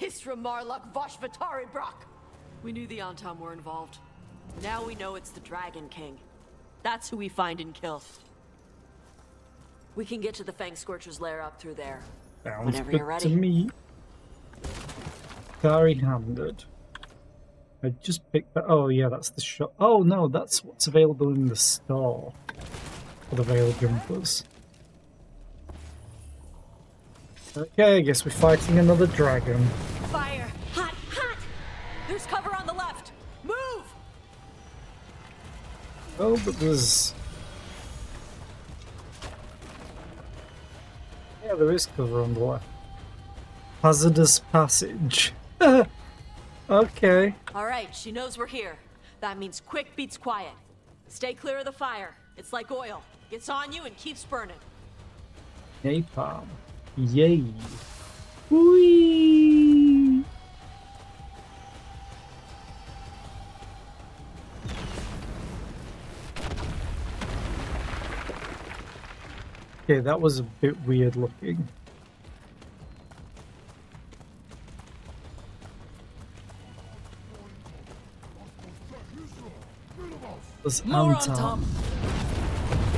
Hisra Marluk Voshvatari Brock! We knew the Antam were involved. Now we know it's the Dragon King. That's who we find and kill. We can get to the Fang Scorcher's lair up through there. Sounds Whenever good you're ready. to me. Carry-handed. I just picked that. Oh yeah, that's the shop. Oh no, that's what's available in the store for the Veil Jumpers. Okay, I guess we're fighting another dragon. Fire! Hot! Hot! There's cover on the left! Move! Oh, but there's... Yeah, there is cover on the left. Hazardous passage. Okay. Alright, she knows we're here. That means quick beats quiet. Stay clear of the fire. It's like oil. Gets on you and keeps burning. Napalm. Yay. Whee! Okay, that was a bit weird looking. There's More on Antam. top.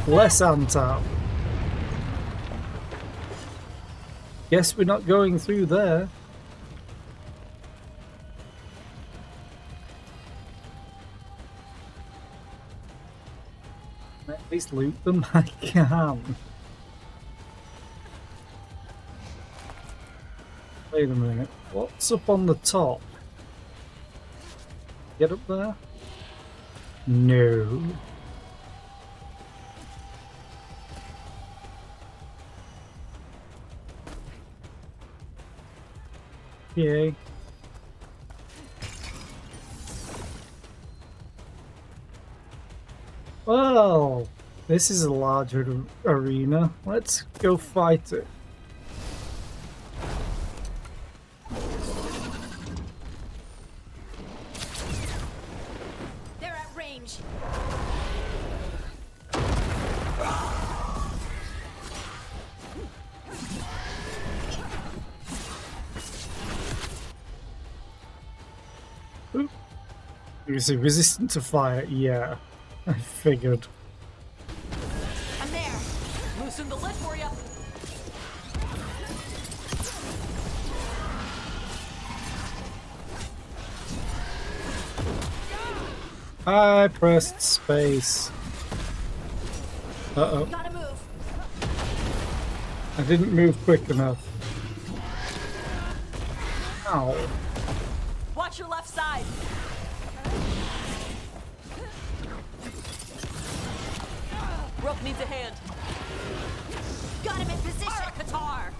Less Antam. Guess we're not going through there. At least loot them. I can. Wait a minute. What's up on the top? Get up there? No. Yay. Well, this is a larger arena. Let's go fight it. They're at range. You see, resistant to fire. Yeah, I figured. I'm there. Loosen the lid for you. I pressed space. Uh-oh. Gotta move. I didn't move quick enough. Ow. Watch your left side. Rook needs a hand. Got him in position. Qatar.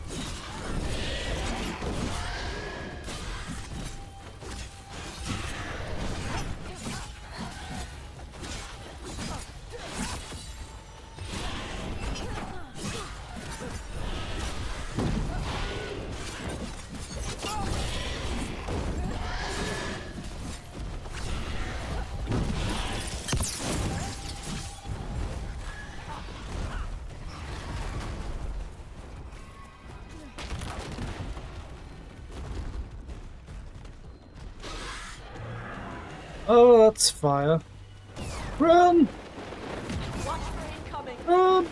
Oh, that's fire. Run! Watch for incoming. Run!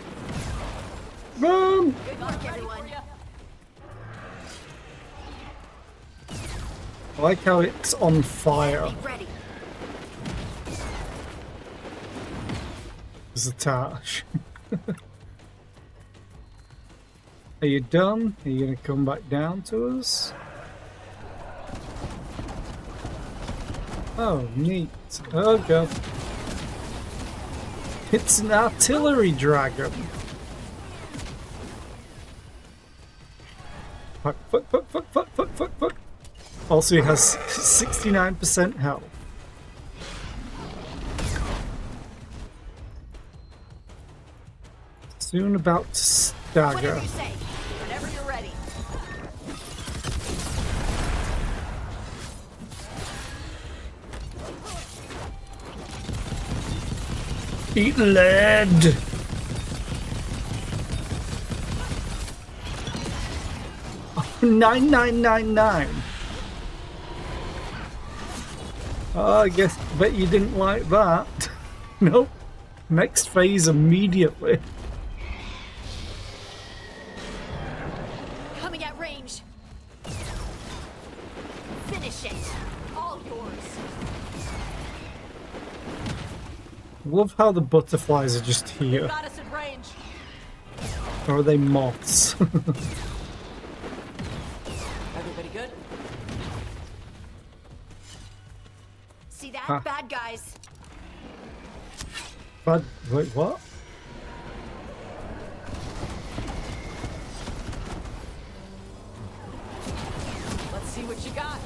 Run! Good luck, everyone. I like how it's on fire. Ready. There's a Tash. Are you done? Are you gonna come back down to us? Oh, neat. Oh god. It's an artillery dragon. Fuck, fuck, fuck, fuck, fuck, fuck, fuck, fuck. Also, he has 69% health. Soon about to stagger. Whatever you say. Whenever you're ready. Eat lead! Oh, 9999. Oh, I guess, bet you didn't like that. Nope. Next phase immediately. Coming at range. Finish it. All yours. Love how the butterflies are just here. Got us at range. Or are they moths? Everybody good? See that? Huh. Bad guys. But wait, what? Let's see what you got.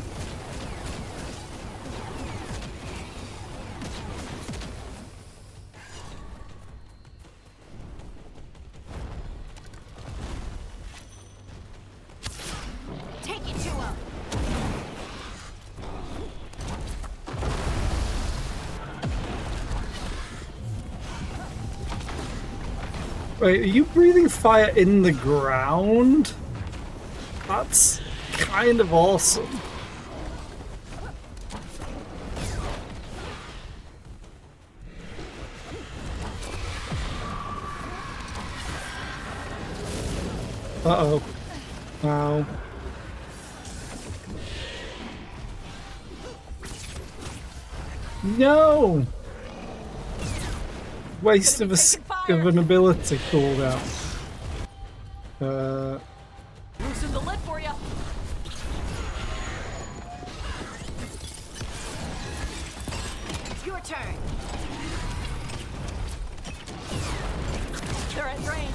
Take it to him. Wait, are you breathing fire in the ground? That's kind of awesome. Uh-oh. Ow. No! Waste of an ability cooldown. Loosen the lid for you. It's your turn. They're at range.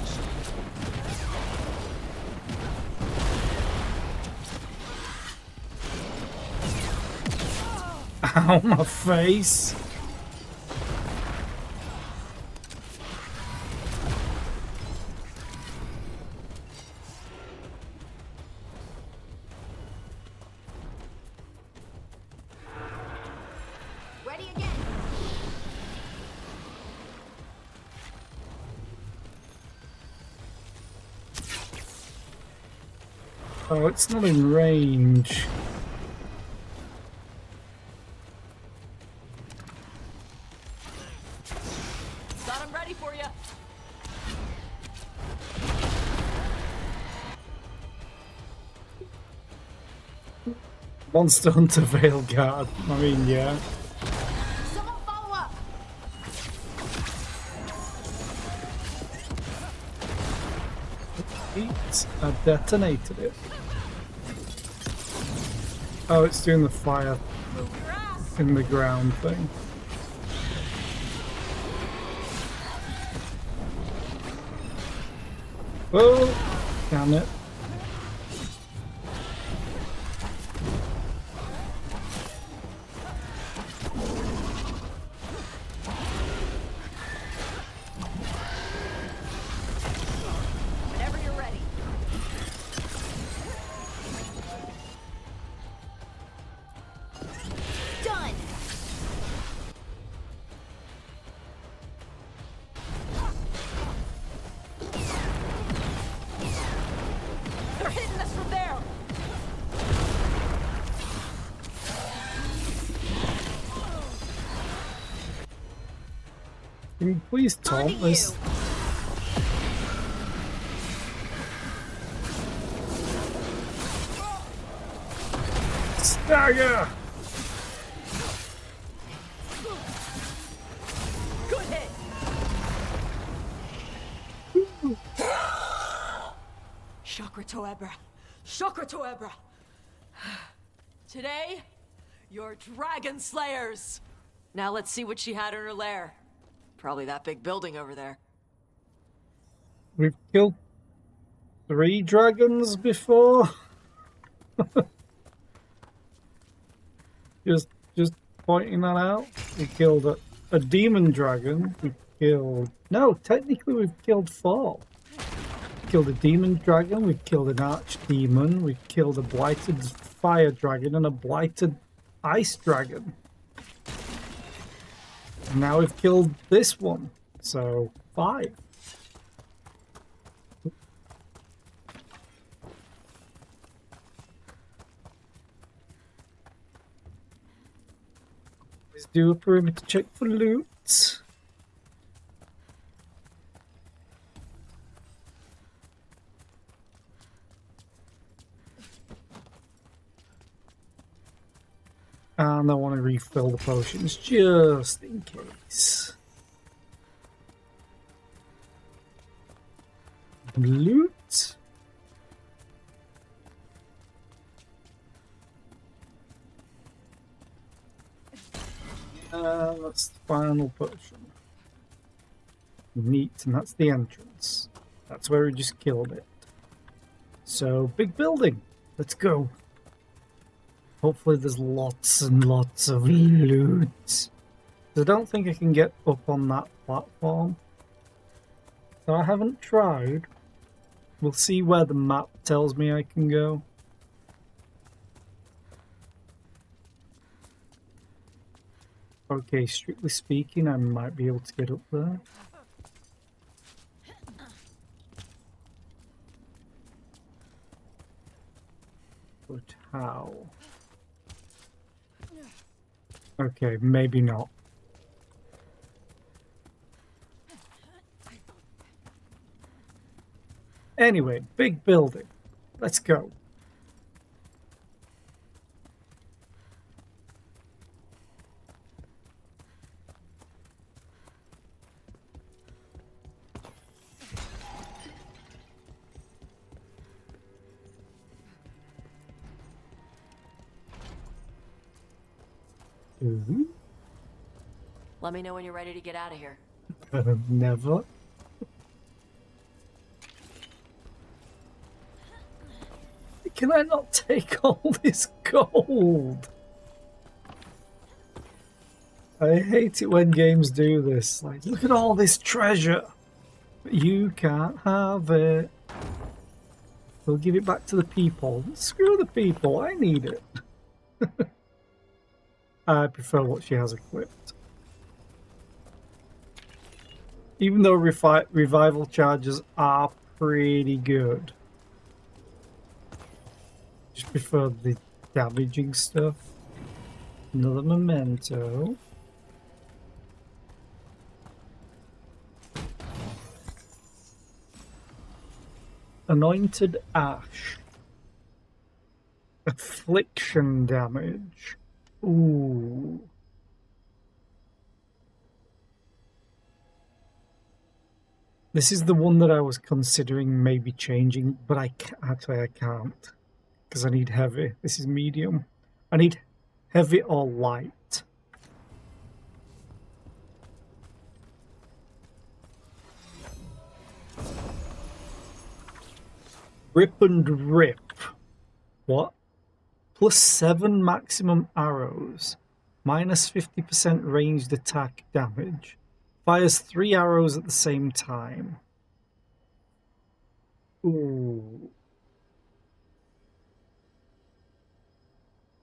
Ow, my face. Ready again. Oh, it's not in range. Got him ready for you. Monster Hunter Veilguard. I mean, yeah. Someone follow up. Eat. I detonated it. Oh, it's doing the fire in the ground thing. Oh, damn it. Whenever you're ready. Done. They're hitting us from there. Can you please taunt this? Stagger! Good hit. Chakra Toebra. Chakra Toebra. Today, you're Dragon Slayers. Now let's see what she had in her lair. Probably that big building over there. We've killed 3 dragons before. just pointing that out. We killed a demon dragon. We killed... No, technically we've killed 4. We killed a demon dragon, we killed an archdemon, we killed a blighted fire dragon and a blighted ice dragon. And now we've killed this one. So, 5. Let's do a perimeter check for loot. And I want to refill the potions just in case. Loot. That's the final potion. Neat, and that's the entrance. That's where we just killed it. So, big building. Let's go. Hopefully there's lots and lots of loot. I don't think I can get up on that platform. So I haven't tried. We'll see where the map tells me I can go. Okay, strictly speaking, I might be able to get up there. But how? Okay, maybe not. Anyway, big building. Let's go. Let me know when you're ready to get out of here. Never. Can I not take all this gold? I hate it when games do this. Like, look at all this treasure. But you can't have it. We'll give it back to the people. Screw the people. I need it. I prefer what she has equipped. Even though revival charges are pretty good. Just prefer the damaging stuff. Another memento. Anointed ash. Affliction damage. Ooh. This is the one that I was considering maybe changing, but I can't. Because I need heavy. This is medium. I need heavy or light. Rip and rip. What? +7 maximum arrows. Minus 50% ranged attack damage. Fires 3 arrows at the same time. Ooh.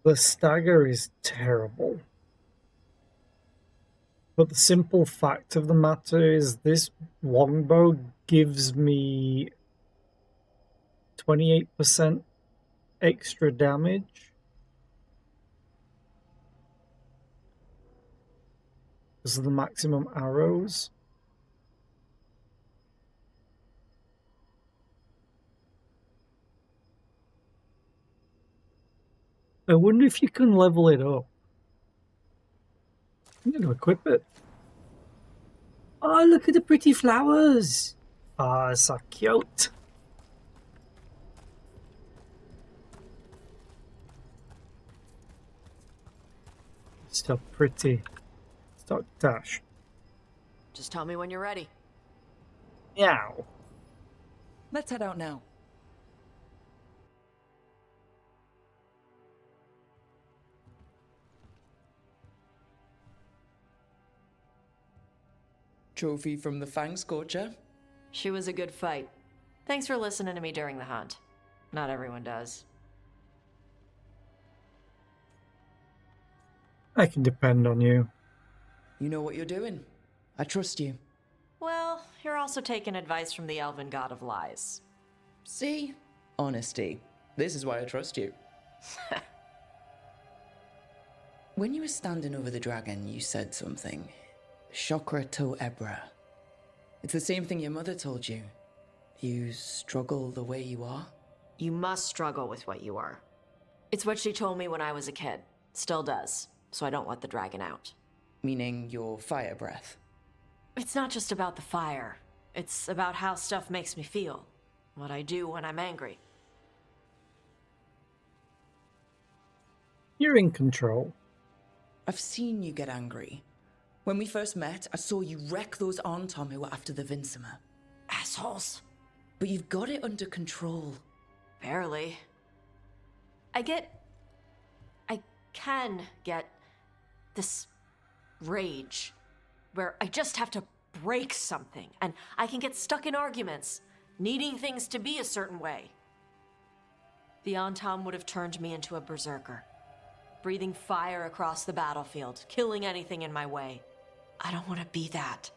The stagger is terrible. But the simple fact of the matter is this longbow gives me 28% extra damage. Because of the maximum arrows. I wonder if you can level it up. I'm going to equip it. Oh, look at the pretty flowers. Ah, so cute. So pretty. Start dash. Just tell me when you're ready. Meow. Let's head out now. Trophy from the Fang Scorcher. She was a good fight. Thanks for listening to me during the hunt. Not everyone does. I can depend on you. You know what you're doing. I trust you. Well, you're also taking advice from the elven god of lies. See? Honesty. This is why I trust you. When you were standing over the dragon, you said something. Chakra to Ebra. It's the same thing your mother told you. You struggle the way you are? You must struggle with what you are. It's what she told me when I was a kid. Still does. So I don't let the dragon out. Meaning your fire breath? It's not just about the fire. It's about how stuff makes me feel. What I do when I'm angry. You're in control. I've seen you get angry. When we first met, I saw you wreck those Arntom who were after the Vinsima. Assholes. But you've got it under control. Barely. I can get this rage where I just have to break something and I can get stuck in arguments, needing things to be a certain way. The Arntom would have turned me into a berserker, breathing fire across the battlefield, killing anything in my way. I don't want to be that.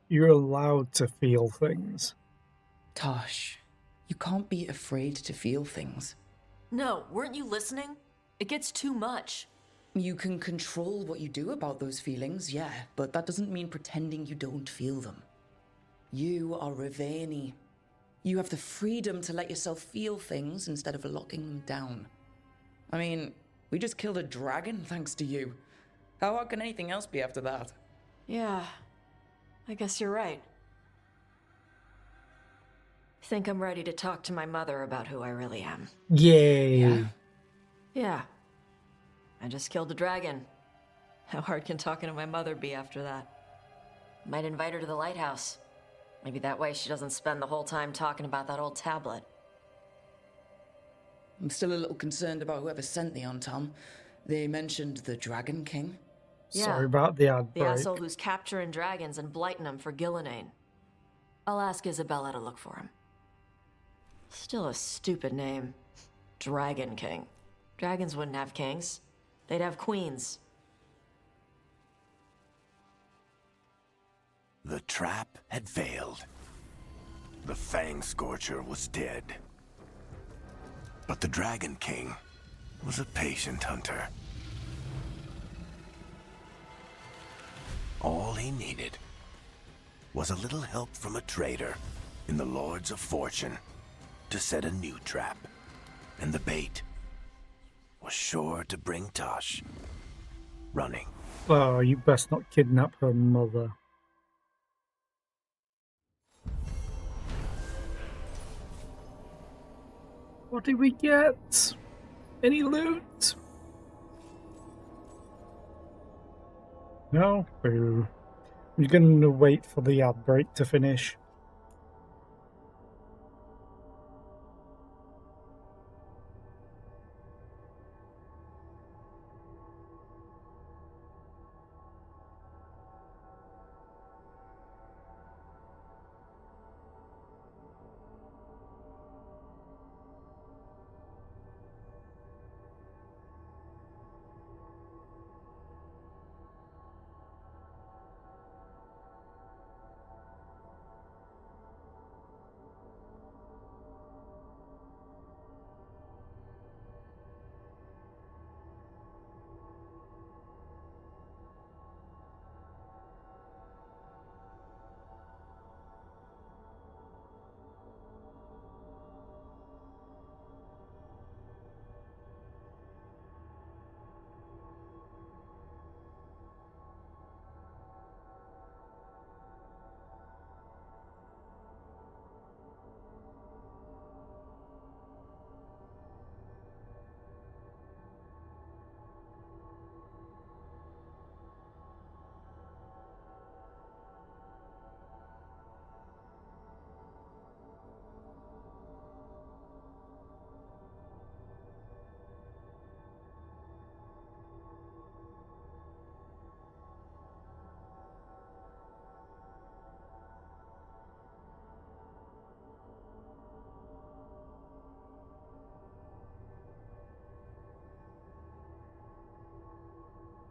You're allowed to feel things. Tosh, you can't be afraid to feel things. No, weren't you listening? It gets too much. You can control what you do about those feelings, yeah, but that doesn't mean pretending you don't feel them. You are Raveni. You have the freedom to let yourself feel things instead of locking them down. I mean, we just killed a dragon thanks to you. How hard can anything else be after that? Yeah, I guess you're right. Think I'm ready to talk to my mother about who I really am. Yay. Yeah. I just killed a dragon. How hard can talking to my mother be after that? Might invite her to the lighthouse. Maybe that way she doesn't spend the whole time talking about that old tablet. I'm still a little concerned about whoever sent the on, Tom. They mentioned the Dragon King. Yeah, Sorry about the ad the break. asshole who's capturing dragons and blighting them for Gillinane. I'll ask Isabella to look for him. Still a stupid name. Dragon King. Dragons wouldn't have kings. They'd have queens. The trap had failed. The Fang Scorcher was dead. But the Dragon King was a patient hunter. All he needed was a little help from a trader in the Lords of Fortune to set a new trap. And the bait was sure to bring Tosh running. Oh, you best not kidnap her mother. What did we get? Any loot? No? Boo. I'm gonna wait for the ad break to finish.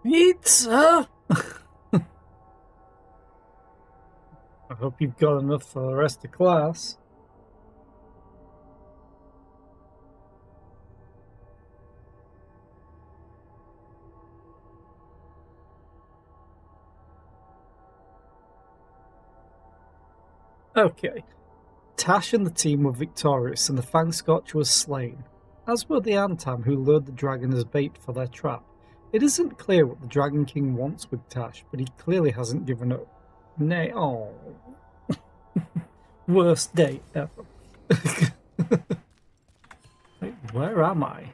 Pizza! I hope you've got enough for the rest of class. Okay. Tash and the team were victorious and the Fang Scotch was slain, as were the Antam who lured the dragon as bait for their trap. It isn't clear what the Dragon King wants with Tash, but he clearly hasn't given up. Nay, oh. Worst date ever. Wait, where am I?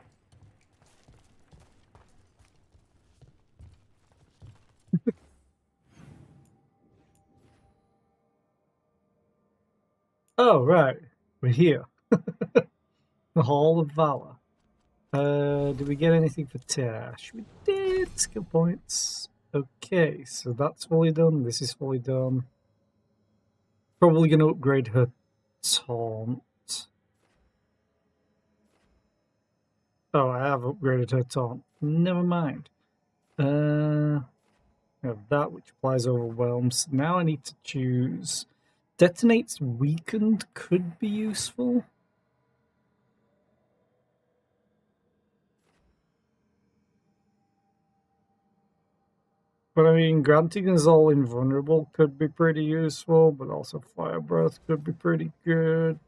Oh, right. We're here. The Hall of Valor. Did we get anything for Tash? We did. Skill points. Okay, so that's fully done. This is fully done. Probably going to upgrade her taunt. Oh, I have upgraded her taunt. Never mind. We have that, which applies overwhelms. Now I need to choose. Detonates weakened could be useful. But I mean, granting us all invulnerable could be pretty useful, but also fire breath could be pretty good.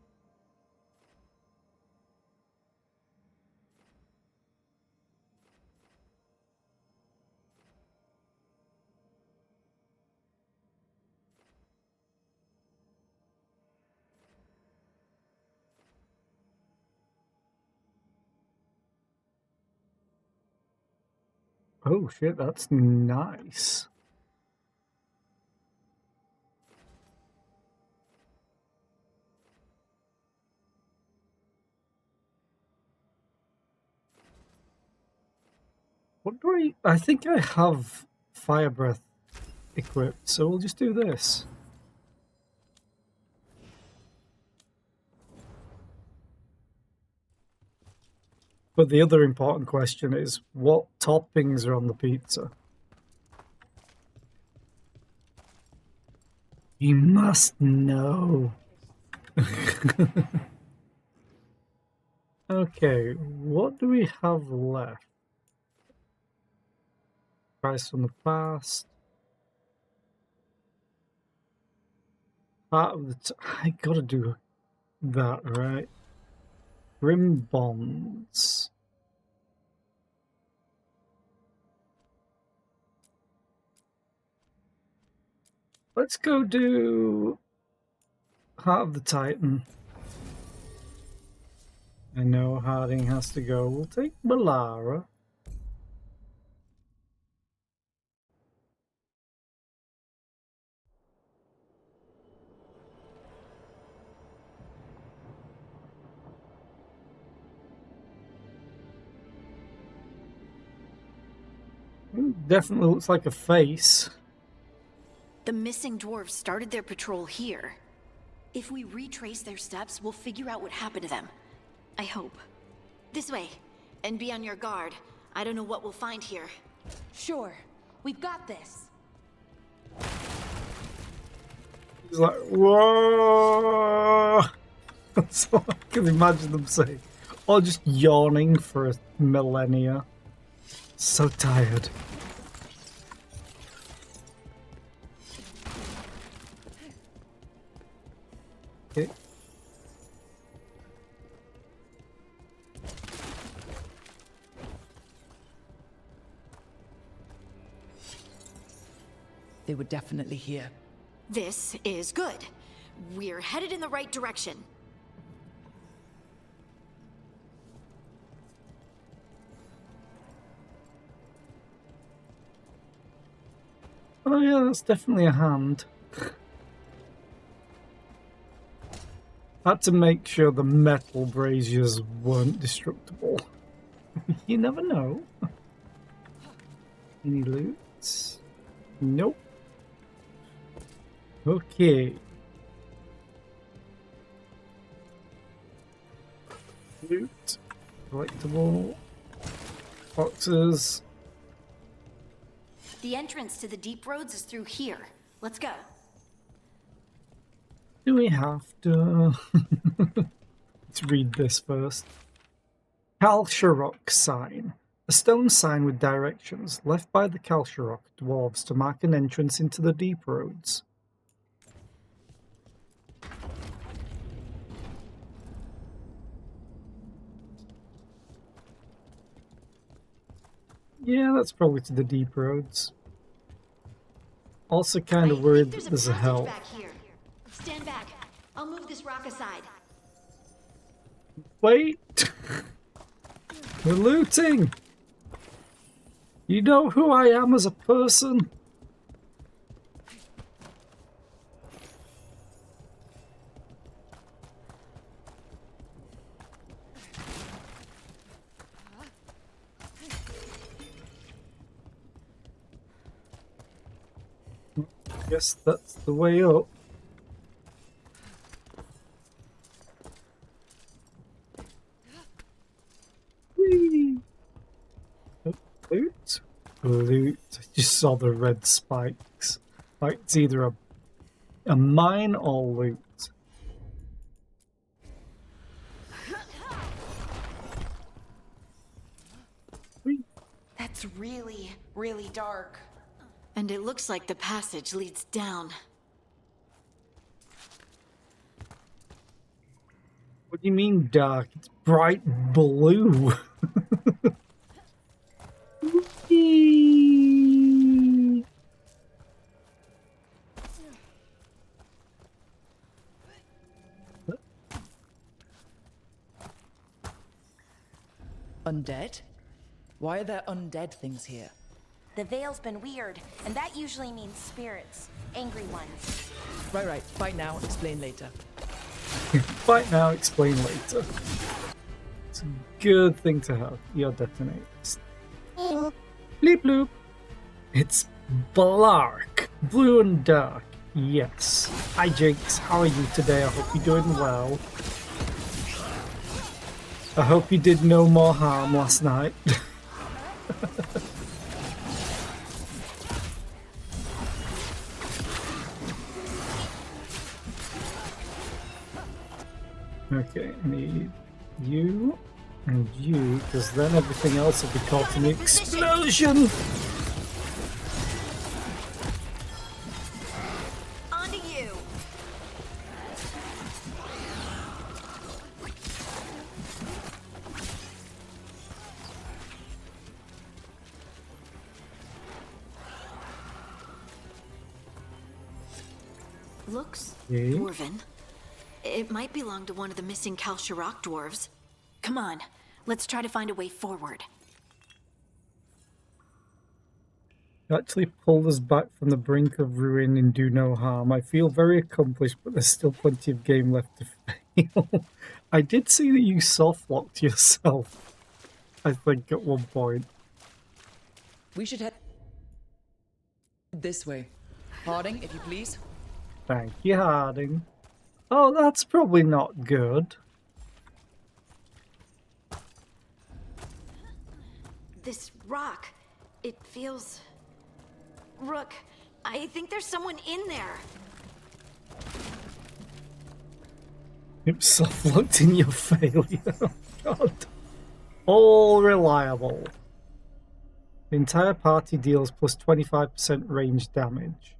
Oh shit, that's nice. What do I think I have fire breath equipped, so we'll just do this. But the other important question is, what toppings are on the pizza? You must know. Okay, what do we have left? Price from the past. Part of the I gotta do that, right? Grim bonds. Let's go do Heart of the Titan. I know Harding has to go. We'll take Melara. Definitely looks like a face. The missing dwarves started their patrol here. If we retrace their steps, we'll figure out what happened to them. I hope. This way, and be on your guard. I don't know what we'll find here. Sure, we've got this. He's like, whoa! That's all I can imagine them saying. Or just yawning for a millennia. So tired. Okay. They were definitely here. This is good. We're headed in the right direction. Oh yeah, that's definitely a hand. Had to make sure the metal braziers weren't destructible. You never know. Any loot? Nope. Okay. Loot. Collectible. Boxes. The entrance to the deep roads is through here. Let's go. Do we have to? Let's read this first. Kalsharok sign. A stone sign with directions left by the Kalsharok dwarves to mark an entrance into the deep roads. Yeah, that's probably to the deep roads. Also kind of worried that there's a hell. Back here. Stand back. I'll move this rock aside. Wait! We're looting! You know who I am as a person? Guess that's the way up. Whee! Oh, loot? Loot. I just saw the red spikes. Like it's either a mine or loot. That's really, really dark. And it looks like the passage leads down. What do you mean dark? It's bright blue. Whee! Undead? Why are there undead things here? The veil's been weird, and that usually means spirits. Angry ones. Right. Fight now, explain later. Fight now, explain later. It's a good thing to have. Your detonators. Bleep bloop. It's Blark. Blue and dark. Yes. Hi Jinx, how are you today? I hope you're doing well. I hope you did no more harm last night. Okay, I need you and you, because then everything else will be caught in the explosion! On to you. Looks Okay. dwarven. It might belong to one of the missing Kalsharak dwarves. Come on, let's try to find a way forward. You actually pulled us back from the brink of ruin and do no harm. I feel very accomplished, but there's still plenty of game left to fail. I did see that you soft-locked yourself, I think, at one point. We should head this way. Harding, if you please. Thank you, Harding. Oh, that's probably not good. This rock, it feels... Rook, I think there's someone in there. It's soft-locked in your failure. Oh, God. All reliable. The entire party deals plus 25% range damage.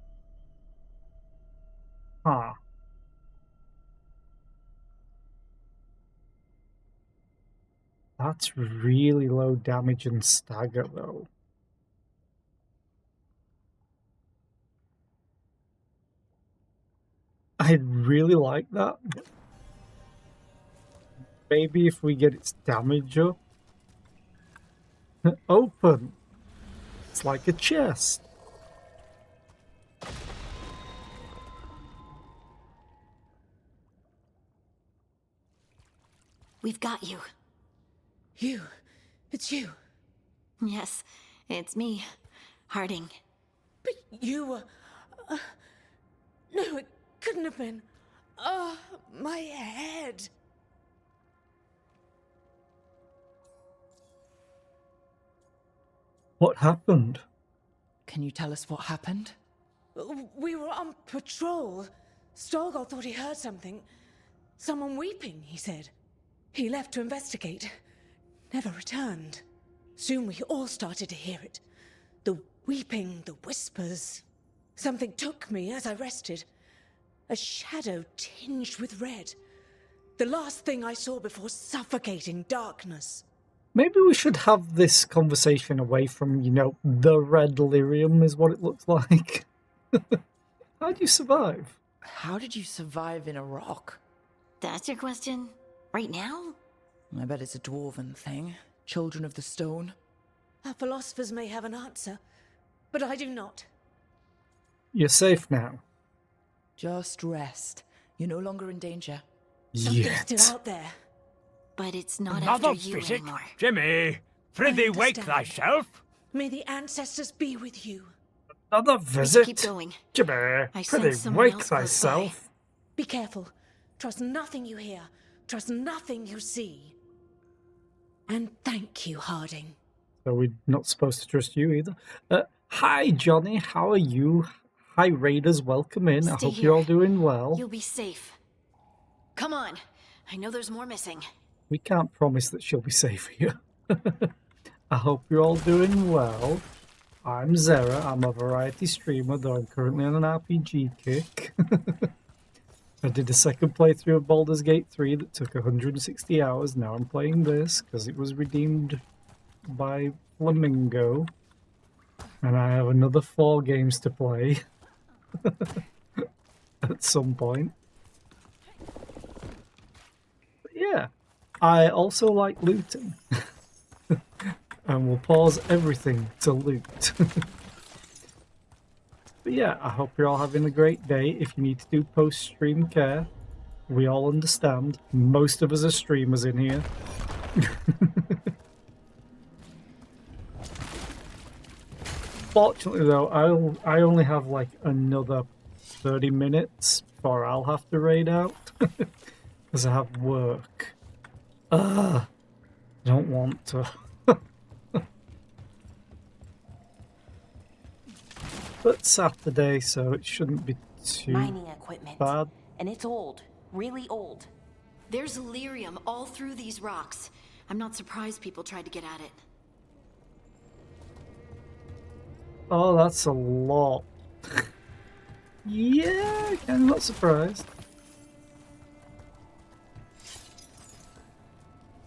Huh. That's really low damage and stagger, though. I'd really like that. Maybe if we get its damage up. Open. It's like a chest. We've got you. You. It's you. Yes, it's me, Harding. But you were... no, it couldn't have been. Oh, my head. What happened? Can you tell us what happened? We were on patrol. Storgol thought he heard something. Someone weeping, he said. He left to investigate. Never returned. Soon we all started to hear it. The weeping, the whispers. Something took me as I rested. A shadow tinged with red. The last thing I saw before suffocating darkness. Maybe we should have this conversation away from, you know, the red lyrium is what it looks like. How'd you survive? How did you survive in a rock? That's your question? Right now? I bet it's a dwarven thing. Children of the stone. Our philosophers may have an answer, but I do not. You're safe now. Just rest. You're no longer in danger. Something's still out there. But it's not Another after you visit? anymore. Jimmy, prithee wake thyself. May the ancestors be with you. Another visit? Keep going. Jimmy, I sense pretty someone wake else close thyself. Be careful. Trust nothing you hear. Trust nothing you see. And thank you, Harding. So we're not supposed to trust you either. Hi, Johnny. How are you? Hi, Raiders. Welcome in. I Stay hope here. you're all doing well. You'll be safe. Come on. I know there's more missing. We can't promise that she'll be safe here. I hope you're all doing well. I'm Zera. I'm a variety streamer, though I'm currently on an RPG kick. I did a second playthrough of Baldur's Gate 3 that took 160 hours. Now I'm playing this because it was redeemed by Flamingo. And I have another 4 games to play at some point. But yeah, I also like looting. And we'll pause everything to loot. But yeah, I hope you're all having a great day. If you need to do post-stream care, we all understand. Most of us are streamers in here. Fortunately though, I only have like another 30 minutes before I'll have to raid out. Because I have work. I don't want to. But Saturday, so it shouldn't be too Mining equipment. bad. And it's old. Really old. There's lyrium all through these rocks. I'm not surprised people tried to get at it. Oh, that's a lot. Yeah, I'm not surprised.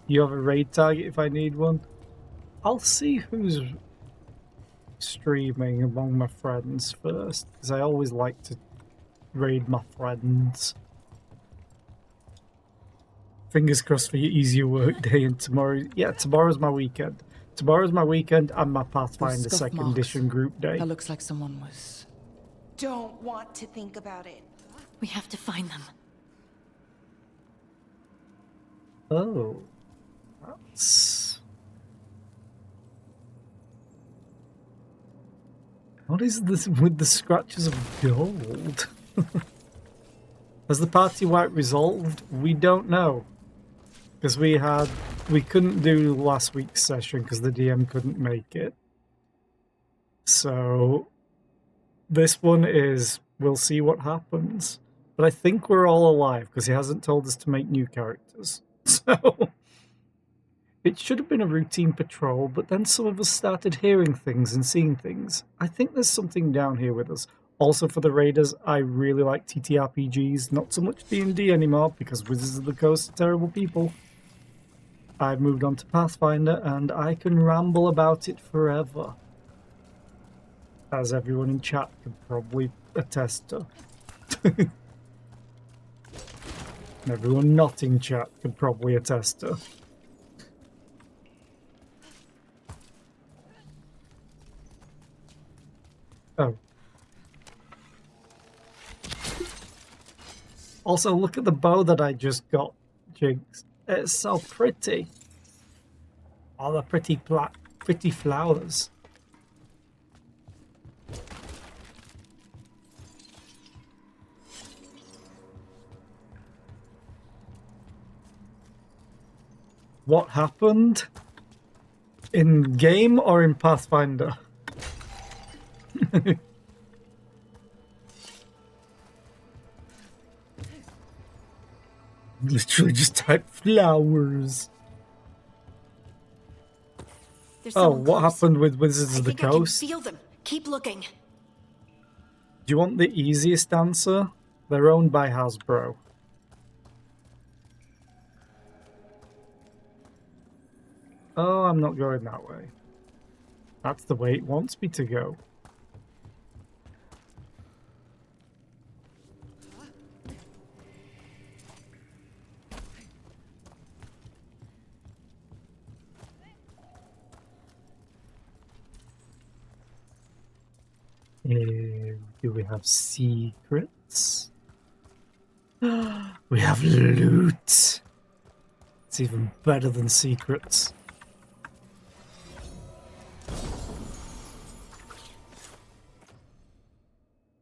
You have a raid target if I need one? I'll see who's streaming among my friends first, because I always like to raid my friends. Fingers crossed for your easier work day, and tomorrow's my weekend. Tomorrow's my weekend and my Pathfinder scuff 2nd marks. edition group day. That looks like someone was... Don't want to think about it. We have to find them. Oh, that's... What is this with the scratches of gold? Has the party wipe resolved? We don't know. Because we couldn't do last week's session because the DM couldn't make it. So this one is, we'll see what happens. But I think we're all alive because he hasn't told us to make new characters. So it should have been a routine patrol, but then some of us started hearing things and seeing things. I think there's something down here with us. Also for the raiders, I really like TTRPGs, not so much D&D anymore because Wizards of the Coast are terrible people. I've moved on to Pathfinder and I can ramble about it forever. As everyone in chat can probably attest to. And everyone not in chat can probably attest to. Oh. Also, look at the bow that I just got, Jigs. It's so pretty. All the pretty flowers. What happened? In game or in Pathfinder? Literally just type flowers. Oh, what happened with Wizards of the Coast? I can feel them. Keep looking. Do you want the easiest answer? They're owned by Hasbro. Oh, I'm not going that way. That's the way it wants me to go. Do we have secrets? We have loot. It's even better than secrets.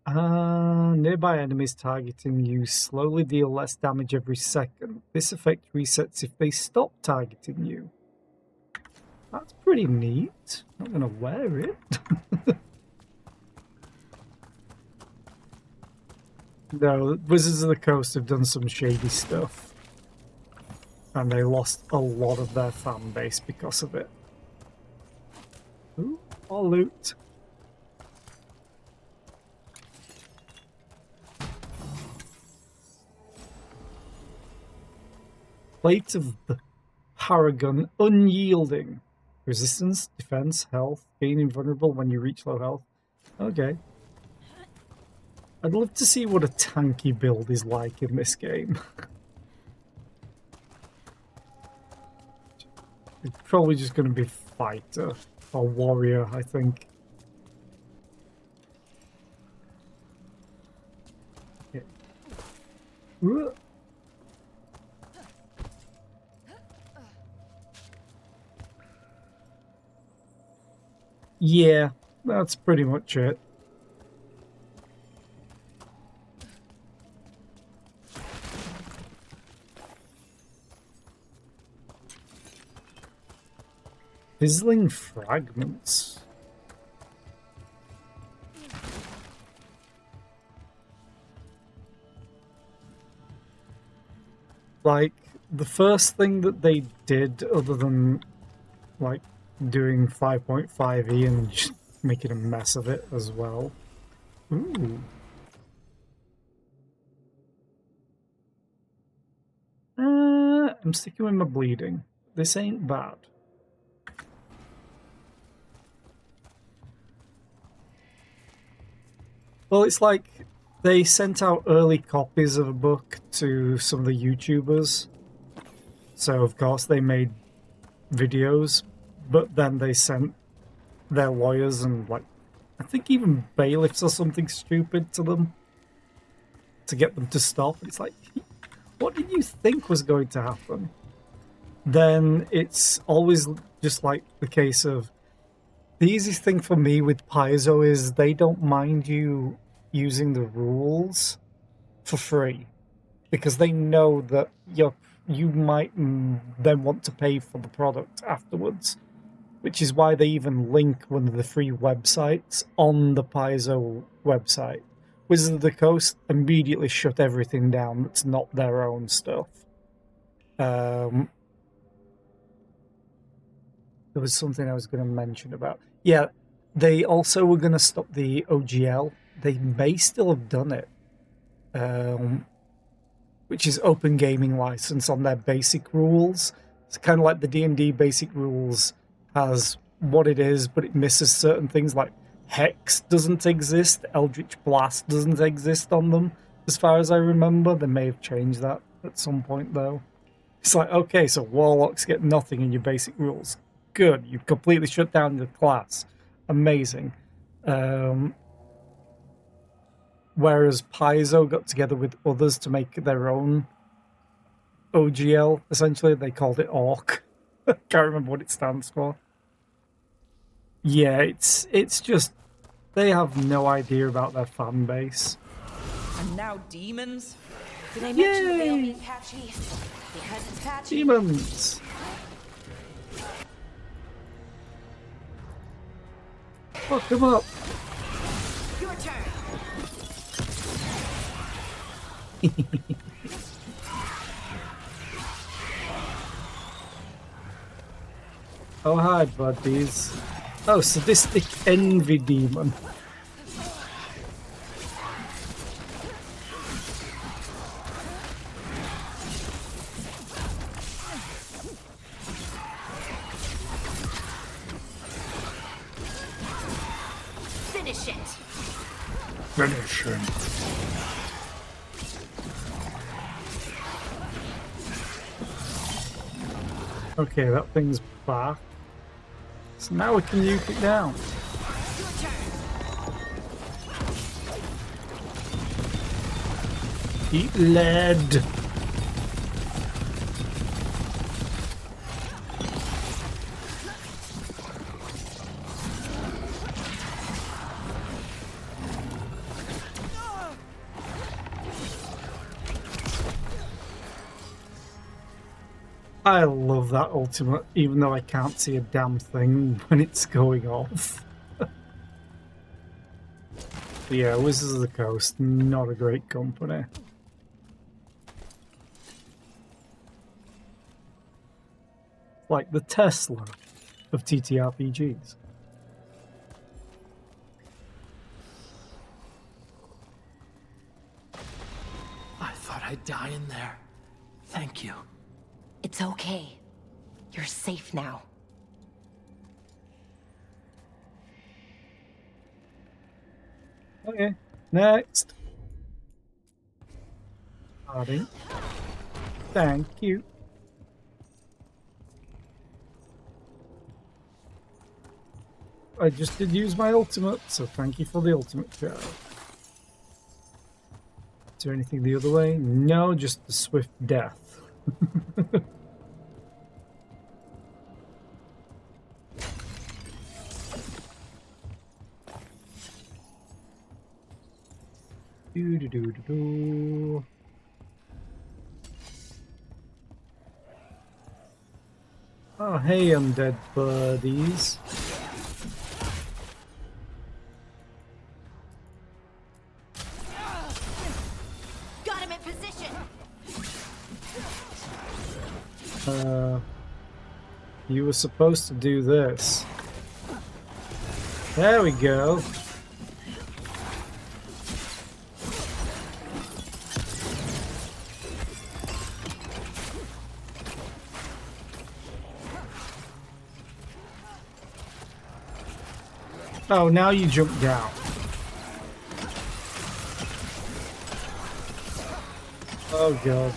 Nearby enemies targeting you slowly deal less damage every second. This effect resets if they stop targeting you. That's pretty neat. Not gonna wear it. No, Wizards of the Coast have done some shady stuff. And they lost a lot of their fan base because of it. Ooh, more loot. Plate of the Paragon, unyielding. Resistance, defense, health, being invulnerable when you reach low health. Okay. I'd love to see what a tanky build is like in this game. It's probably just going to be fighter or warrior, I think. Yeah. Yeah, that's pretty much it. Fizzling fragments. Like, the first thing that they did, other than, like, doing 5.5e and just making a mess of it as well. Ooh. I'm sticking with my bleeding. This ain't bad. Well, it's like they sent out early copies of a book to some of the YouTubers. So, of course, they made videos, but then they sent their lawyers and, like, I think even bailiffs or something stupid to them to get them to stop. It's like, what did you think was going to happen? Then it's always just like the case of the easiest thing for me with Paizo is they don't mind you using the rules for free because they know that you might then want to pay for the product afterwards, which is why they even link one of the free websites on the Paizo website. Wizards of the Coast immediately shut everything down that's not their own stuff. There was something I was going to mention about. Yeah, they also were going to stop the OGL. They may still have done it. Which is open gaming license on their basic rules. It's kind of like the D&D basic rules has what it is, but it misses certain things like Hex doesn't exist, Eldritch Blast doesn't exist on them, as far as I remember. They may have changed that at some point, though. It's like, okay, so Warlocks get nothing in your basic rules. Good, you've completely shut down the class. Amazing. Whereas Paizo got together with others to make their own OGL, essentially. They called it Orc. Can't remember what it stands for. Yeah, it's just they have no idea about their fan base. And now demons? Did I mention the veil being patchy? Because it's patchy. Demons! Fuck them up! Your turn. Oh, hi, buddies. Oh, sadistic envy demon. Finish it. Finish him. Okay, that thing's back. So now we can nuke it down. Eat lead. I love that ultimate, even though I can't see a damn thing when it's going off. Yeah, Wizards of the Coast, not a great company. Like the Tesla of TTRPGs. I thought I'd die in there. Thank you. It's okay. You're safe now. Okay, next. Harding. Thank you. I just did use my ultimate, so thank you for the ultimate share. Is there anything the other way? No, just the swift death. Do do do do do. Oh, hey, undead buddies. Got him in position. You were supposed to do this. There we go. Oh, now you jump down. Oh god.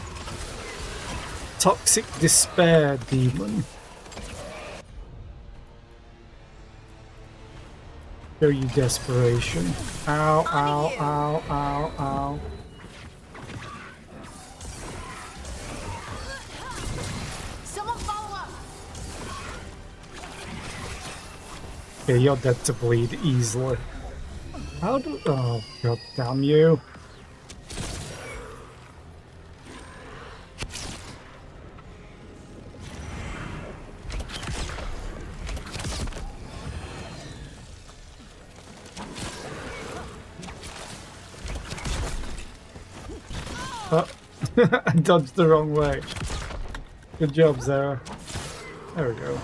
Toxic despair demon. Show you desperation. Ow, ow, ow, ow, ow. Someone follow up. Okay, you're dead to bleed easily. How do... Oh, god damn you. Oh, I dodged the wrong way. Good job, Zara. There we go.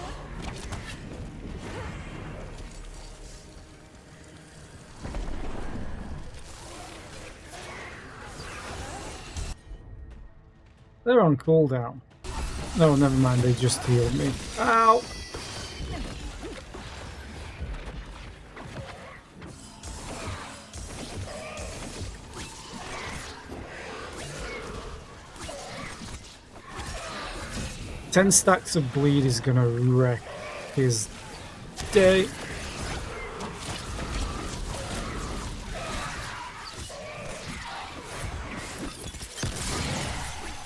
They're on cooldown. No, never mind, they just healed me. Ow! Ten stacks of bleed is gonna wreck his day.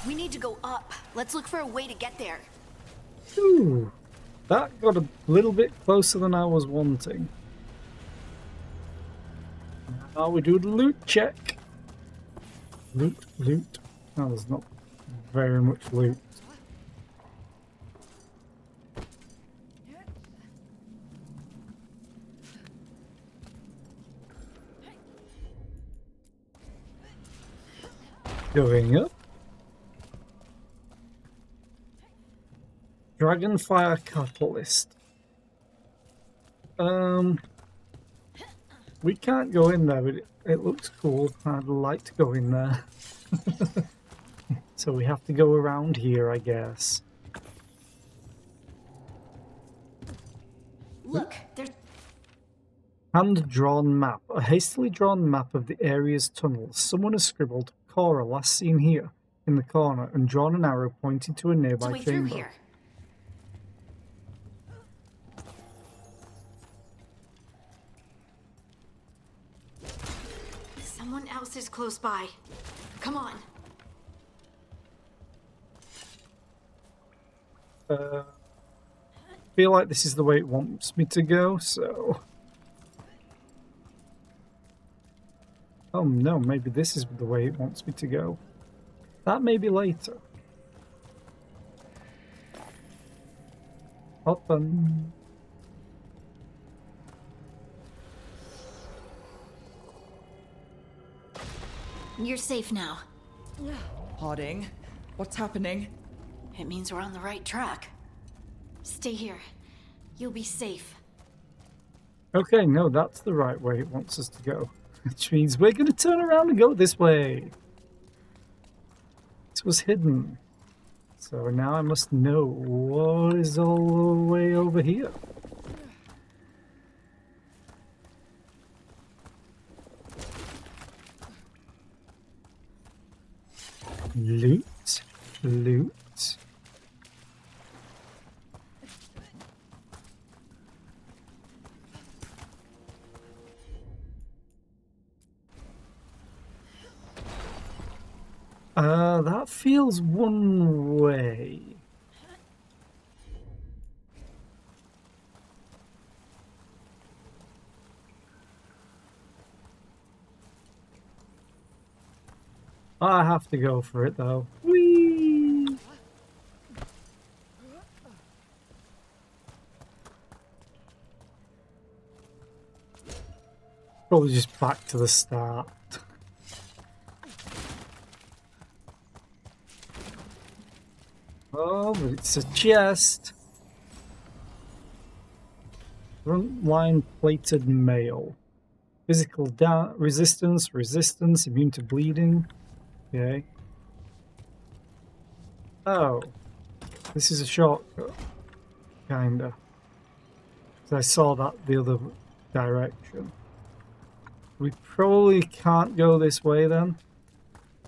We need to go up. Let's look for a way to get there. Ooh, that got a little bit closer than I was wanting. Now we do the loot check. Loot, loot. Oh, there's not very much loot. Going up. Dragonfire Catalyst. We can't go in there, but it looks cool. I'd like to go in there. So we have to go around here, I guess. Look, there's... Hand-drawn map. A hastily drawn map of the area's tunnels. Someone has scribbled Cora last seen here in the corner and drawn an arrow pointing to a nearby way through chamber. here. Someone else is close by. Come on. Feel like this is the way it wants me to go, so... Oh no, maybe this is the way it wants me to go. That may be later. Open. You're safe now. Harding, what's happening? It means we're on the right track. Stay here. You'll be safe. Okay, no, that's the right way it wants us to go. Which means we're going to turn around and go this way. It was hidden. So now I must know what is all the way over here. Loot, loot. That feels one way. I have to go for it though. Whee! Probably just back to the start. Oh, but it's a chest. Frontline plated mail. Physical resistance, immune to bleeding. Okay. Oh. This is a shortcut. Kinda. 'Cause I saw that the other direction. We probably can't go this way then.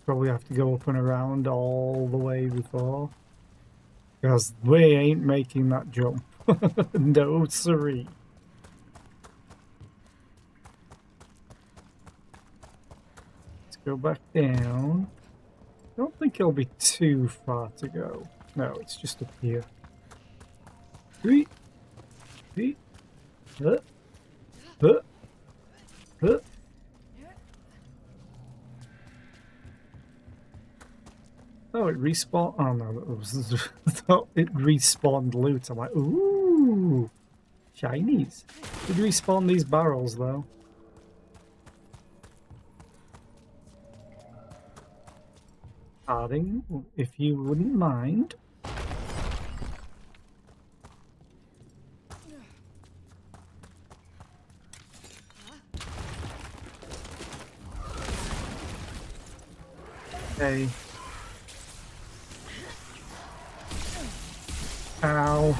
Probably have to go up and around all the way before. Because we ain't making that jump. No siree. Let's go back down. I don't think it'll be too far to go. No, it's just up here. Huh. Oh, it respawned. Oh no, it was it respawned loot. I'm like, ooh, shinies. Did respawn these barrels though? Harding, if you wouldn't mind. Okay. Ow.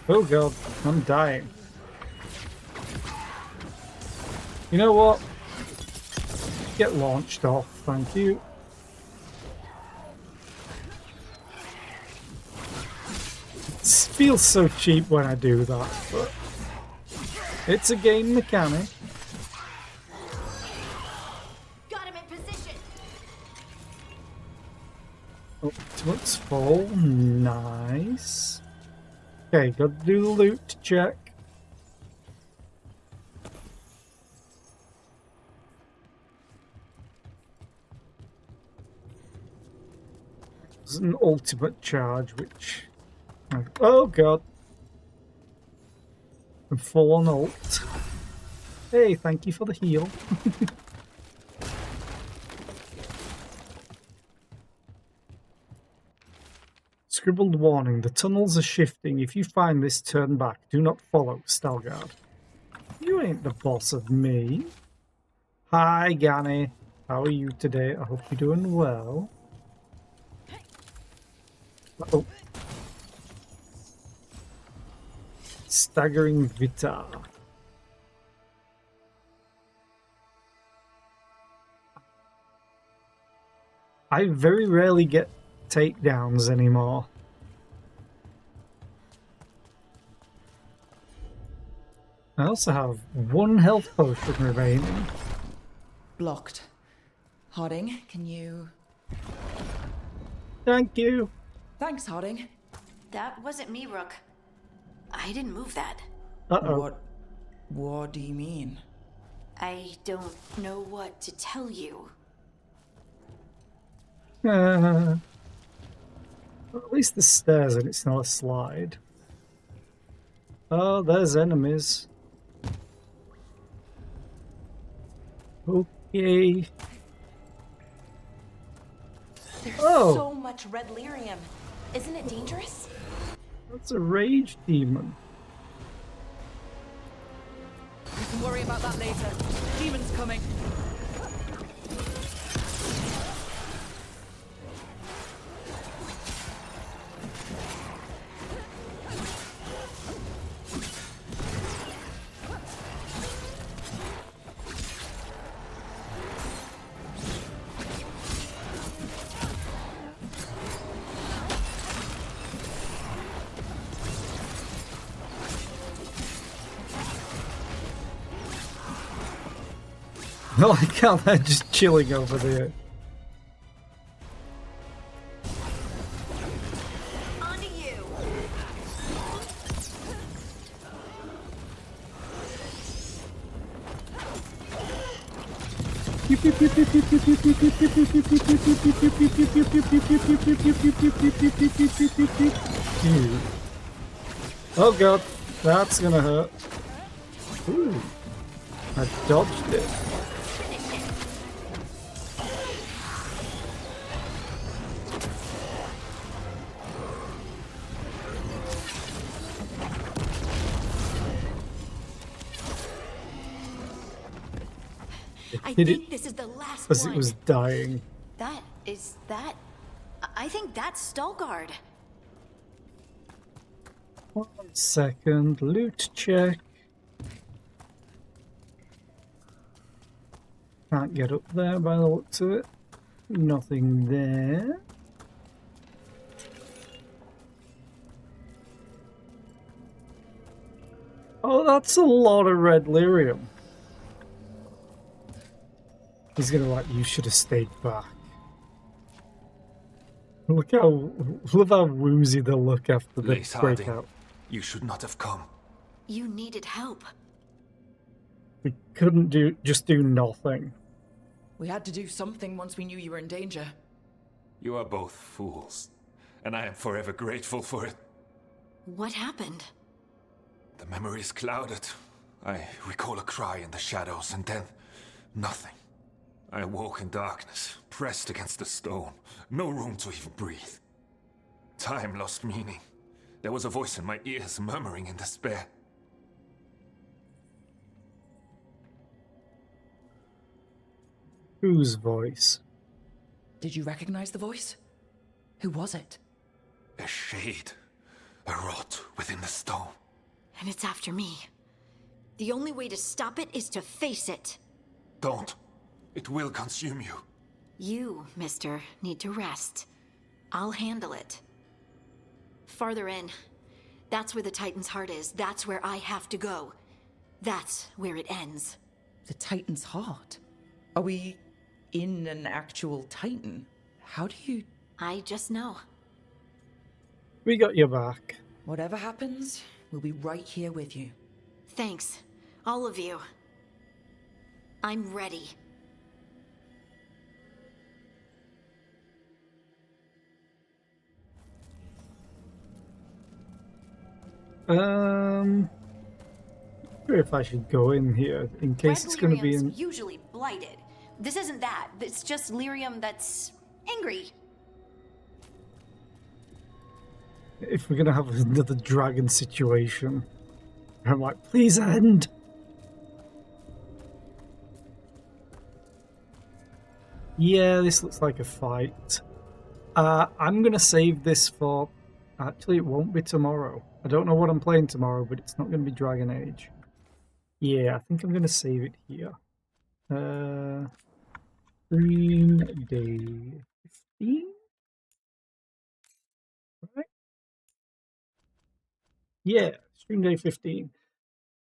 Oh god, I'm dying. You know what? Get launched off, thank you. It feels so cheap when I do that, but it's a game mechanic. Ultimate's full. Nice. Okay, gotta do the loot check. There's an ultimate charge, which... Oh god. I'm full on ult. Hey, thank you for the heal. Scribbled warning, the tunnels are shifting. If you find this, turn back. Do not follow, Stalgard. You ain't the boss of me. Hi, Ganny. How are you today? I hope you're doing well. Uh-oh. Staggering Vita. I very rarely get takedowns anymore. I also have one health potion remaining. Blocked. Harding, can you... Thank you. Thanks, Harding. That wasn't me, Rook. I didn't move that. Uh-oh. What do you mean? I don't know what to tell you. At least the stairs and it's not a slide. Oh, there's enemies. Okay. There's Oh. so much red lyrium. Isn't it dangerous? That's a rage demon. We can worry about that later. Demon's coming. I like how they're just chilling over there. On to you. Oh god, that's gonna hurt. Ooh, I dodged it. I Hit think it this is the last as one. it was dying. That is that. I think that's Stalgard. 1 second, loot check. Can't get up there by the looks of it. Nothing there. Oh, that's a lot of red lyrium. He's gonna like, you should have stayed back. Look how woozy they look after the Lace Harding, breakout. you should not have come. You needed help. We couldn't just do nothing. We had to do something once we knew you were in danger. You are both fools, and I am forever grateful for it. What happened? The memory is clouded. I recall a cry in the shadows, and then nothing. I awoke in darkness, pressed against the stone. No room to even breathe. Time lost meaning. There was a voice in my ears murmuring in despair. Whose voice? Did you recognize the voice? Who was it? A shade. A rot within the stone. And it's after me. The only way to stop it is to face it. Don't. It will consume you. You, mister, need to rest. I'll handle it. Farther in. That's where the Titan's heart is. That's where I have to go. That's where it ends. The Titan's heart? Are we in an actual Titan? How do you... I just know. We got your back. Whatever happens, we'll be right here with you. Thanks. All of you. I'm ready. I wonder if I should go in here in case it's going to be in. Usually blighted. This isn't that. It's just lyrium that's angry. If we're going to have another dragon situation, I'm like, please end. Yeah, this looks like a fight. I'm going to save this for... Actually, it won't be tomorrow. I don't know what I'm playing tomorrow, but it's not going to be Dragon Age. Yeah, I think I'm going to save it here. Stream day 15? Right? Yeah, stream day 15.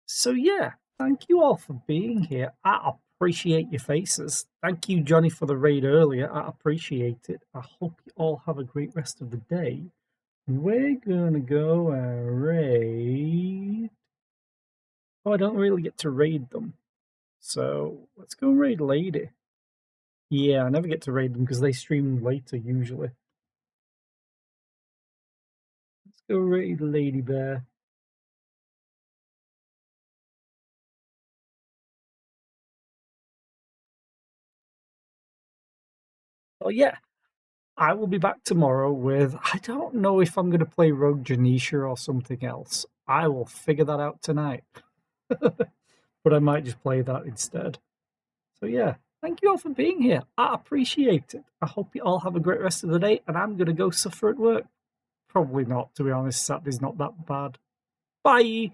So yeah, thank you all for being here. I appreciate your faces. Thank you, Johnny, for the raid earlier. I appreciate it. I hope you all have a great rest of the day. We're gonna go and raid. Oh, I don't really get to raid them. So let's go raid Lady. Yeah, I never get to raid them because they stream later usually. Let's go raid Lady Bear. Oh yeah. I will be back tomorrow with, I don't know if I'm going to play Rogue Janisha or something else. I will figure that out tonight. But but I might just play that instead. So yeah, thank you all for being here. I appreciate it. I hope you all have a great rest of the day, and I'm going to go suffer at work. Probably not, to be honest. Saturday's not that bad. Bye!